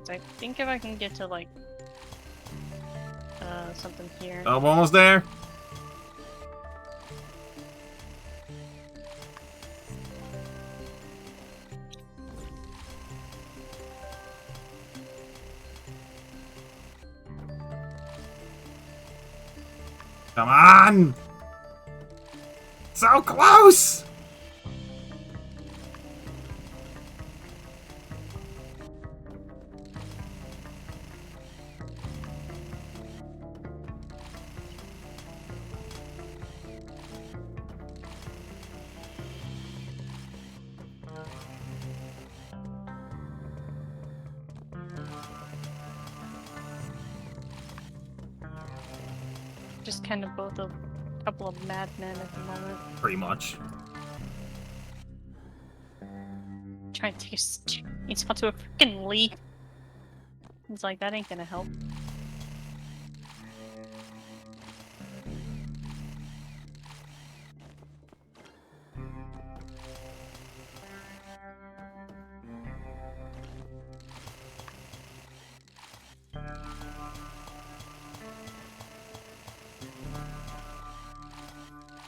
So I think if I can get to, like, something here. Oh, we're almost there. Come on! So close! Just kind of both a couple of madmen at the moment. Pretty much. Trying to take he's onto a freaking leaf. It's like, that ain't gonna help.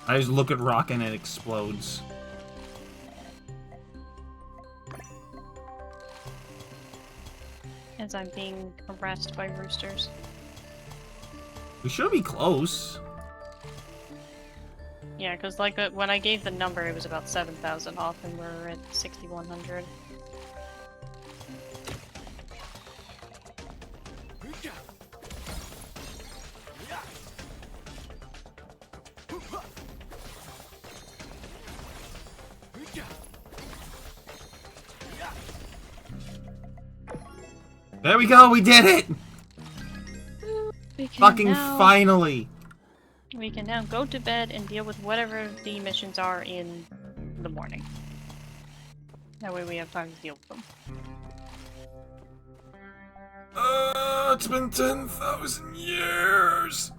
I just look at rock and it explodes. As I'm being harassed by roosters. We should be close. Yeah, because like when I gave the number, it was about 7,000 off, and we're at 6,100. There we go, we did it! We can Fucking now, finally! We can now go to bed and deal with whatever the missions are in the morning. That way we have time to deal with them. It's been 10,000 years!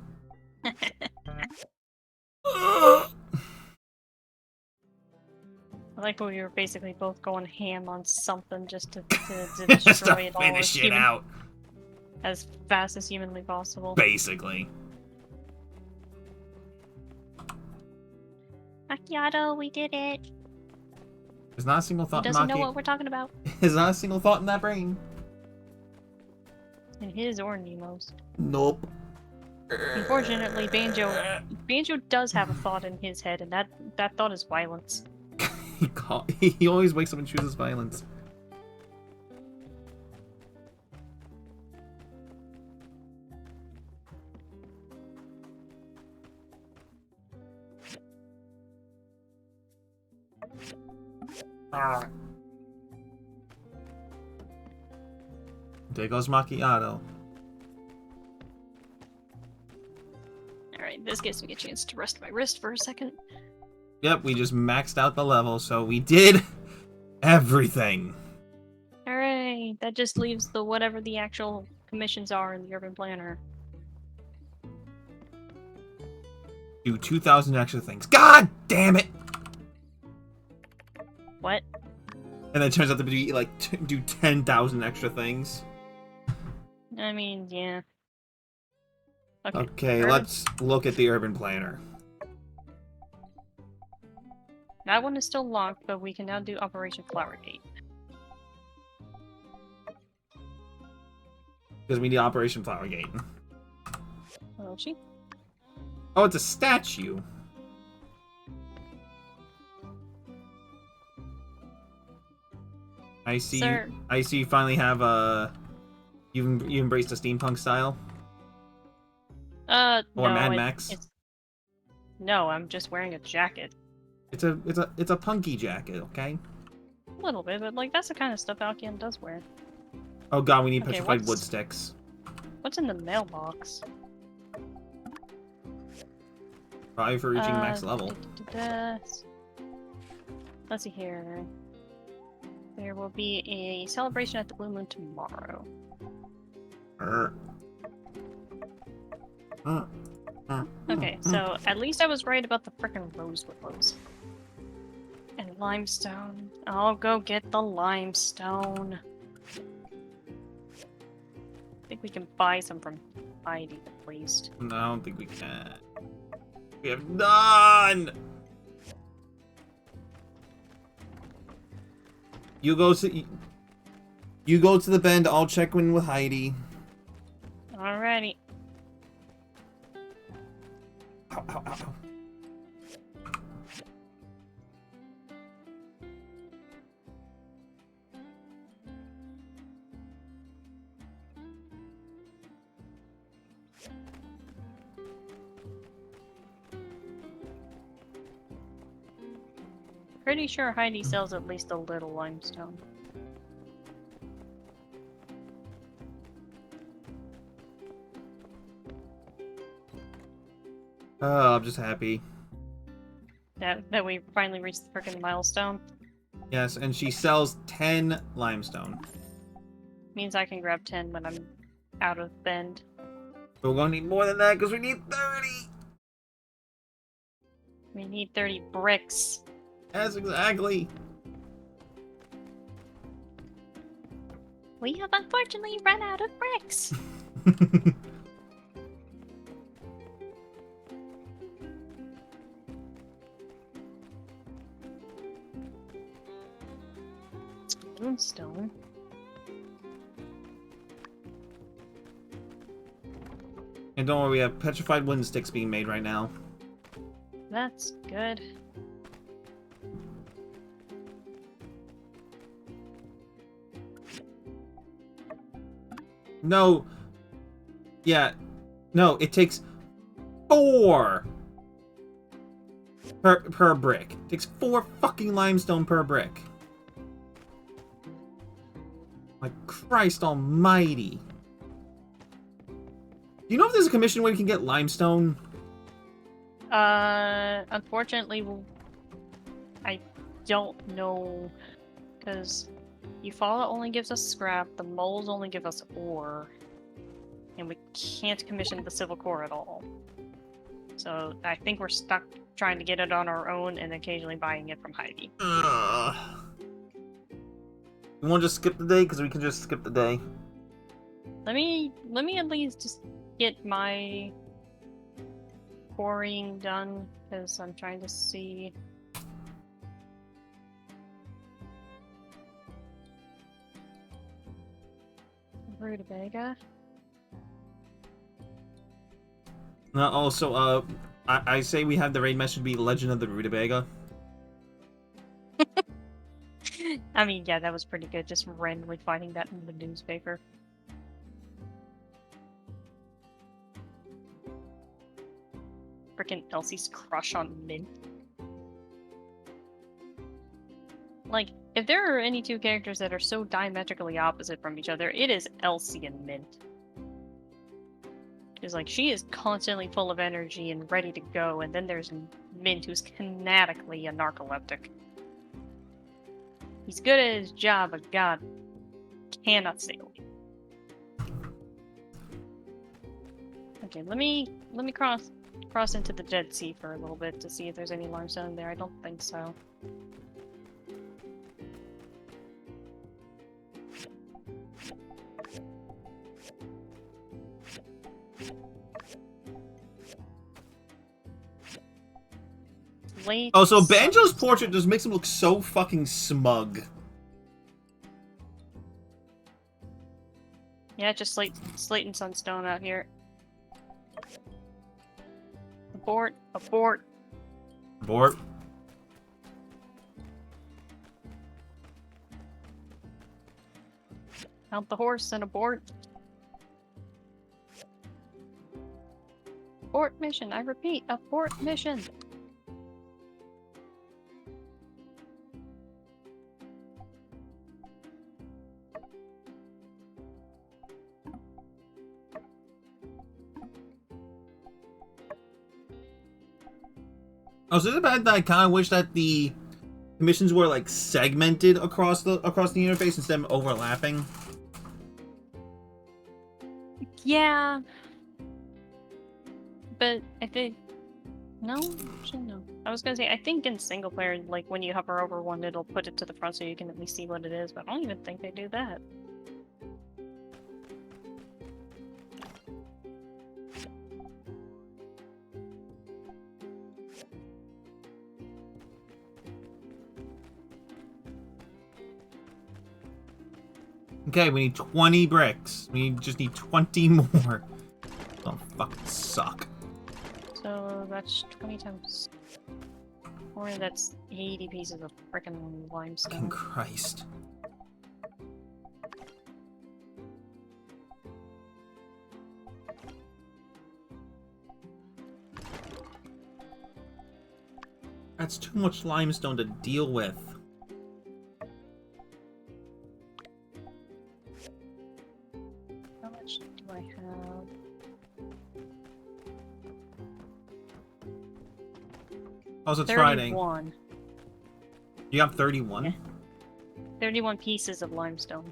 I like when we were basically both going ham on something just to Just destroy to it all finish it out. as fast as humanly possible. Basically. Macchiato, we did it! There's not a single He thought in doesn't know Maki. what we're talking about. There's not a single thought in that brain. In his or Nemo's. Nope. Unfortunately, Banjo does have a thought in his head, and that thought is violence. He always wakes up and chooses violence. There goes Macchiato. Alright, this gives me a chance to rest my wrist for a second. Yep, we just maxed out the level, so we did everything. Hooray! That just leaves the whatever the actual commissions are in the urban planner. Do 2,000 extra things. God damn it! What? And then it turns out to be like do 10,000 extra things. I mean, yeah. Okay, Urban- let's look at the urban planner. That one is still locked, but we can now do Operation Flower Gate. Because we need Operation Flower Gate. Oh, she? Oh, it's a statue. I see. Sir. I see. You finally have you embraced the steampunk style. Or no, Mad Max. No, I'm just wearing a jacket. It's a punky jacket, okay? A little bit, but like that's the kind of stuff Alkian does wear. Oh god, we need Okay, petrified wood sticks. What's in the mailbox? Probably for reaching max level. Let's see here. There will be a celebration at the Blue Moon tomorrow. Okay, so at least I was right about the frickin' rose willows. And limestone. I'll go get the limestone. I think we can buy some from Heidi at least. No, I don't think we can. We have none! You go to the bend, I'll check in with Heidi. Alrighty. Ow, ow, ow, ow. Pretty sure Heidi sells at least a little limestone. Oh, I'm just happy. That we finally reached the frickin' milestone. Yes, and she sells 10 limestone. Means I can grab 10 when I'm out of bend. But we're gonna need more than that because we need 30! We need 30 bricks. Yes, exactly. We have unfortunately run out of bricks. Moonstone. And don't worry, we have petrified wooden sticks being made right now. That's good. No. Yeah. No, it takes 4 per brick. It takes 4 fucking limestone per brick. My Christ almighty. Do you know if there's a commission where you can get limestone? Unfortunately, I don't know, because Eufaula only gives us scrap, the moles only give us ore, and we can't commission the civil core at all. So I think we're stuck trying to get it on our own and occasionally buying it from Heidi. You want to just skip the day? Because we can just skip the day. Let me at least just get my quarrying done, because I'm trying to see. Rutabaga. Also, I say we have the raid message be Legend of the Rutabaga. I mean, yeah, that was pretty good, just randomly finding that in the newspaper. Frickin' Elsie's crush on Mint. Like, if there are any two characters that are so diametrically opposite from each other, it is Elsie and Mint. Because, like, she is constantly full of energy and ready to go, and then there's Mint, who's kinetically a narcoleptic. He's good at his job, but God, cannot stay awake. Okay, let me cross into the Dead Sea for a little bit to see if there's any limestone there. I don't think so. late. Oh, so Banjo's sunstone. portrait just makes him look so fucking smug. Yeah, just slate and sunstone out here. Abort! Abort! Abort. Mount the horse and abort. Abort mission. I repeat, abort mission. Oh, so is it bad that I kind of wish that the missions were like segmented across the interface instead of overlapping? Yeah. But I think no, actually no. I was gonna say I think in single player, like when you hover over one, it'll put it to the front so you can at least see what it is. But I don't even think they do that. Okay, we need 20 bricks. We just need 20 more. Don't fucking suck. So that's 20 times 4. That's 80 pieces of frickin' Fucking limestone. Christ. That's too much limestone to deal with. How much do I have? Oh, so it's Friday. 31. You got 31? Yeah. 31 pieces of limestone.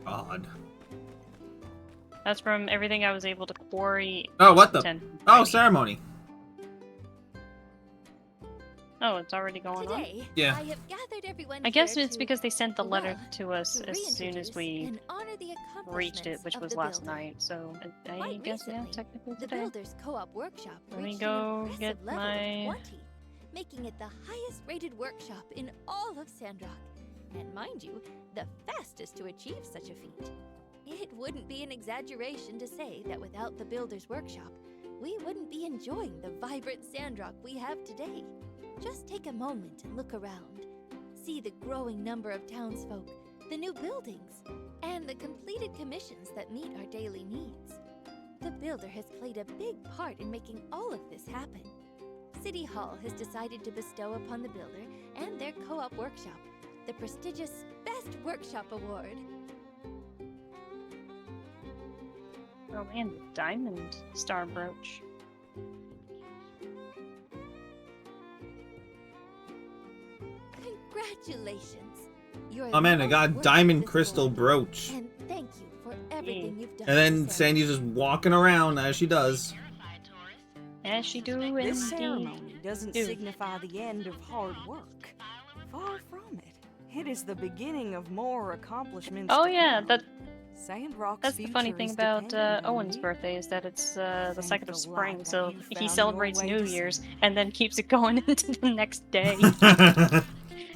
God. That's from everything I was able to quarry. Oh, what the? 10 Oh, Friday. ceremony. Oh, it's already going on? Today, Yeah. I have gathered everyone I guess here it's to, because they sent the letter well, to us to as soon as reintroduce we and honor the reached it, accomplishments which of was the last builder. night. So I Quite guess, yeah, recently, technically The today. Builders Co-op Workshop Let me reached go an impressive get level my- of 20, making it the highest-rated workshop in all of Sandrock. And mind you, the fastest to achieve such a feat. It wouldn't be an exaggeration to say that without the Builders Workshop, we wouldn't be enjoying the vibrant Sandrock we have today. Just take a moment and look around. See the growing number of townsfolk, the new buildings, and the completed commissions that meet our daily needs. The Builder has played a big part in making all of this happen. City Hall has decided to bestow upon the Builder and their co-op workshop the prestigious Best Workshop Award. Oh man, the diamond star brooch. Congratulations! You're Oh man, the I got a most worthy diamond of this crystal award. brooch. And thank you for everything you've done. And then for Sandy's just walking around as she does. As she do This indeed. ceremony doesn't do. signify the end of hard work. Far from it. It is the beginning of more accomplishments. Oh to yeah, come. that Sandrock's that's the funny future thing is about dependent on Owen's you. birthday is that it's the Thank second of the spring, light that so you he found celebrates your way New to Year's see. and then keeps it going into the next day.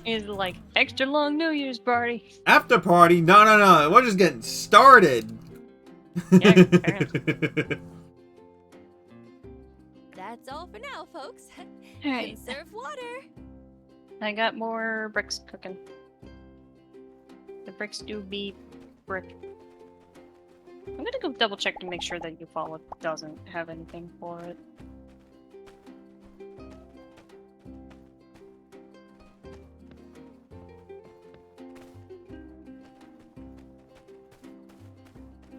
He's like, extra long New Year's party. After party? No, no, no. We're just getting started. Yeah, apparently. That's all for now, folks. Alright, Conserve water. I got more bricks cooking. The bricks do be brick. I'm gonna go double check to make sure that Eufaula doesn't have anything for it.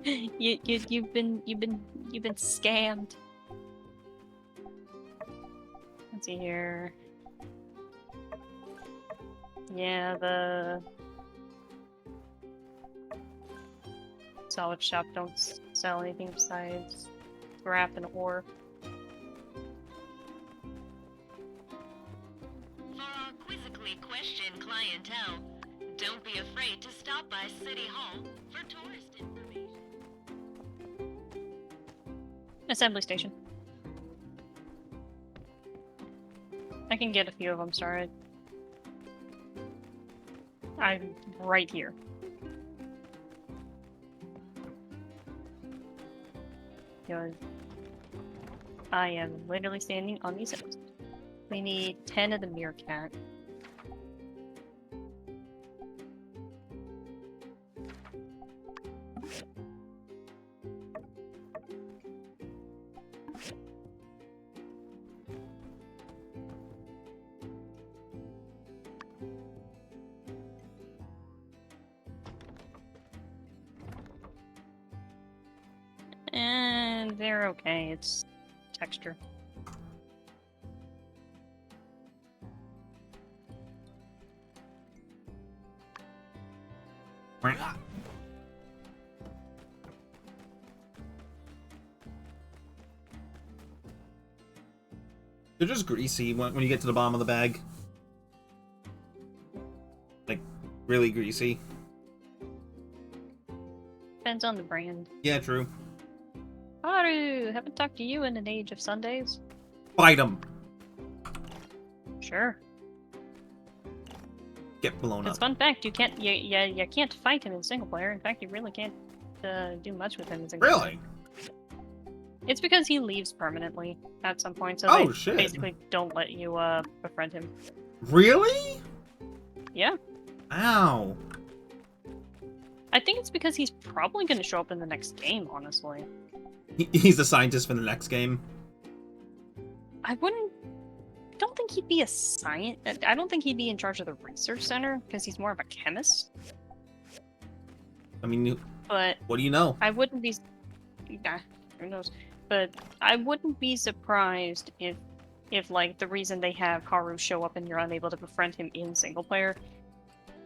You've been scammed. Let's see here. Yeah, the salvage shop don't sell anything besides scrap and ore. For our quizzically questioned clientele, don't be afraid to stop by City Hall for tourist information. Assembly station. can get a few of them started. I'm right here. Because I am literally standing on these hills. We need 10 of the meerkat. And they're okay, it's texture. They're just greasy when you get to the bottom of the bag. Like, really greasy. Depends on the brand. Yeah, true. Haru, haven't talked to you in an age of Sundays. Fight them. Sure. Get blown Because up. fun fact, you can't you can't fight him in single player. In fact, you really can't do much with him in single player. Really? It's because he leaves permanently at some point, so Oh, they shit. basically don't let you befriend him. Really? Yeah. Ow. I think it's because he's probably going to show up in the next game, honestly. He's the scientist for the next game. I don't think he'd be a I don't think he'd be in charge of the research center, because he's more of a chemist. I mean, But what do you know? I wouldn't be... Nah, who knows? But I wouldn't be surprised if like, the reason they have Haru show up and you're unable to befriend him in single player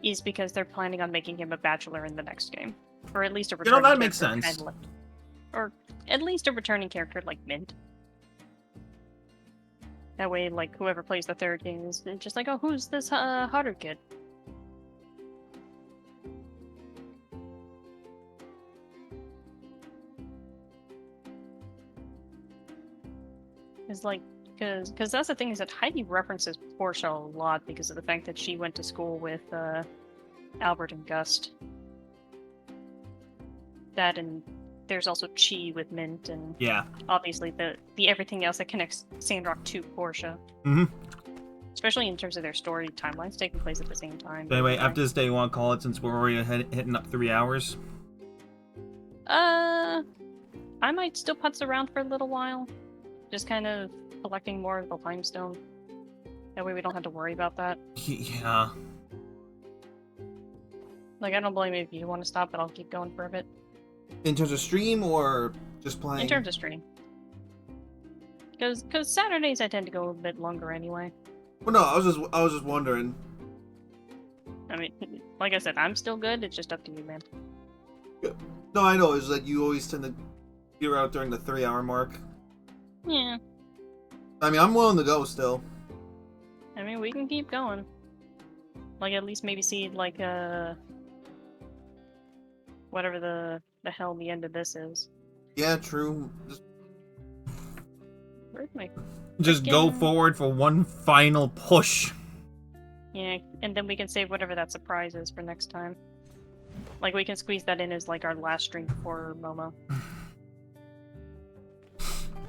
is because they're planning on making him a bachelor in the next game. Or at least a returning that makes character, sense. kinda like- or at least a returning character like Mint. That way, like, whoever plays the third game is just like, oh, who's this Haru kid? Is like, because that's the thing, is that Heidi references Portia a lot because of the fact that she went to school with Albert and Gust. That, and there's also Chi with Mint, and Yeah. obviously the everything else that connects Sandrock to Portia. Mm-hmm. Especially in terms of their story timelines taking place at the same time. So anyway, after this day, you want to call it since we're already hitting up 3 hours? I might still putz around for a little while. Just kind of collecting more of the limestone. That way we don't have to worry about that. Yeah. Like, I don't blame you if you want to stop, but I'll keep going for a bit. In terms of stream or just playing? In terms of stream. Because Saturdays I tend to go a bit longer anyway. Well, no, I was just wondering. I mean, like I said, I'm still good, it's just up to you, man. No, I know. It's like you always tend to get out during the 3 hour mark. Yeah. I mean, I'm willing to go still. I mean, we can keep going. Like, at least maybe see, like, whatever the hell the end of this is. Yeah, true. Where'd my... Just go forward for one final push. Yeah, and then we can save whatever that surprise is for next time. Like, we can squeeze that in as, like, our last stream before Momo.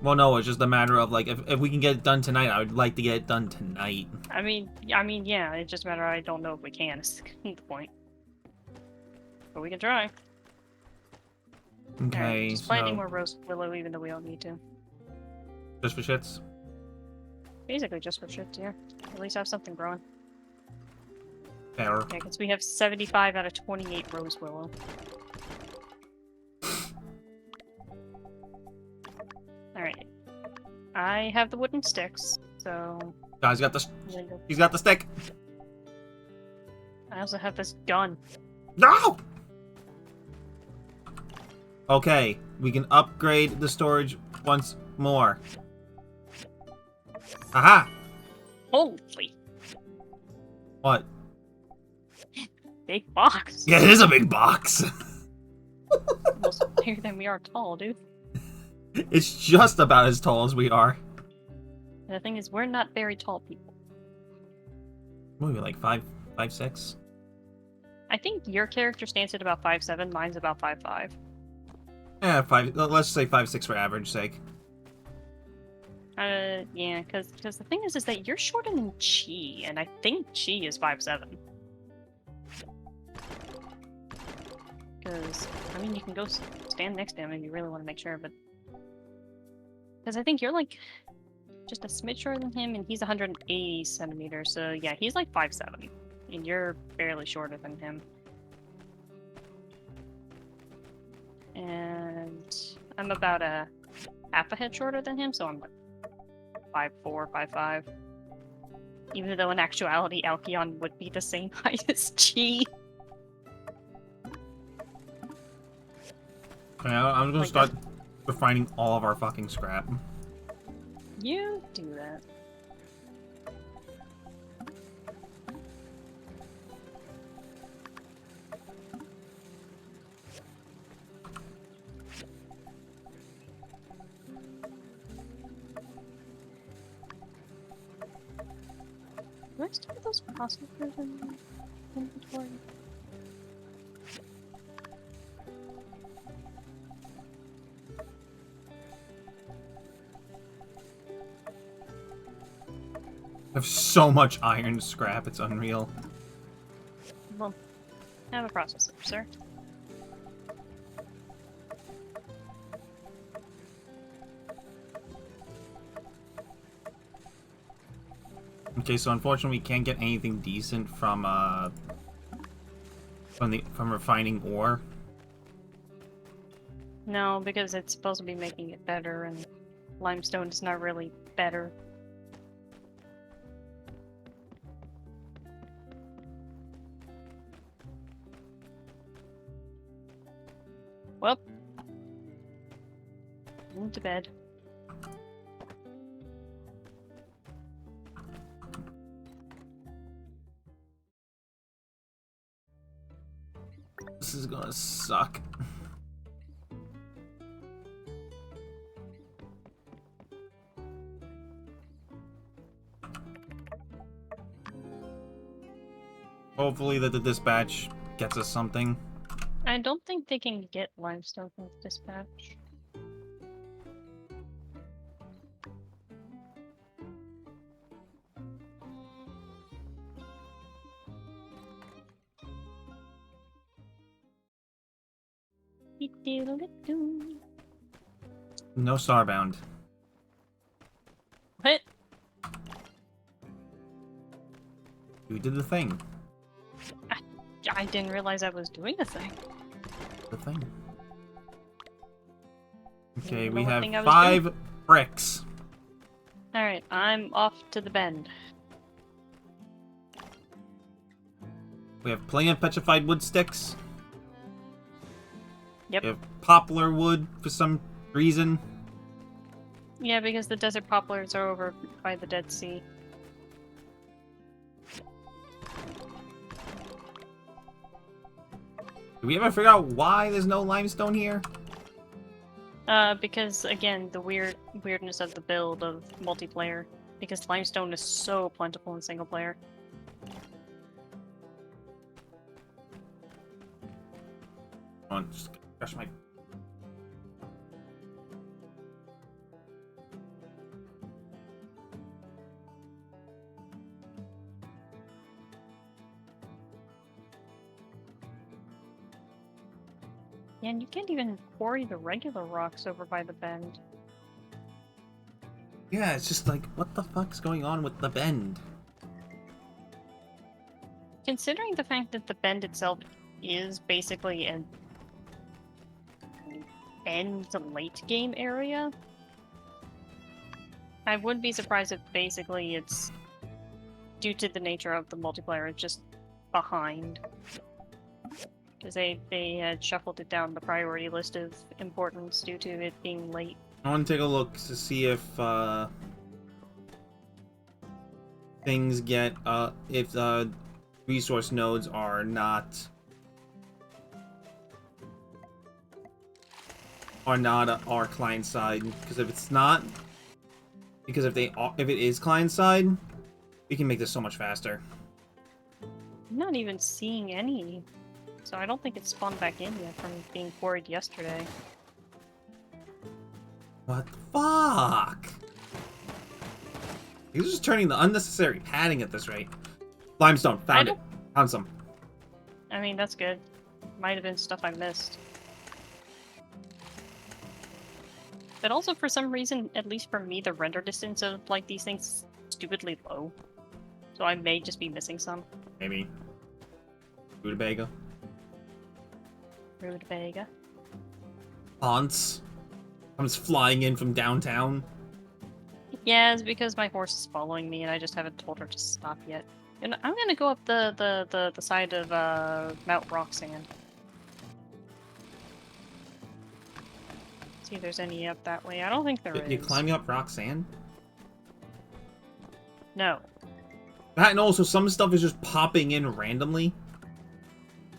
Well, no, it's just a matter of, like, if we can get it done tonight, I would like to get it done tonight. I mean, yeah, it's just a matter of I don't know if we can, is the point. But we can try. Okay, Alright, just planting so... more Rose Willow even though we don't need to. Just for shits? Basically just for shit, yeah. At least have something growing. Fair. Yeah, because we have 75 out of 28 Rose Willow. Alright. I have the wooden sticks, so... Guys, he's got the stick! I also have this gun. No! Okay, we can upgrade the storage once more. Aha! Holy! What? Big box! Yeah, it is a big box! Almost bigger than we are tall, dude. It's just about as tall as we are. And the thing is, we're not very tall people. Maybe like 5'6". I think your character stands at about 5'7", mine's about 5'5". Yeah, 5. Let's say 5'6" for average sake. Yeah, because the thing is that you're shorter than Chi, and I think Chi is 5'7". Because, I mean, you can go stand next to him if you really want to make sure, but... Because I think you're, like, just a smidge shorter than him, and he's 180 centimeters, so yeah, he's like 5'7", and you're barely shorter than him. And I'm about a half a head shorter than him, so I'm like 5'4", 5'5". Even though in actuality, Alkion would be the same height as Chi. Okay, I'm gonna Like start refining all of our fucking scrap. You do that. Do I still have those processors in my inventory? I have so much iron scrap, it's unreal. Well, I have a processor, sir. Okay, so unfortunately we can't get anything decent from refining ore. No, because it's supposed to be making it better, and limestone is not really better. Well, going to bed. This is gonna suck. Hopefully that the dispatch gets us something. I don't think they can get limestone from dispatch. No starbound. What? We did the thing. I didn't realize I was doing a thing. The thing. Okay, You know we what have thing I was 5 bricks. Alright, I'm off to the bend. We have plenty of petrified wood sticks. Yep. We have poplar wood for some reason. Yeah, because the desert poplars are over by the Dead Sea. Did we ever figure out why there's no limestone here? Because again, the weirdness of the build of multiplayer. Because limestone is so plentiful in single player. Come on, just crush my... Yeah, and you can't even quarry the regular rocks over by the bend. Yeah, it's just like, what the fuck's going on with the bend? Considering the fact that the bend itself is basically an end to late game area, I wouldn't be surprised if basically it's due to the nature of the multiplayer, it's just behind. Because they had shuffled it down the priority list of importance due to it being late. I want to take a look to see if things get if resource nodes are not our client side. Because if it's not, because if it is client side, we can make this so much faster. I'm not even seeing any. So I don't think it's spawned back in yet from being quarried yesterday. What the fuck? He's just turning the unnecessary padding at this rate. Limestone, found it. Found some. I mean, that's good. Might have been stuff I missed. But also, for some reason, at least for me, the render distance of like these things is stupidly low. So I may just be missing some. Maybe. Rutabaga. Rutabaga. Haunts. Comes flying in from downtown. Yeah, it's because my horse is following me and I just haven't told her to stop yet. And I'm gonna go up the side of Mount Roxanne. See if there's any up that way. I don't think there is. You climbing up Roxanne? No. That and also some stuff is just popping in randomly.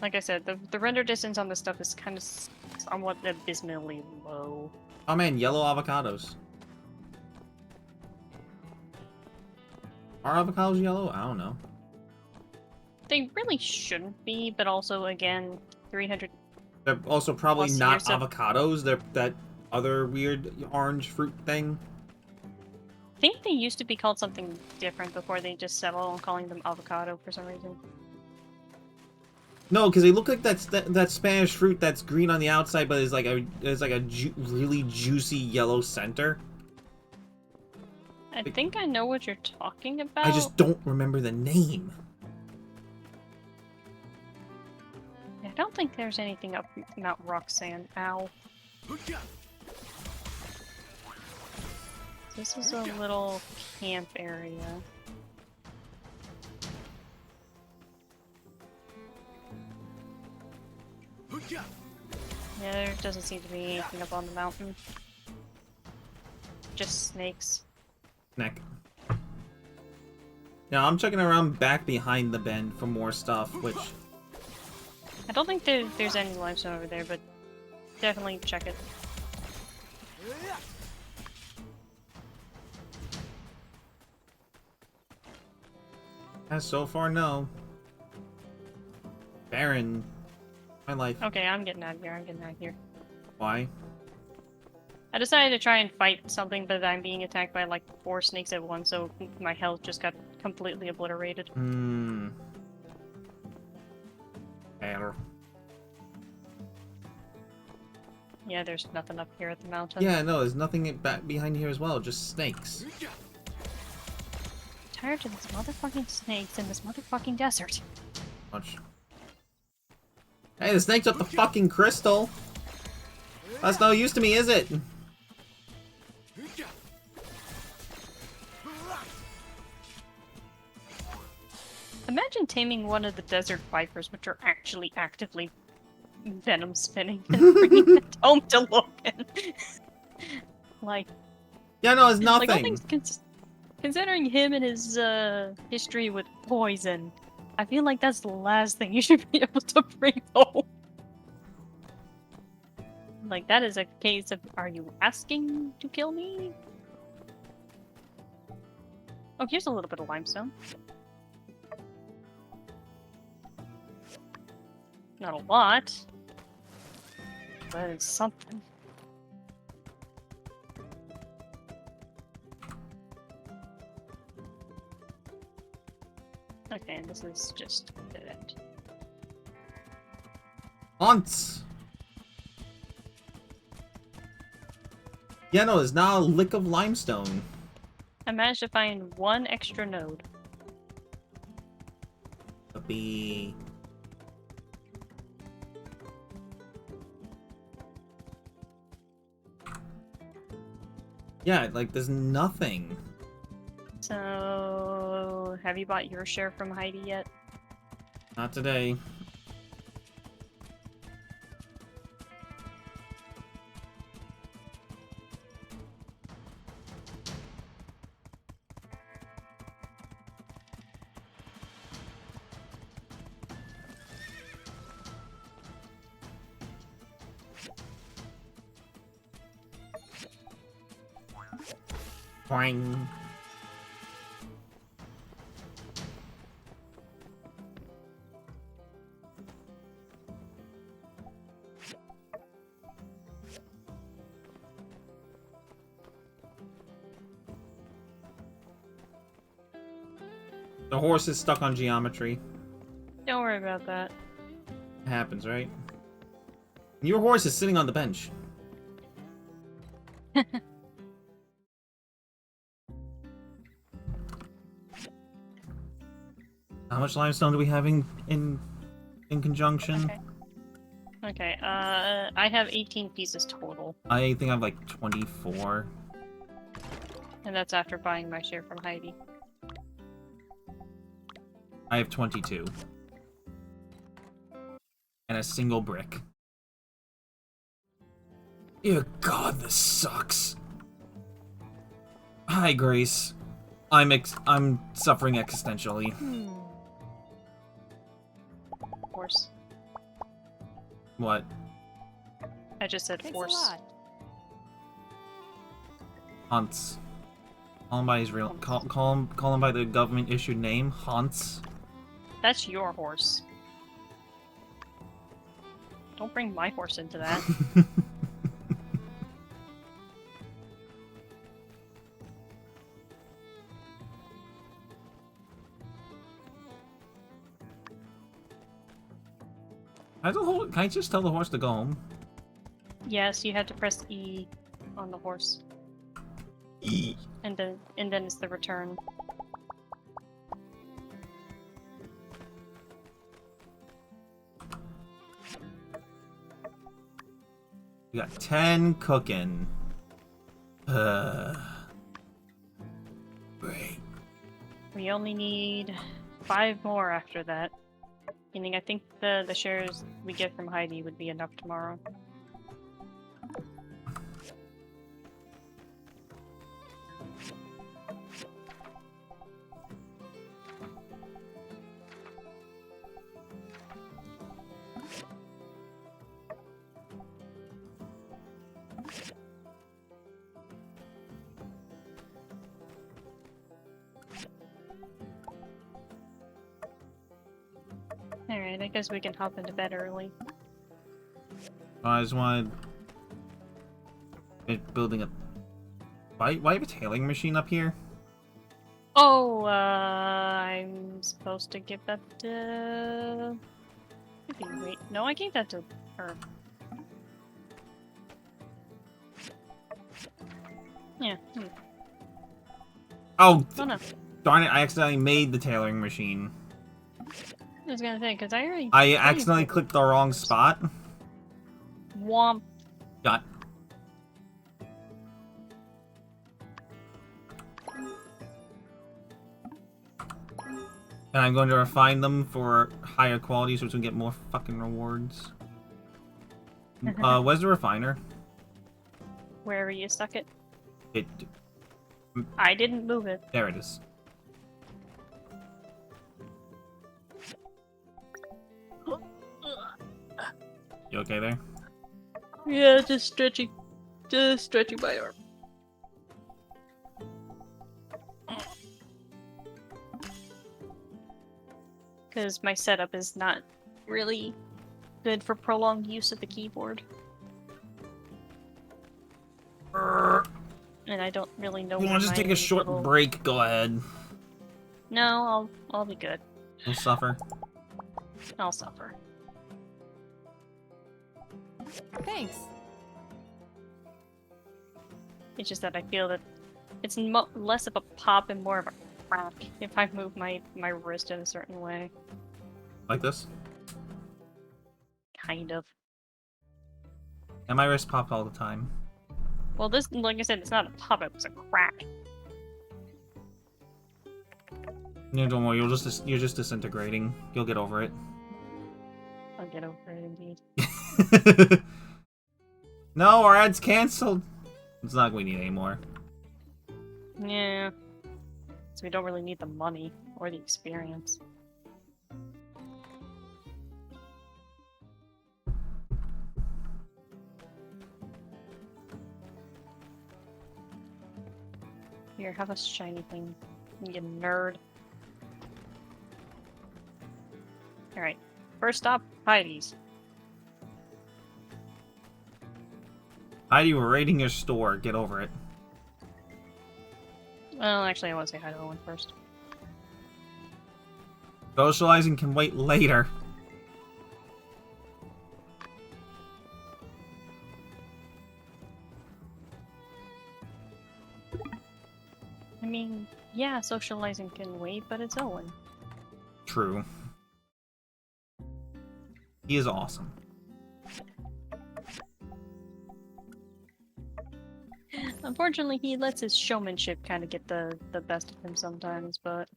Like I said, the render distance on this stuff is kind of somewhat abysmally low. Oh man, yellow avocados. Are avocados yellow? I don't know. They really shouldn't be, but also, again, 300... They're also probably plus not years of- avocados. They're that other weird orange fruit thing. I think they used to be called something different before they just settled on calling them avocado for some reason. No, because they look like that Spanish fruit that's green on the outside, but is like a really juicy yellow center. I think I know what you're talking about. I just don't remember the name. I don't think there's anything up Mount Roxanne. Ow. This is a little camp area. Yeah, there doesn't seem to be anything up on the mountain. Just snakes. Neck. Now I'm checking around back behind the bend for more stuff, which... I don't think there's any limestone over there, but definitely check it. So far, no. Baron. My life. Okay, I'm getting out of here. I'm getting out of here. Why? I decided to try and fight something, but I'm being attacked by like 4 snakes at once, so my health just got completely obliterated. Hmm. Error. Yeah, there's nothing up here at the mountain. Yeah, no, there's nothing back behind here as well, just snakes. Tired of these motherfucking snakes in this motherfucking desert. Much. Hey, the snake's up the fucking crystal! That's no use to me, is it? Imagine taming one of the desert vipers, which are actually actively venom spinning, and bringing it home to Logan. Like... Yeah, no, it's Like, all nothing. things considering him and his history with poison, I feel like that's the last thing you should be able to bring home. Like, that is a case of, are you asking to kill me? Oh, here's a little bit of limestone. Not a lot, but it's something. Okay, this is just it. Haunts! Yeah, no, there's not a lick of limestone. I managed to find 1 extra node. Could be... Yeah, like, there's nothing. So, have you bought your share from Heidi yet? Not today. Boing. The horse is stuck on geometry. Don't worry about that. It happens, right? Your horse is sitting on the bench. How much limestone do we have in conjunction? Okay. Okay, I have 18 pieces total, I think I have like 24. and that's after buying my share from Heidi. I have 22. And a single brick. Dear God, this sucks. Hi, Grace. I'm suffering existentially. Horse. What? I just said Thanks horse. a lot. Hunts. Call him by his real. Call him by the government issued name. Hunts. That's your horse. Don't bring my horse into that. Can I just tell the horse to go home? Yes, you have to press E on the horse, E. and then it's the return. We got 10 cooking. Great. We only need 5 more after that. Meaning, I think the shares we get from Heidi would be enough tomorrow. Alright, I guess we can hop into bed early. I just wanted building a. Why have a tailing machine up here? Oh, I'm supposed to give that to... Wait, no, I gave that to her. Yeah, Oh, Oh no. darn it! I accidentally made the tailoring machine. I was gonna say, because I already... I accidentally clicked the wrong spot. Womp. Got. And I'm going to refine them for higher quality so we can get more fucking rewards. Where's the refiner? Wherever you stuck it. It. I didn't move it. There it is. You okay there? Yeah, just stretching my arm. Because my setup is not really good for prolonged use of the keyboard. And I don't really know. You want to just take a short break? Go ahead. No, I'll be good. You'll suffer. I'll suffer. Thanks. It's just that I feel that it's less of a pop and more of a crack if I move my wrist in a certain way. Like this? Kind of. And my wrist popped all the time. Well, this, like I said, it's not a pop, it was a crack. No, don't worry. You're just disintegrating. You'll get over it. I'll get over it indeed. No, our ad's canceled. It's not what we need anymore. Yeah. So we don't really need the money or the experience. Here, have a shiny thing. You nerd. Alright. First stop, Heidi's. Heidi, we're raiding your store. Get over it. Well, actually, I want to say hi to Owen first. Socializing can wait later. I mean, yeah, socializing can wait, but it's Owen. True. He is awesome. Unfortunately, he lets his showmanship kind of get the best of him sometimes, but...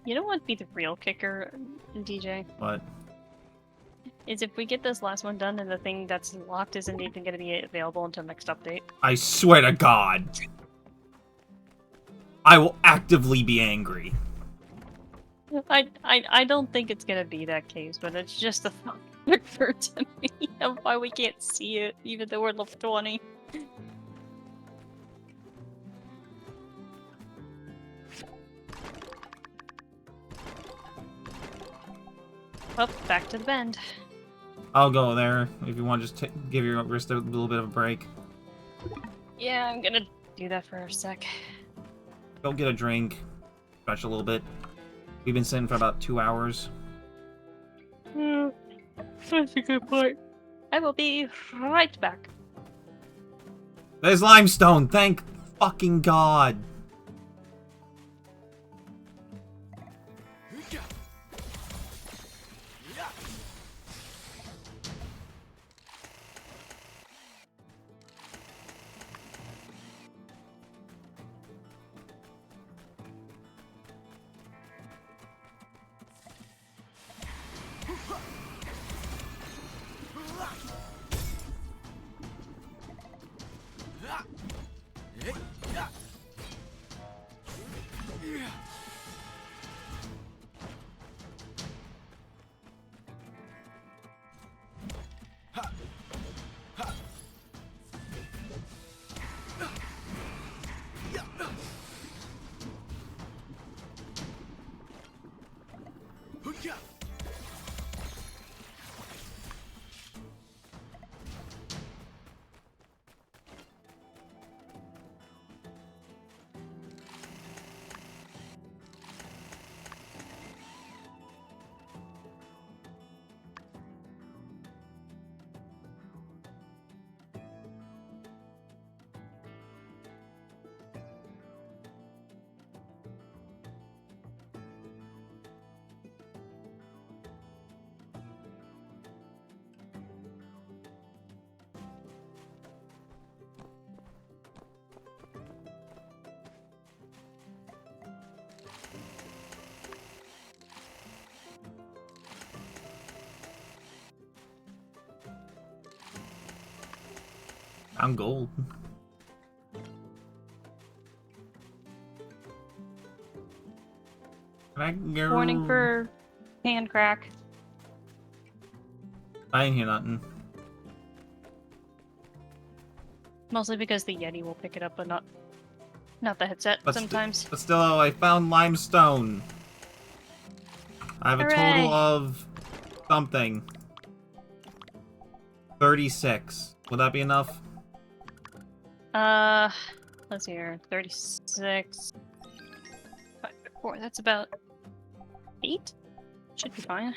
You know what'd be the real kicker, DJ? But Is if we get this last one done and the thing that's locked isn't even going to be available until next update. I swear to God, I will actively be angry. I don't think it's going to be that case, but it's just a thought that occurred to me of why we can't see it, even though we're level 20. Well, back to the bend. I'll go there if you want to just give your wrist a little bit of a break. Yeah, I'm gonna do that for a sec. Go get a drink, stretch a little bit. We've been sitting for about 2 hours. That's a good point. I will be right back. There's limestone, thank fucking God. I'm gold. Warning for hand crack. I ain't hear nothing. Mostly because the Yeti will pick it up, but not the headset sometimes. But still, I found limestone. I have a Hooray. total of something. 36. Would that be enough? Let's see here. 36. 5, 4. That's about 8. Should be fine.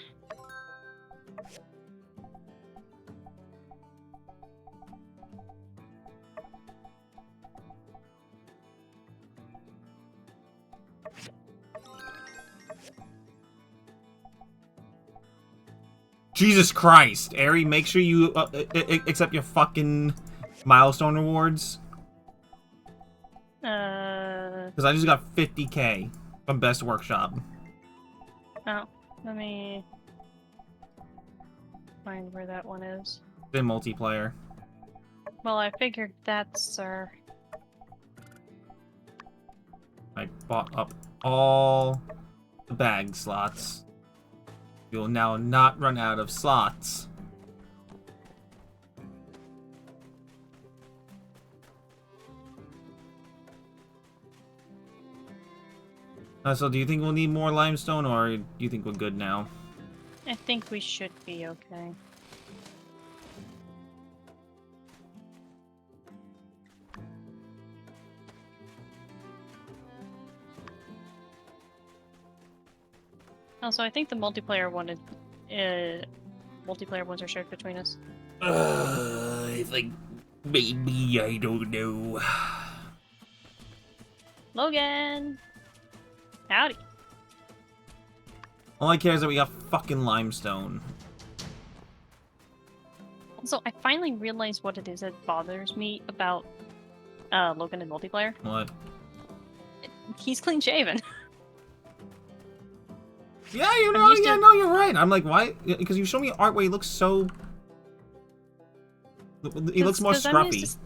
Jesus Christ, Ari, make sure you accept your fucking milestone rewards. Because I just got 50k from Best Workshop. Oh, let me find where that one is. In multiplayer. Well, I figured that's I bought up all the bag slots. You'll now not run out of slots. So do you think we'll need more limestone, or do you think we're good now? I think we should be okay. Also, I think the multiplayer ones are shared between us. I think maybe, I don't know. Logan! Howdy. All I care is that we got fucking limestone. Also, I finally realized what it is that bothers me about Logan in multiplayer. What? He's clean shaven. Yeah, you know, yeah, no, you're right. I'm like, why? Because you show me art where he looks so... He looks more scruffy.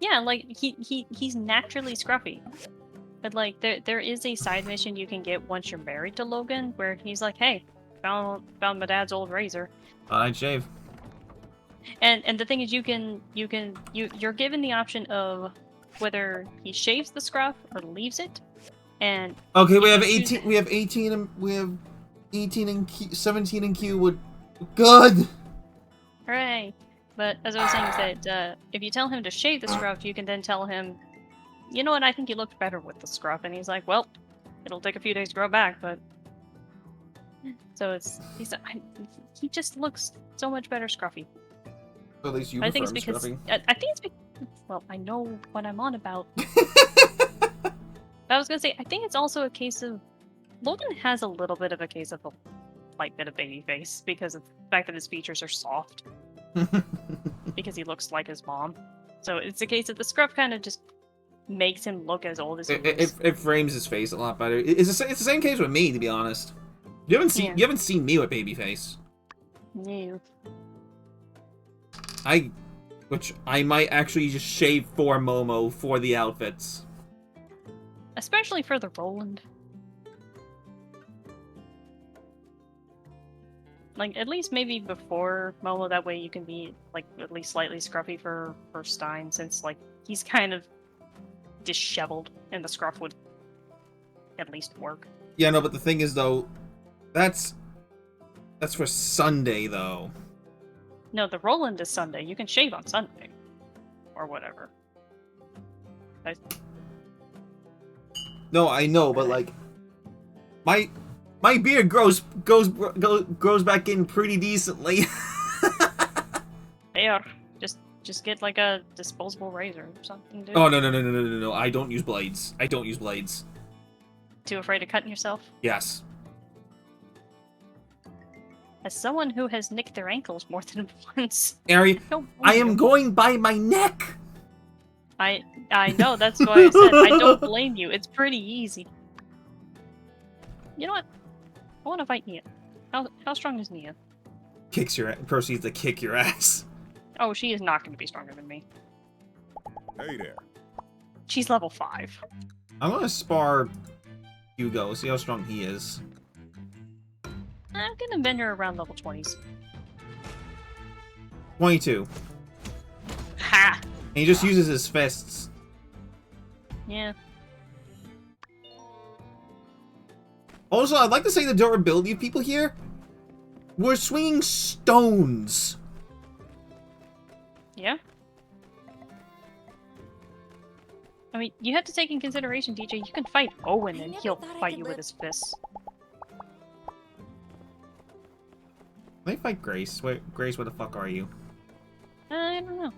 Yeah, like, he's naturally scruffy. But, like, there is a side mission you can get once you're married to Logan, where he's like, hey, found my dad's old razor. I'd shave. And the thing is, you're given the option of whether he shaves the scruff or leaves it. And okay, we have 18. We have 18. And we have 18 and Q, 17 and Q. Would good. Hooray! But as I was saying, is that if you tell him to shave the scruff, you can then tell him, you know what? I think you looked better with the scruff. And he's like, well, it'll take a few days to grow back, but. So he just looks so much better scruffy. At least you I think it's prefer because scruffy. I think it's because, well, I know what I'm on about. But I was gonna say, I think it's also a case of Logan has a little bit of a case of a slight bit of baby face because of the fact that his features are soft. Because he looks like his mom. So it's a case that the scruff kind of just makes him look as old as he is. It frames his face a lot better. It's the same case with me, to be honest. You haven't seen me with baby face. No. Which I might actually just shave for Momo for the outfits. Especially for the Roland. Like, at least maybe before Momo, that way you can be, like, at least slightly scruffy for Stein, since, like, he's kind of disheveled, and the scruff would at least work. Yeah, no, but the thing is, though, that's for Sunday, though. No, the Roland is Sunday. You can shave on Sunday. Or whatever. No, I know, but like my beard grows back in pretty decently. There. Just get like a disposable razor or something, dude. Oh no. I don't use blades. Too afraid of cutting yourself? Yes. As someone who has nicked their ankles more than once. Ari, I am going by my neck. I know, that's why I said I don't blame you. It's pretty easy. You know what? I want to fight Nia. How strong is Nia? Proceeds to kick your ass. Oh, she is not going to be stronger than me. Hey there. She's level 5. I'm gonna spar Hugo, see how strong he is. I'm gonna bend her around level 20s. 22. Ha! And he just uses his fists. Yeah. Also, I'd like to say the durability of people here. We're swinging stones. Yeah? I mean, you have to take in consideration, DJ, you can fight Owen and he'll fight you with his fists. Can I fight Grace? Wait, Grace, where the fuck are you? I don't know.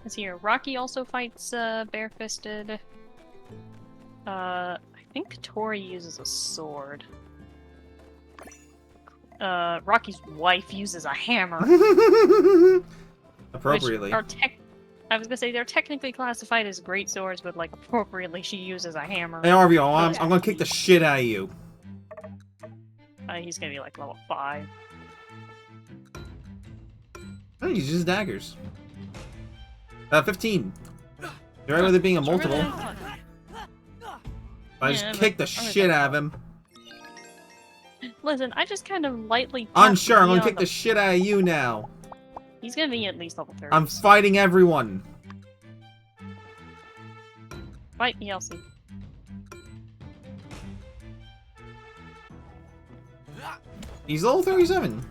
Let's see here. Rocky also fights barefisted. I think Tori uses a sword. Rocky's wife uses a hammer. Appropriately. I was gonna say they're technically classified as great swords, but like appropriately she uses a hammer. Hey Arvio, I'm gonna kick the shit out of you. He's gonna be like level 5. Oh, he uses daggers. 15. You're right with it being a multiple. I just kick the shit out of him. Listen, I just kind of lightly. Unsure, I'm gonna kick the shit out of you now. He's gonna be at least level 30. I'm fighting everyone. Fight me, Elsie. He's level 37.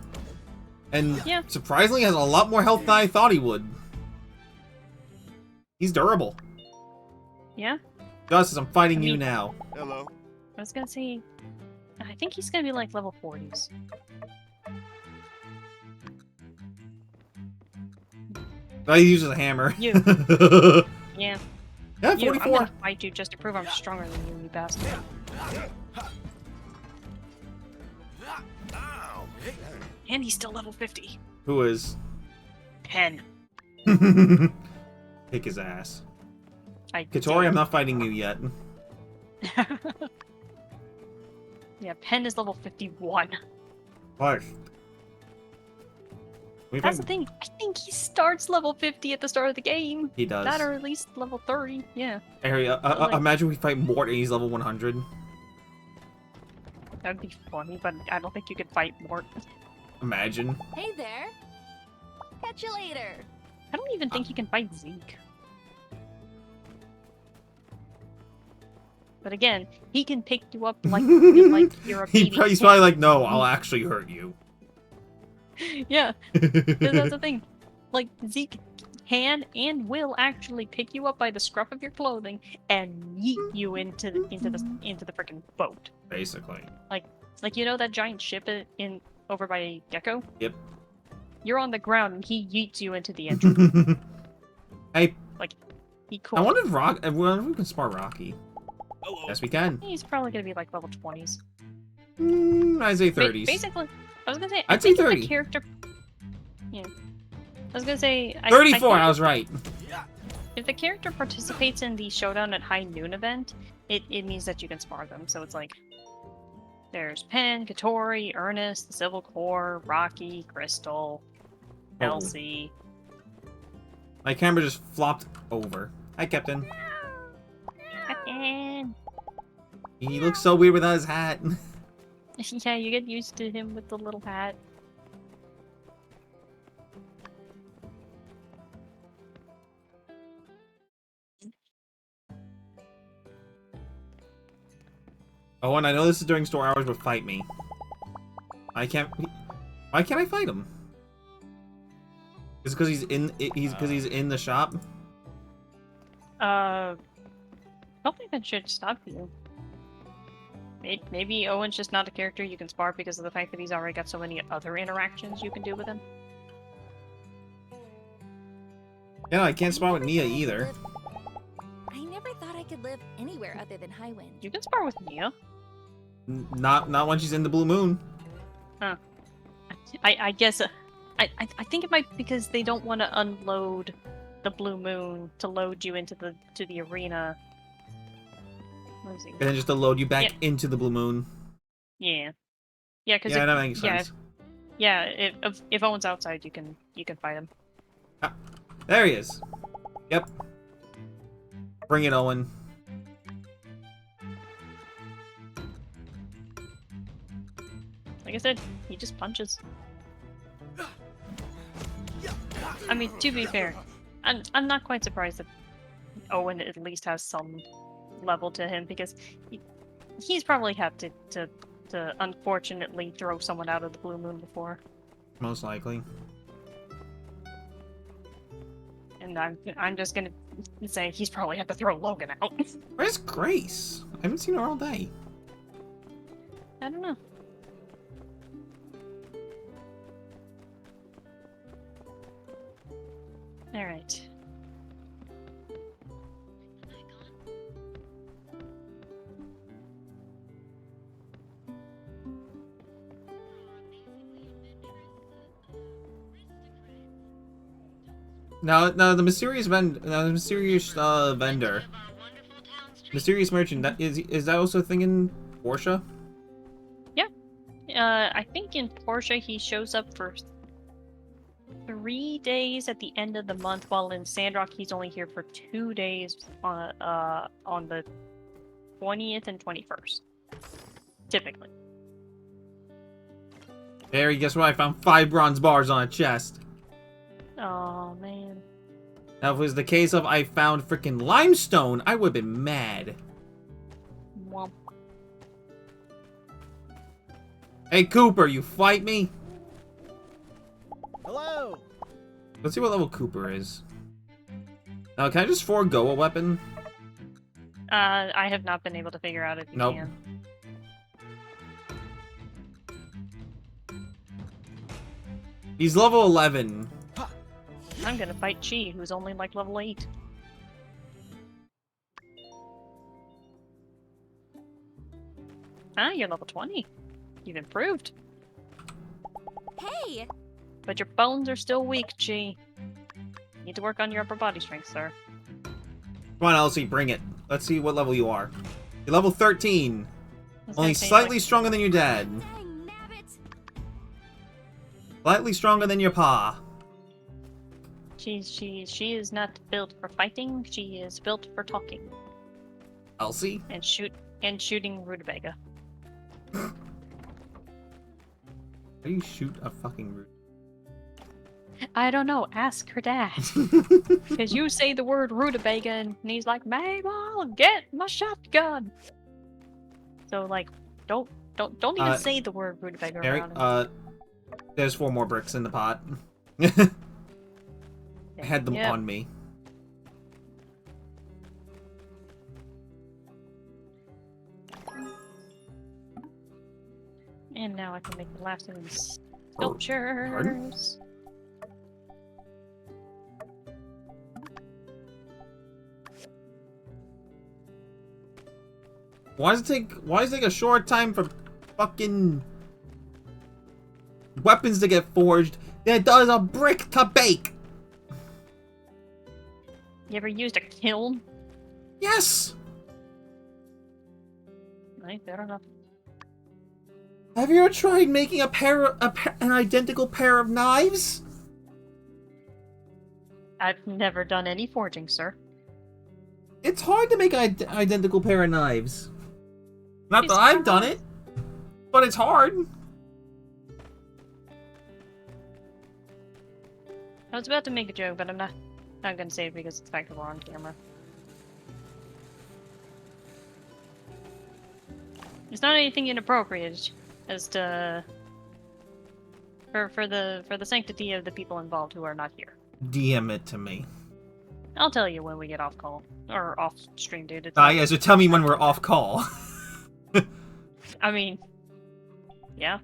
And yeah, surprisingly has a lot more health than I thought he would. He's durable. Yeah? Justice, I'm fighting you now. Hello. I was gonna say, I think he's gonna be like level 40s. Oh, he uses a hammer. You. Yeah. Yeah, You, 44. I'm gonna fight you just to prove I'm stronger than you, you bastard. And he's still level 50. Who is? 10. Kick his ass. I Katori, did. I'm not fighting you yet. Yeah, Penn is level 51. What? That's the thing. I think he starts level 50 at the start of the game. He does. That or at least level 30. Yeah. Harry, Like- imagine we fight Mort and he's level 100. That'd be funny, but I don't think you could fight Mort. Imagine. Hey there. Catch you later. I don't even think you can fight Zeke. But again, he can pick you up like, like you're a baby. He's probably like, no, I'll actually hurt you. Yeah, that's the thing. Like, Zeke can and will actually pick you up by the scruff of your clothing and yeet you into the freaking boat. Basically. Like you know that giant ship over by Gecko? Yep. You're on the ground and he yeets you into the entrance. Hey, He cool. I wonder if we can spar Rocky. Yes, we can. He's probably gonna be like level 20s. I'd say 30s. Basically, I was gonna say. I'd I think say if 30. the character. Yeah. I was gonna say. 34, I I was right. If the character participates in the Showdown at High Noon event, it means that you can spar them. So it's like. There's Penn, Katori, Ernest, the Civil Core, Rocky, Crystal, Elsie. My camera just flopped over. Hi, Captain. Captain! He looks so weird without his hat. Yeah, you get used to him with the little hat. Oh, and I know this is during store hours, but fight me. Why can't I fight him? Is it because he's in the shop? I don't think that should stop you. Maybe Owen's just not a character you can spar because of the fact that he's already got so many other interactions you can do with him. Yeah, I can't spar with Nia either. I never thought I could live anywhere other than Highwind. You can spar with Nia. Not when she's in the Blue Moon. Huh. I guess I think it might be because they don't want to unload the Blue Moon to load you into the arena. Let me see. And then just to load you back into the Blue Moon. Yeah. Yeah, because that makes sense. Yeah, if Owen's outside, you can fight him. Ah, there he is. Yep. Bring it, Owen. Like I said, he just punches. I mean, to be fair, I'm not quite surprised that Owen at least has some level to him because he's probably had to unfortunately throw someone out of the Blue Moon before. Most likely. And I'm just gonna say he's probably had to throw Logan out. Where's Grace? I haven't seen her all day. I don't know. All right. Now the mysterious vendor, mysterious merchant. Is that also a thing in Portia? Yeah. I think in Portia he shows up for 3 days at the end of the month, while in Sandrock he's only here for 2 days on the 20th and 21st. Typically. Barry, guess what? I found 5 bronze bars on a chest. Oh man. Now, if it was the case of I found freaking limestone, I would have been mad. Womp. Hey, Cooper, you fight me? Hello. Let's see what level Cooper is. Now, can I just forego a weapon? I have not been able to figure out if you Nope. can. He's level 11. I'm gonna fight Chi, who's only like level 8. Ah, you're level 20. You've improved. Hey! But your bones are still weak, Chi. Need to work on your upper body strength, sir. Come on, Elsie, bring it. Let's see what level you are. You're level 13. This Only guy's saying, slightly like, stronger than your dad. Dang nabbit! Slightly stronger than your pa. she is not built for fighting. She is built for talking Elsie? and shooting rutabaga. How do you shoot a fucking root? I don't know. Ask her dad. Because you say the word rutabaga and he's like, Mabel, get my shotgun. So like, don't even say the word rutabaga Eric, around him. there's 4 more bricks in the pot. I had them Yep. on me. And now I can make the last of these sculptures. Why does it take a short time for fucking weapons to get forged than it does a brick to bake? You ever used a kiln? Yes! Right, fair enough. Have you ever tried making an identical pair of knives? I've never done any forging, sir. It's hard to make an identical pair of knives. Not that I've done it, but it's hard. I was about to make a joke, but I'm not gonna say it because it's the fact that we're on camera. It's not anything inappropriate, as to for the sanctity of the people involved who are not here. DM it to me. I'll tell you when we get off call or off stream, dude. It's Yeah, so tell me when we're off call. I mean, yeah.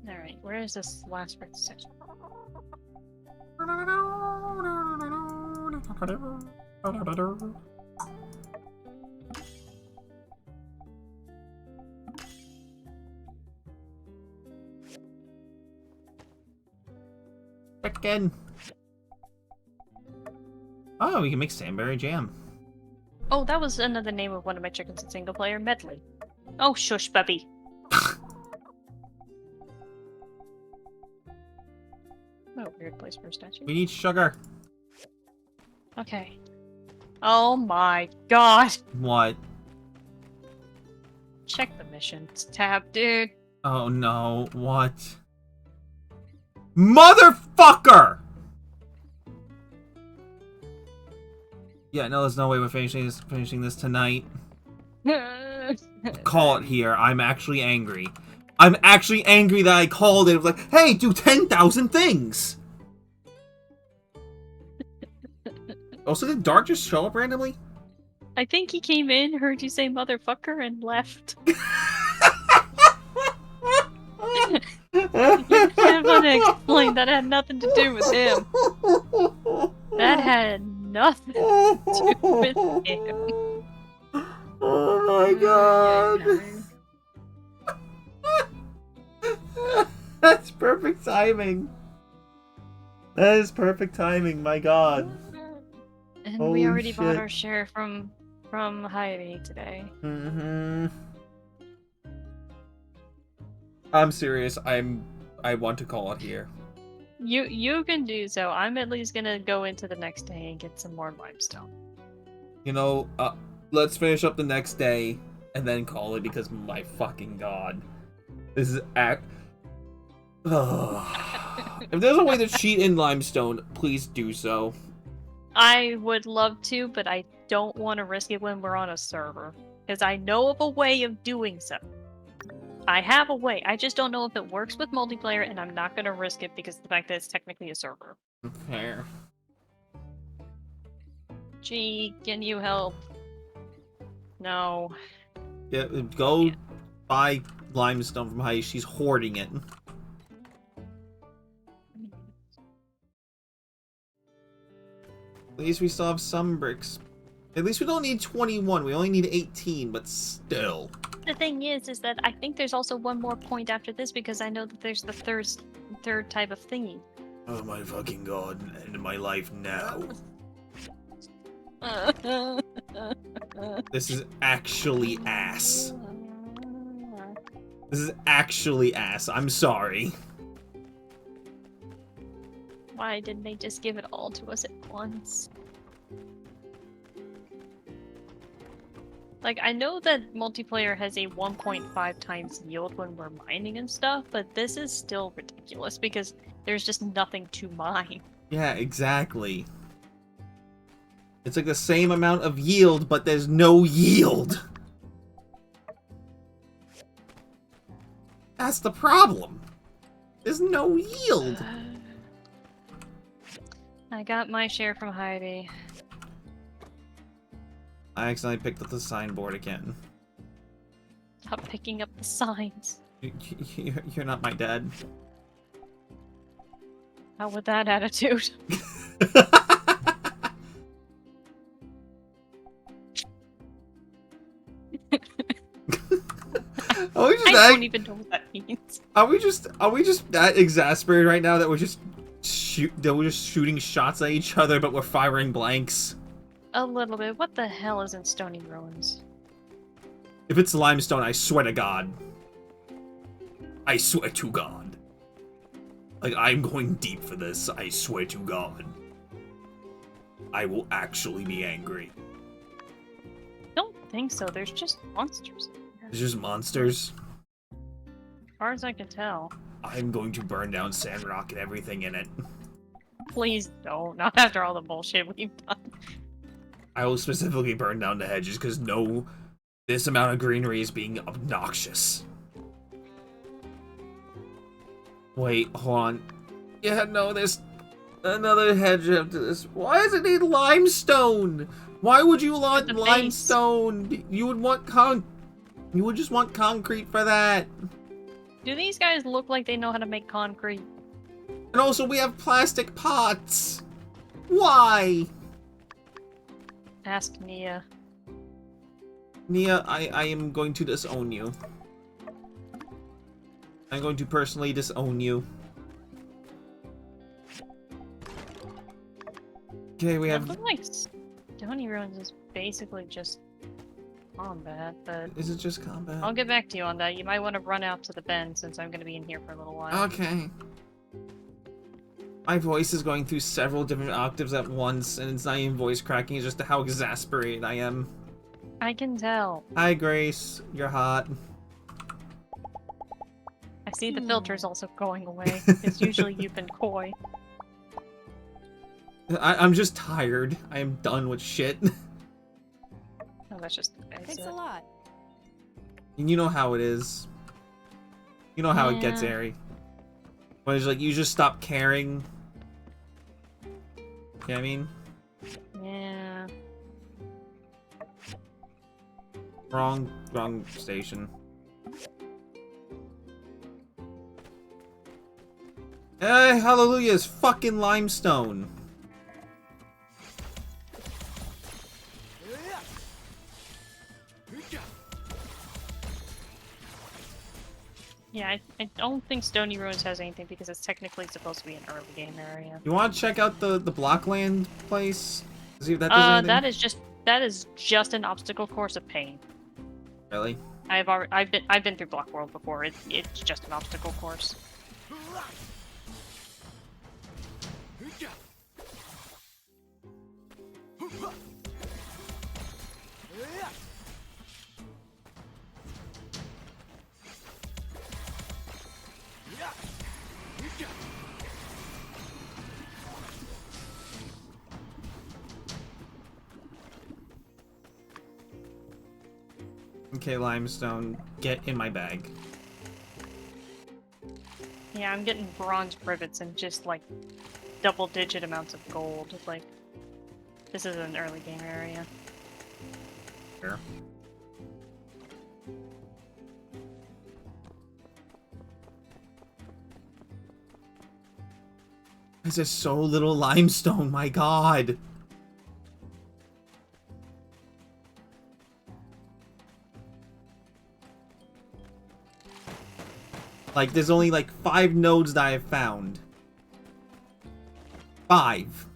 All right, where is this last brick section? Chicken. Oh, we can make Sandberry jam. Oh, that was another name of one of my chickens in single player, Medley. Oh, shush, Bubby. Oh, weird place for a statue. We need sugar. Okay. Oh my god! What? Check the missions tab, dude. Oh no, what? Motherfucker! Yeah, no, there's no way we're finishing this tonight. Call it here. I'm actually angry. I'm actually angry that I called it. It was like, hey, do 10,000 things! Also, did Dart just show up randomly? I think he came in, heard you say motherfucker, and left. You can't want to explain. That had nothing to do with him. That had nothing to do with him. Oh my god! That's perfect timing. That is perfect timing, my god. And Holy we already bought shit. our share from Heidi today. Mm-hmm. I'm serious. I want to call it here. You can do so. I'm at least gonna go into the next day and get some more limestone. You know, let's finish up the next day and then call it, because my fucking god. This is If there's a way to cheat in limestone, please do so. I would love to, but I don't want to risk it when we're on a server. Because I know of a way of doing so. I have a way. I just don't know if it works with multiplayer, and I'm not going to risk it because of the fact that it's technically a server. Fair. Chi She, can you help? No. Yeah, go buy limestone from Heidi. She's hoarding it. At least we still have some bricks. At least we don't need 21. We only need 18, but still. The thing is that I think there's also one more point after this because I know that there's the third type of thingy. Oh my fucking god, end my life now. This is actually ass. This is actually ass. I'm sorry. Why didn't they just give it all to us at once? Like, I know that multiplayer has a 1.5 times yield when we're mining and stuff, but this is still ridiculous because there's just nothing to mine. Yeah, exactly. It's like the same amount of yield, but there's no yield. That's the problem. There's no yield. I got my share from Heidi. I accidentally picked up the signboard again. Stop picking up the signs. You're not my dad. Not with that attitude. I don't even know what that means. Are we just that exasperated right now that we're just shooting shots at each other, but we're firing blanks? A little bit. What the hell is in Stony Ruins? If it's limestone, I swear to God. I swear to God. Like, I'm going deep for this. I swear to God. I will actually be angry. Don't think so. There's just monsters. It's just monsters. As far as I can tell. I'm going to burn down Sandrock and everything in it. Please don't. Not after all the bullshit we've done. I will specifically burn down the hedges because this amount of greenery is being obnoxious. Wait, hold on. Yeah, no, there's another hedge after this. Why does it need limestone? Why would you want limestone? You would want you would just want concrete for that. Do these guys look like they know how to make concrete? And also, we have plastic pots. Why? Ask Nia. Nia, I am going to disown you. I'm going to personally disown you. Okay, we have... It looks like Stony Ruins is basically just combat, but... Is it just combat? I'll get back to you on that. You might want to run out to the bend since I'm going to be in here for a little while. Okay. My voice is going through several different octaves at once, and it's not even voice cracking, it's just how exasperated I am. I can tell. Hi, Grace. You're hot. I see the filter's also going away, because usually you've been coy. I'm just tired. I am done with shit. Oh, that's just... Thanks a lot. And you know how it is. You know how it gets, Yeah. Ari. When it's like, you just stop caring. You know what I mean? Yeah. Wrong station. Hey, hallelujah, it's fucking limestone. Yeah, I don't think Stony Ruins has anything because it's technically supposed to be an early game area. You want to check out the Blockland place? See if that does anything? that is just an obstacle course of pain. Really? I've been through Block World before. It's just an obstacle course. Okay, limestone, get in my bag. Yeah, I'm getting bronze rivets and just like double-digit amounts of gold. Like, This is an early game area. Here. This is so little limestone, my god. Like, there's only like 5 nodes that I have found. 5.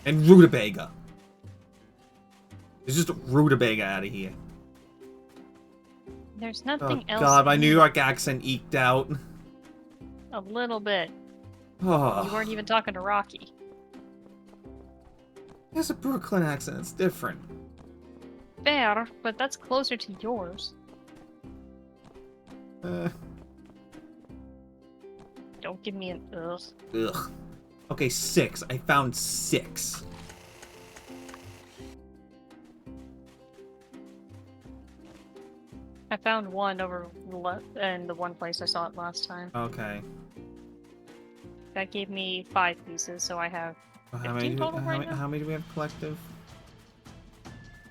And rutabaga. There's just a rutabaga out of here. There's nothing Oh else. god, my in New York accent eked out. A little bit. Oh. You weren't even talking to Rocky. There's a Brooklyn accent, it's different. Fair, but that's closer to yours. Don't give me an ugh. Ugh. Okay, 6. I found 6. I found one over in the one place I saw it last time. Okay. That gave me 5 pieces, so I have How 15 total right now? how many do we have collective?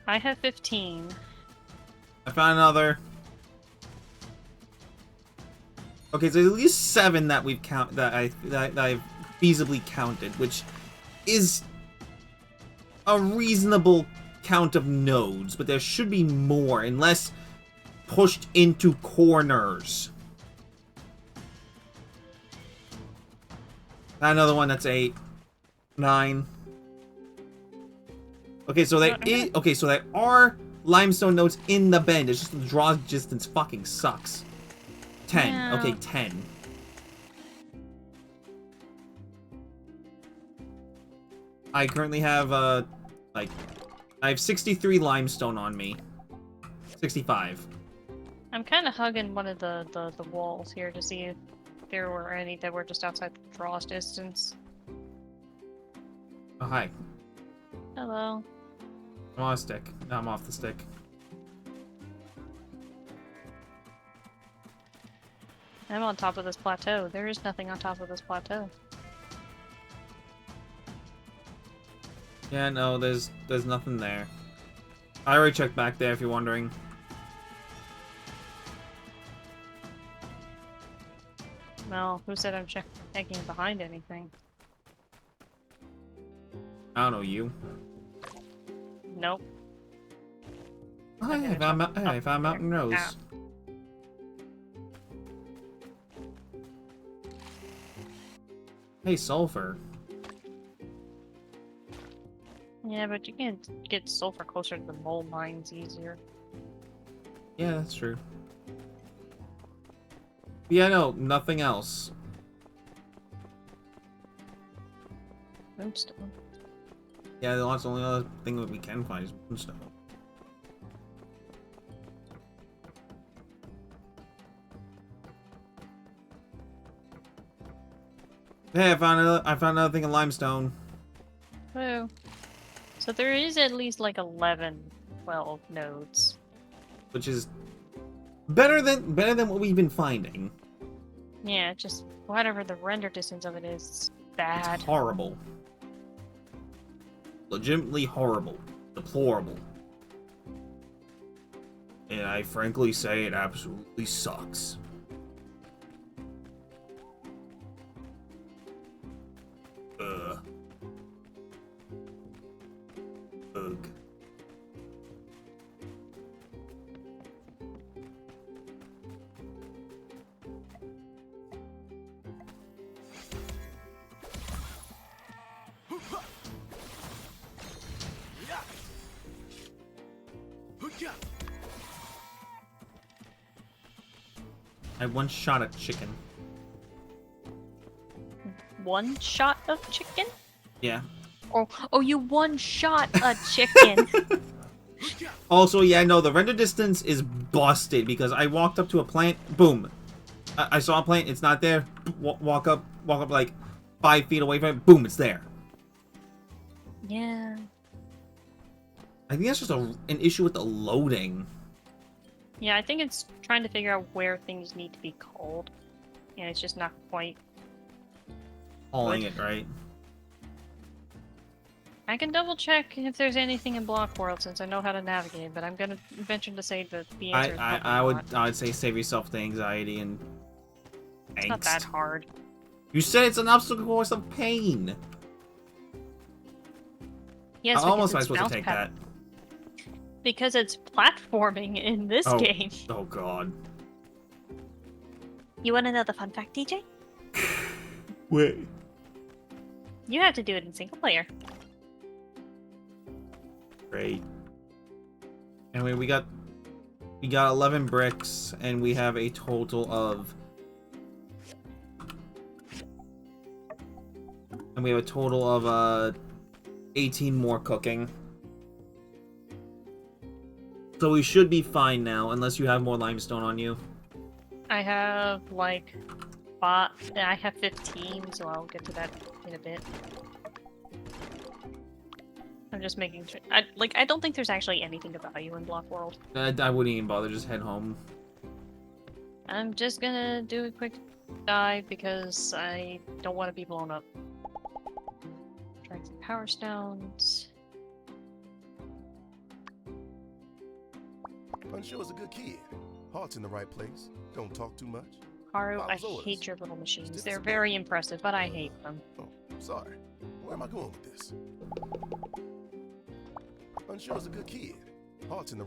I have 15. I found another. Okay, so at least 7 that we've that I've feasibly counted, which is a reasonable count of nodes, but there should be more unless pushed into corners. Another one that's 8, 9. Okay, so so there are limestone nodes in the bend. It's just the draw distance fucking sucks. 10. Yeah. Okay, 10. I currently have I have 63 limestone on me. 65. I'm kind of hugging one of the walls here to see if there were any that were just outside the draw distance. Oh, hi. Hello. I'm on a stick. No, I'm off the stick. I'm on top of this plateau. There is nothing on top of this plateau. Yeah, no, there's nothing there. I already checked back there if you're wondering. Well, who said I'm checking behind anything? I don't know, you. Nope. Oh, hey, I found Mountain Rose. Ah. Hey, sulfur. Yeah, but you can get sulfur closer to the mole mines easier. Yeah, that's true. Yeah, no, nothing else. Moonstone. Yeah, that's the only other thing that we can find is moonstone. Hey, I found another thing of limestone. Oh. So there is at least like 11, 12 nodes. Which is better than what we've been finding. Yeah, just whatever the render distance of it is, it's bad. It's horrible. Legitimately horrible. Deplorable. And I frankly say it absolutely sucks. Ugh. I one-shot a chicken. One shot of chicken? Yeah. Oh, you one-shot a chicken. Also, yeah, no, the render distance is busted because I walked up to a plant, boom. I saw a plant, it's not there. Walk up like 5 feet away from it, boom, it's there. Yeah. I think that's just an issue with the loading. Yeah, I think it's trying to figure out where things need to be called. And it's just not quite Calling it, right? I can double check if there's anything in Block World since I know how to navigate, but I'm gonna venture to say that the answer is probably I would say save yourself the anxiety and angst. It's not that hard. You said it's an obstacle course of pain. Yes, How almost am I because it's supposed to bounce take pad. that? Because it's platforming in this game. Oh god. You want to know the fun fact, DJ? Wait. You have to do it in single player. Great. Anyway, we got 11 bricks, and we have a total of. And we have a total of 18 more cooking. So we should be fine now, unless you have more limestone on you. I have like I have 15, so I'll get to that in a bit. I'm just making sure. I don't think there's actually anything of value in Block World. I wouldn't even bother. Just head home. I'm just gonna do a quick dive because I don't want to be blown up. Trying some power stones. Unsure is a good kid. Heart's in the right place. Don't talk too much. Haru, I Follows hate orders. your little machines. Just They're a very impressive, but I hate them. Oh, sorry. Where am I going with this? Unsure is a good kid. Heart's in the.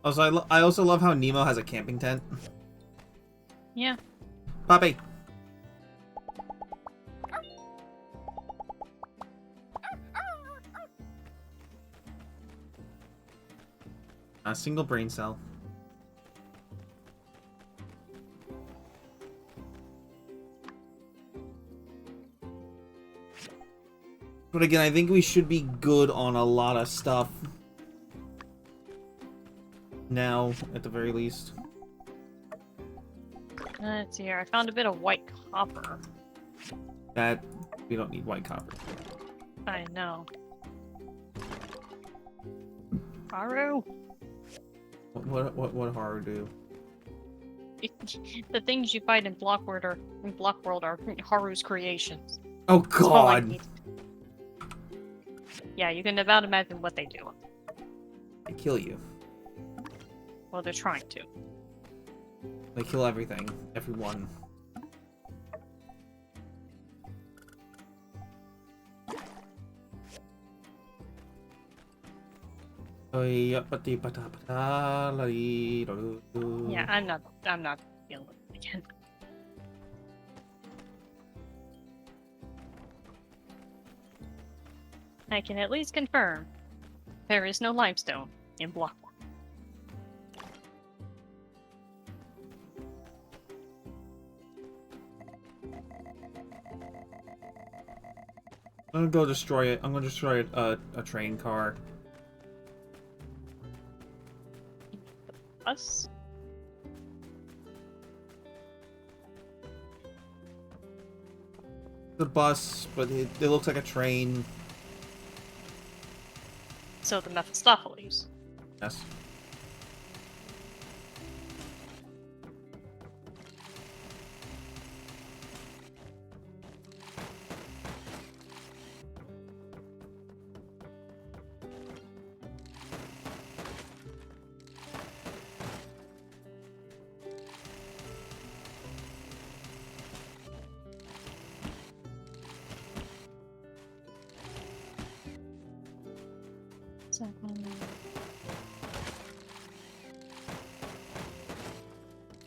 Also, I also love how Nemo has a camping tent. Yeah. Poppy. A single brain cell. But again, I think we should be good on a lot of stuff. Now, at the very least. Let's see here. I found a bit of white copper. That we don't need white copper. I know. Haru! What Haru do? The things you find in Block World are Haru's creations. Oh That's all I god! need. Yeah, you can about imagine what they do. They kill you. Well, they're trying to. They kill everything. Everyone. Yeah, I'm not feeling it again. I can at least confirm there is no limestone in Block World. I'm gonna go destroy it. I'm gonna destroy a train car. Us? The bus, but it looks like a train. So the Mephistopheles. Yes.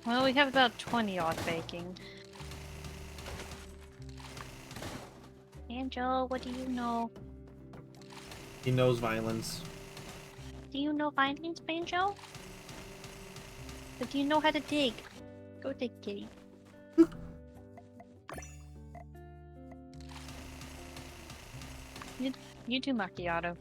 Well, we have about 20 odd baking. Angel, what do you know? He knows violence. Do you know violence, Banjo? But do you know how to dig? Go dig, kitty. you do macchiato.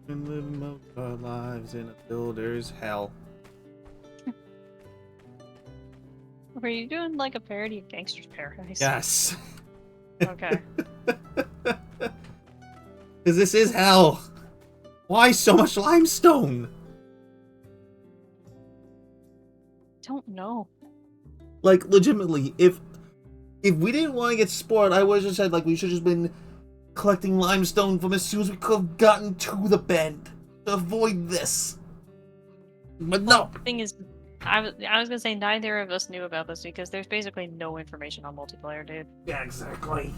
Been living most of our lives in a builder's hell. Were you doing like a parody of Gangster's Paradise? Yes. Okay. Because this is hell. Why so much limestone? Don't know. Like, legitimately, if we didn't want to get spoiled, I would have just said, like, we should have just been collecting limestone from as soon as we could have gotten to the bend to avoid this. But no. The thing is, I was gonna say neither of us knew about this because there's basically no information on multiplayer, dude. Yeah, exactly.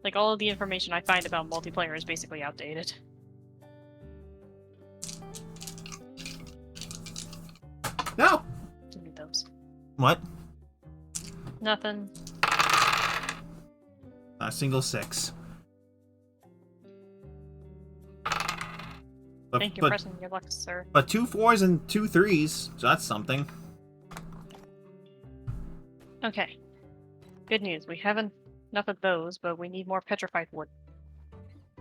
Like, all of the information I find about multiplayer is basically outdated. No! Give me those. What? Nothing. A single 6. But, Thank you for pressing your luck, sir. But 2 4s and 2 3s, so that's something. Okay. Good news. We haven't enough of those, but we need more petrified wood.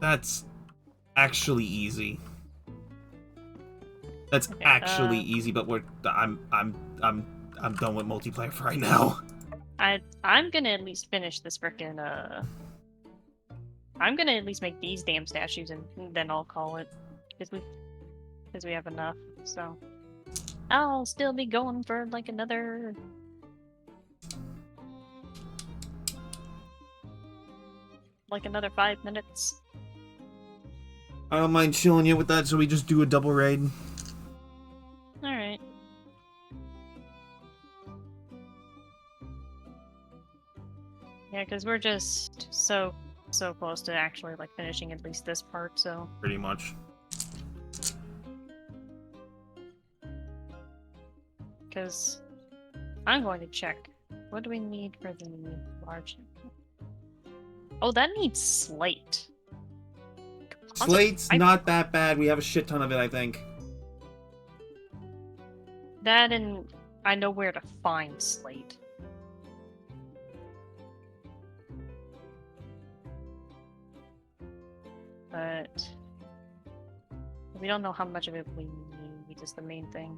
That's actually easy. That's Okay, actually easy, but I'm done with multiplayer for right now. I'm gonna at least finish this frickin' I'm gonna at least make these damn statues and then I'll call it. Because we have enough, so I'll still be going for like another like another 5 minutes. I don't mind chilling you with that, so we just do a double raid. Alright. Yeah, because we're just so close to actually like finishing at least this part, so. Pretty much. Because I'm going to check. What do we need for the large? Oh, that needs slate. Slate's not that bad. We have a shit ton of it, I think. That and I know where to find slate. But we don't know how much of it we need, is the main thing.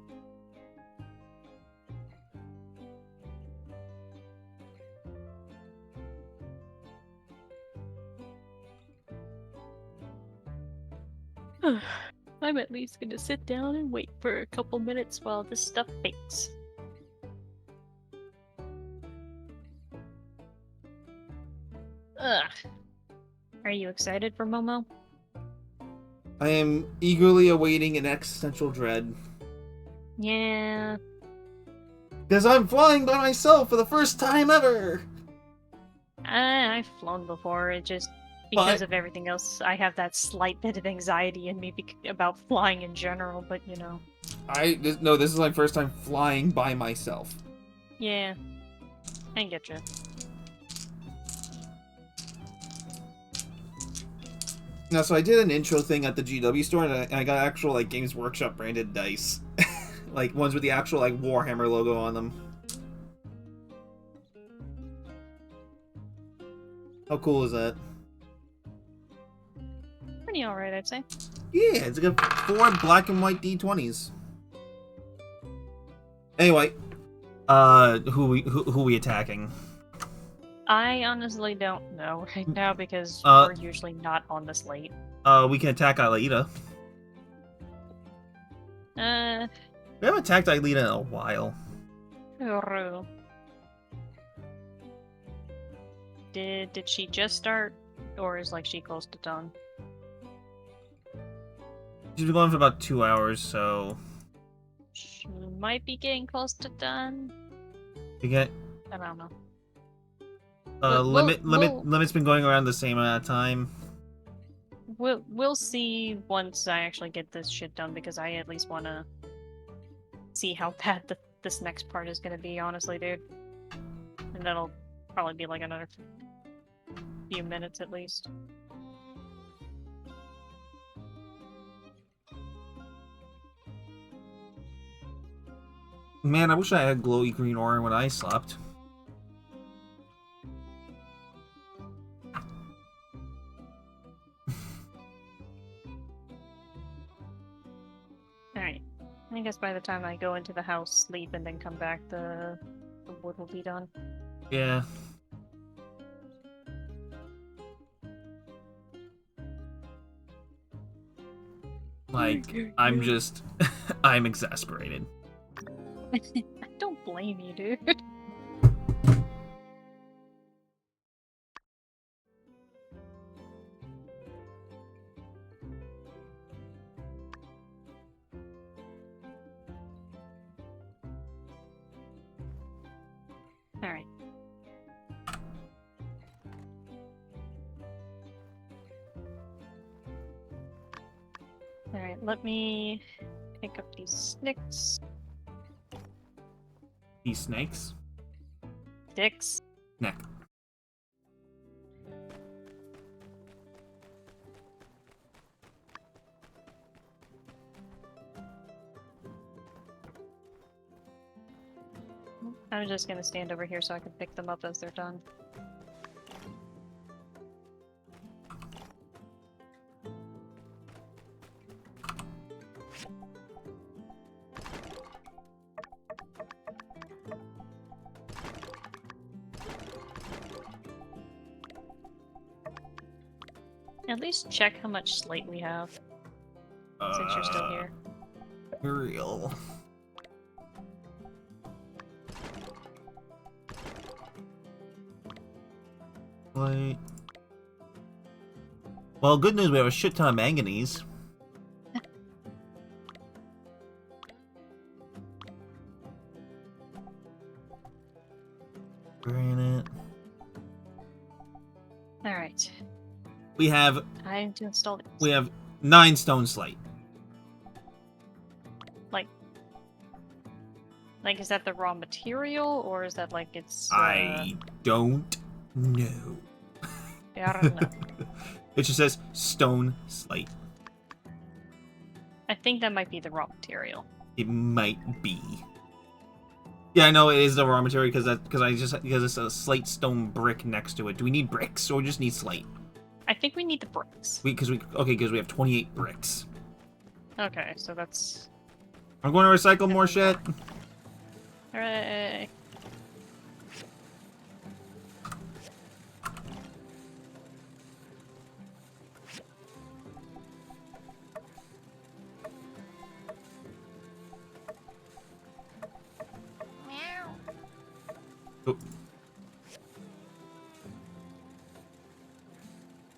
I'm at least gonna sit down and wait for a couple minutes while this stuff bakes. Ugh. Are you excited for Momo? I am eagerly awaiting an existential dread. Yeah. Because I'm flying by myself for the first time ever! I've flown before, it just... Because of everything else, I have that slight bit of anxiety in me about flying in general, but you know. No, this is my first time flying by myself. Yeah. I get you. No, so I did an intro thing at the GW store, and I got actual, like, Games Workshop branded dice. Like, ones with the actual, like, Warhammer logo on them. How cool is that? Pretty alright, I'd say. Yeah, it's like 4 black and white D20s. Anyway, who we attacking? I honestly don't know right now because we're usually not on this late. We can attack Aida. We haven't attacked Aida in a while. Did she just start, or is like she close to done? She's been going for about 2 hours, so She might be getting close to done. you get. I don't know. Limit's been going around the same amount of time. We'll see once I actually get this shit done because I at least want to see how bad this next part is gonna be, honestly, dude. And that'll probably be like another few minutes at least. Man, I wish I had glowy green aura when I slept. guess by the time I go into the house, sleep, and then come back, the wood will be done. Yeah. Like, I'm just... I'm exasperated. I don't blame you, dude. Alright. Alright, let me pick up these sticks. These snakes? Sticks. Neck. I'm just gonna stand over here so I can pick them up as they're done. At least check how much slate we have, since you're still here. Real. Wait. Well, good news, we have a shit ton of manganese. Granite. Alright. We have... Time to install it. We have 9 stone slate. Like, is that the raw material, or is that like it's... I don't know. Yeah, I don't know. It just says stone slate. I think that might be the raw material. It might be. Yeah, I know it is the raw material because it's a slate stone brick next to it. Do we need bricks or just need slate? I think we need the bricks. Because we have 28 bricks. Okay, so that's... I'm going to recycle more shit. Hooray! Oh.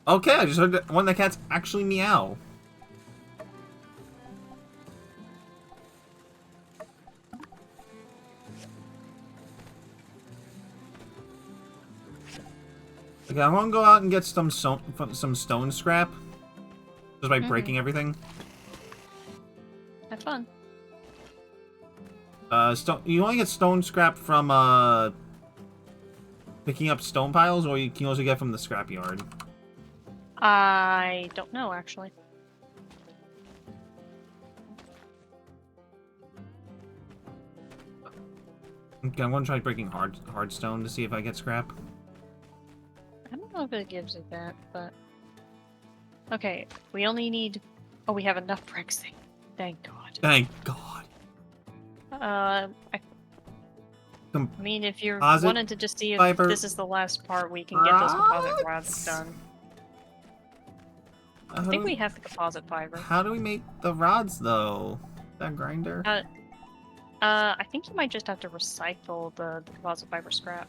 Okay, I just heard that one of the cats actually meow. Okay, I'm gonna go out and get some stone scrap, just by breaking everything. Have fun. You only get stone scrap from picking up stone piles, or you can also get from the scrapyard. I don't know, actually. Okay, I'm gonna try breaking hard stone to see if I get scrap. I don't know if it gives it that, but... Okay, we only need... Oh, we have enough bricks. Thank God. Thank God. I mean, if you Composite wanted to just see if fiber this is the last part, we can get those composite rods done. I think we have the composite fiber. How do we make the rods, though? That grinder? I think you might just have to recycle the composite fiber scrap.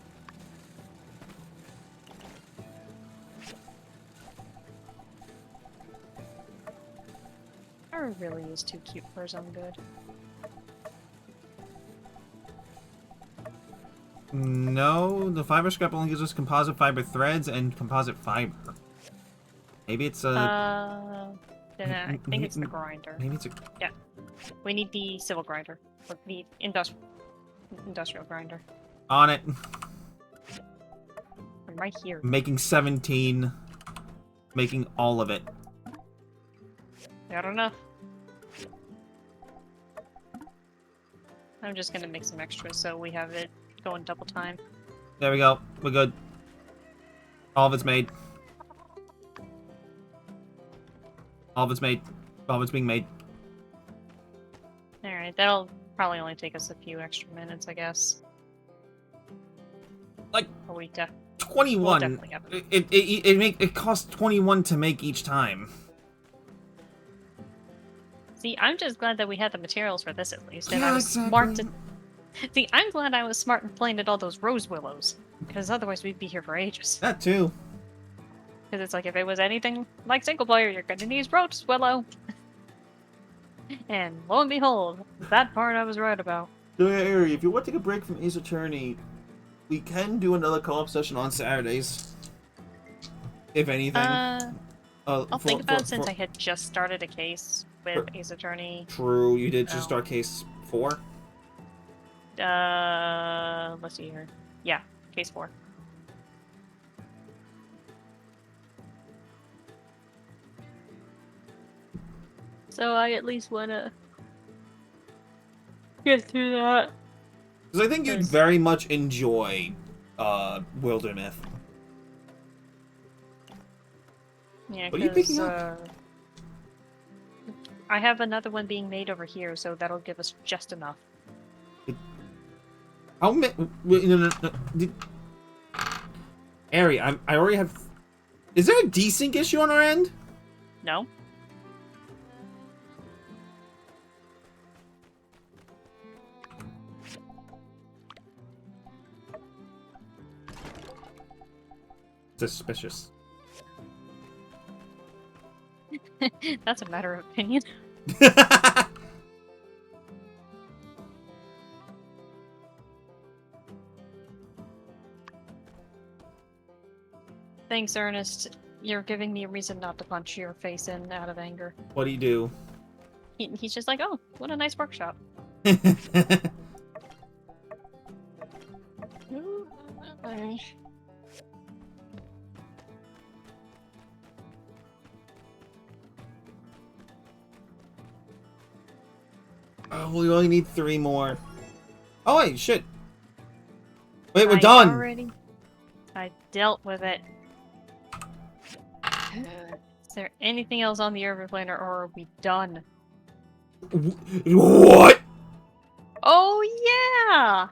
Or really is too cute for his own good. No, the fiber scrap only gives us composite fiber threads and composite fiber. Maybe it's a... Then I think it's the grinder. Maybe it's a... Yeah. We need the civil grinder. Or the industrial grinder. On it. I'm right here. Making 17. Making all of it. Not enough. I'm just gonna make some extras so we have it going double time. There we go. We're good. All of it's made. All of it's made. All of it's being made. Alright, that'll probably only take us a few extra minutes, I guess. Like, But we we'll 21. definitely have it. It costs 21 to make each time. See, I'm just glad that we had the materials for this at least, and I Yeah, was smart exactly. to... See, I'm glad I was smart and planted all those rose willows, because otherwise we'd be here for ages. That too. Because it's like, if it was anything like single player, you're gonna need rose willow. And lo and behold, that part I was right about. So yeah, Ari, if you want to take a break from Ace Attorney, we can do another co-op session on Saturdays. If anything. I'll think about it since I had just started a case with Ace Attorney. True, you did just start case 4? Let's see here. Yeah, case 4. So I at least wanna get through that. Because I think you'd very much enjoy Wildermyth. Yeah, What are you picking up? I have another one being made over here, so that'll give us just enough. How many? No. Ari, I already have. Is there a desync issue on our end? No. Suspicious. That's a matter of opinion. Thanks, Ernest. You're giving me a reason not to punch your face in out of anger. What do you do? He's just like, oh, what a nice workshop. Oh, we only need 3 more. Oh wait, shit. Wait, we're done. I dealt with it. Is there anything else on the urban planner, or are we done? What? Oh yeah!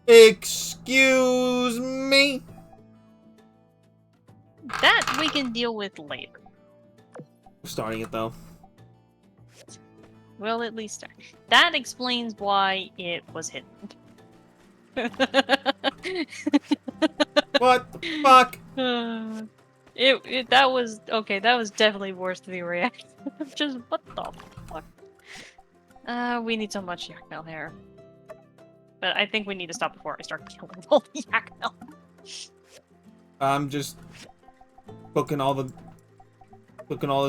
Excuse me? That we can deal with later. We're starting it though. We'll at least start. That explains why it was hidden. What the fuck? That was okay. That was definitely worse than the reaction. Just what the fuck? We need so much yak mail here, but I think we need to stop before I start killing all the yak mail. I'm just booking all the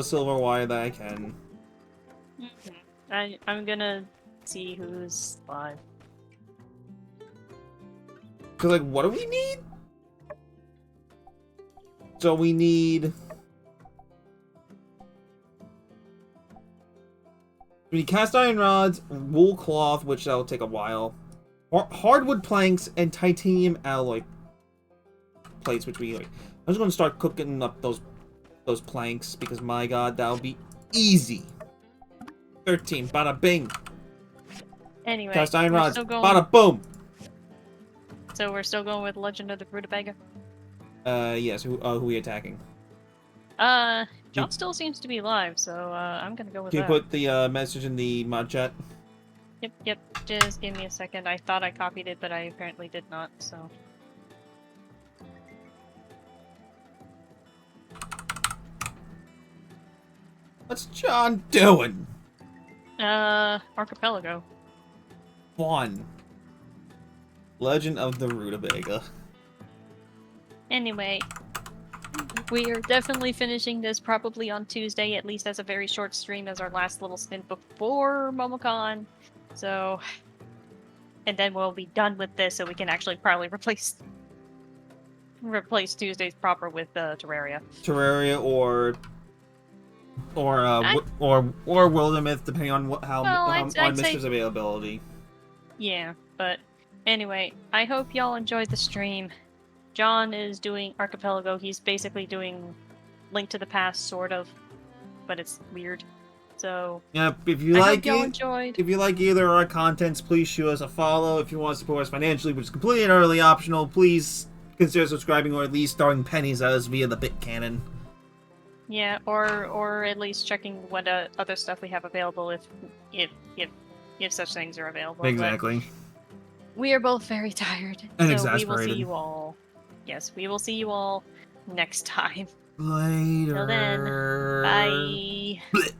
silver wire that I can. I'm gonna see who's live. Cause like, what do we need? So we need cast iron rods, wool cloth, which that'll take a while, hardwood planks, and titanium alloy plates, which we like. I'm just gonna start cooking up those planks because my god, that'll be easy. 13, bada bing. Anyway, Cast iron rods, still going... bada boom. So we're still going with Legend of the Rutabaga? Yes. Who are we attacking? John still seems to be live, so I'm gonna go with Can that. you put the message in the mod chat? Yep. Just give me a second. I thought I copied it, but I apparently did not, so... What's John doing? Archipelago. Fun. Legend of the Rutabaga. Anyway, we are definitely finishing this probably on Tuesday, at least as a very short stream as our last little stint before MomoCon. So, and then we'll be done with this, so we can actually probably replace Tuesdays proper with Terraria. Terraria or Wildermyth, depending on on Mister's availability. Yeah, but anyway, I hope y'all enjoyed the stream. John is doing Archipelago. He's basically doing Link to the Past, sort of, but it's weird. So Yep, if you I like hope y'all it, enjoyed. if you like either of our contents, please shoot us a follow. If you want to support us financially, which is completely and utterly optional, please consider subscribing or at least throwing pennies at us via the Bit Cannon. Yeah, or at least checking what other stuff we have available if such things are available. Exactly. But we are both very tired, And so exasperated. we will see you all. Yes, we will see you all next time. Later. Till then, bye. Blech.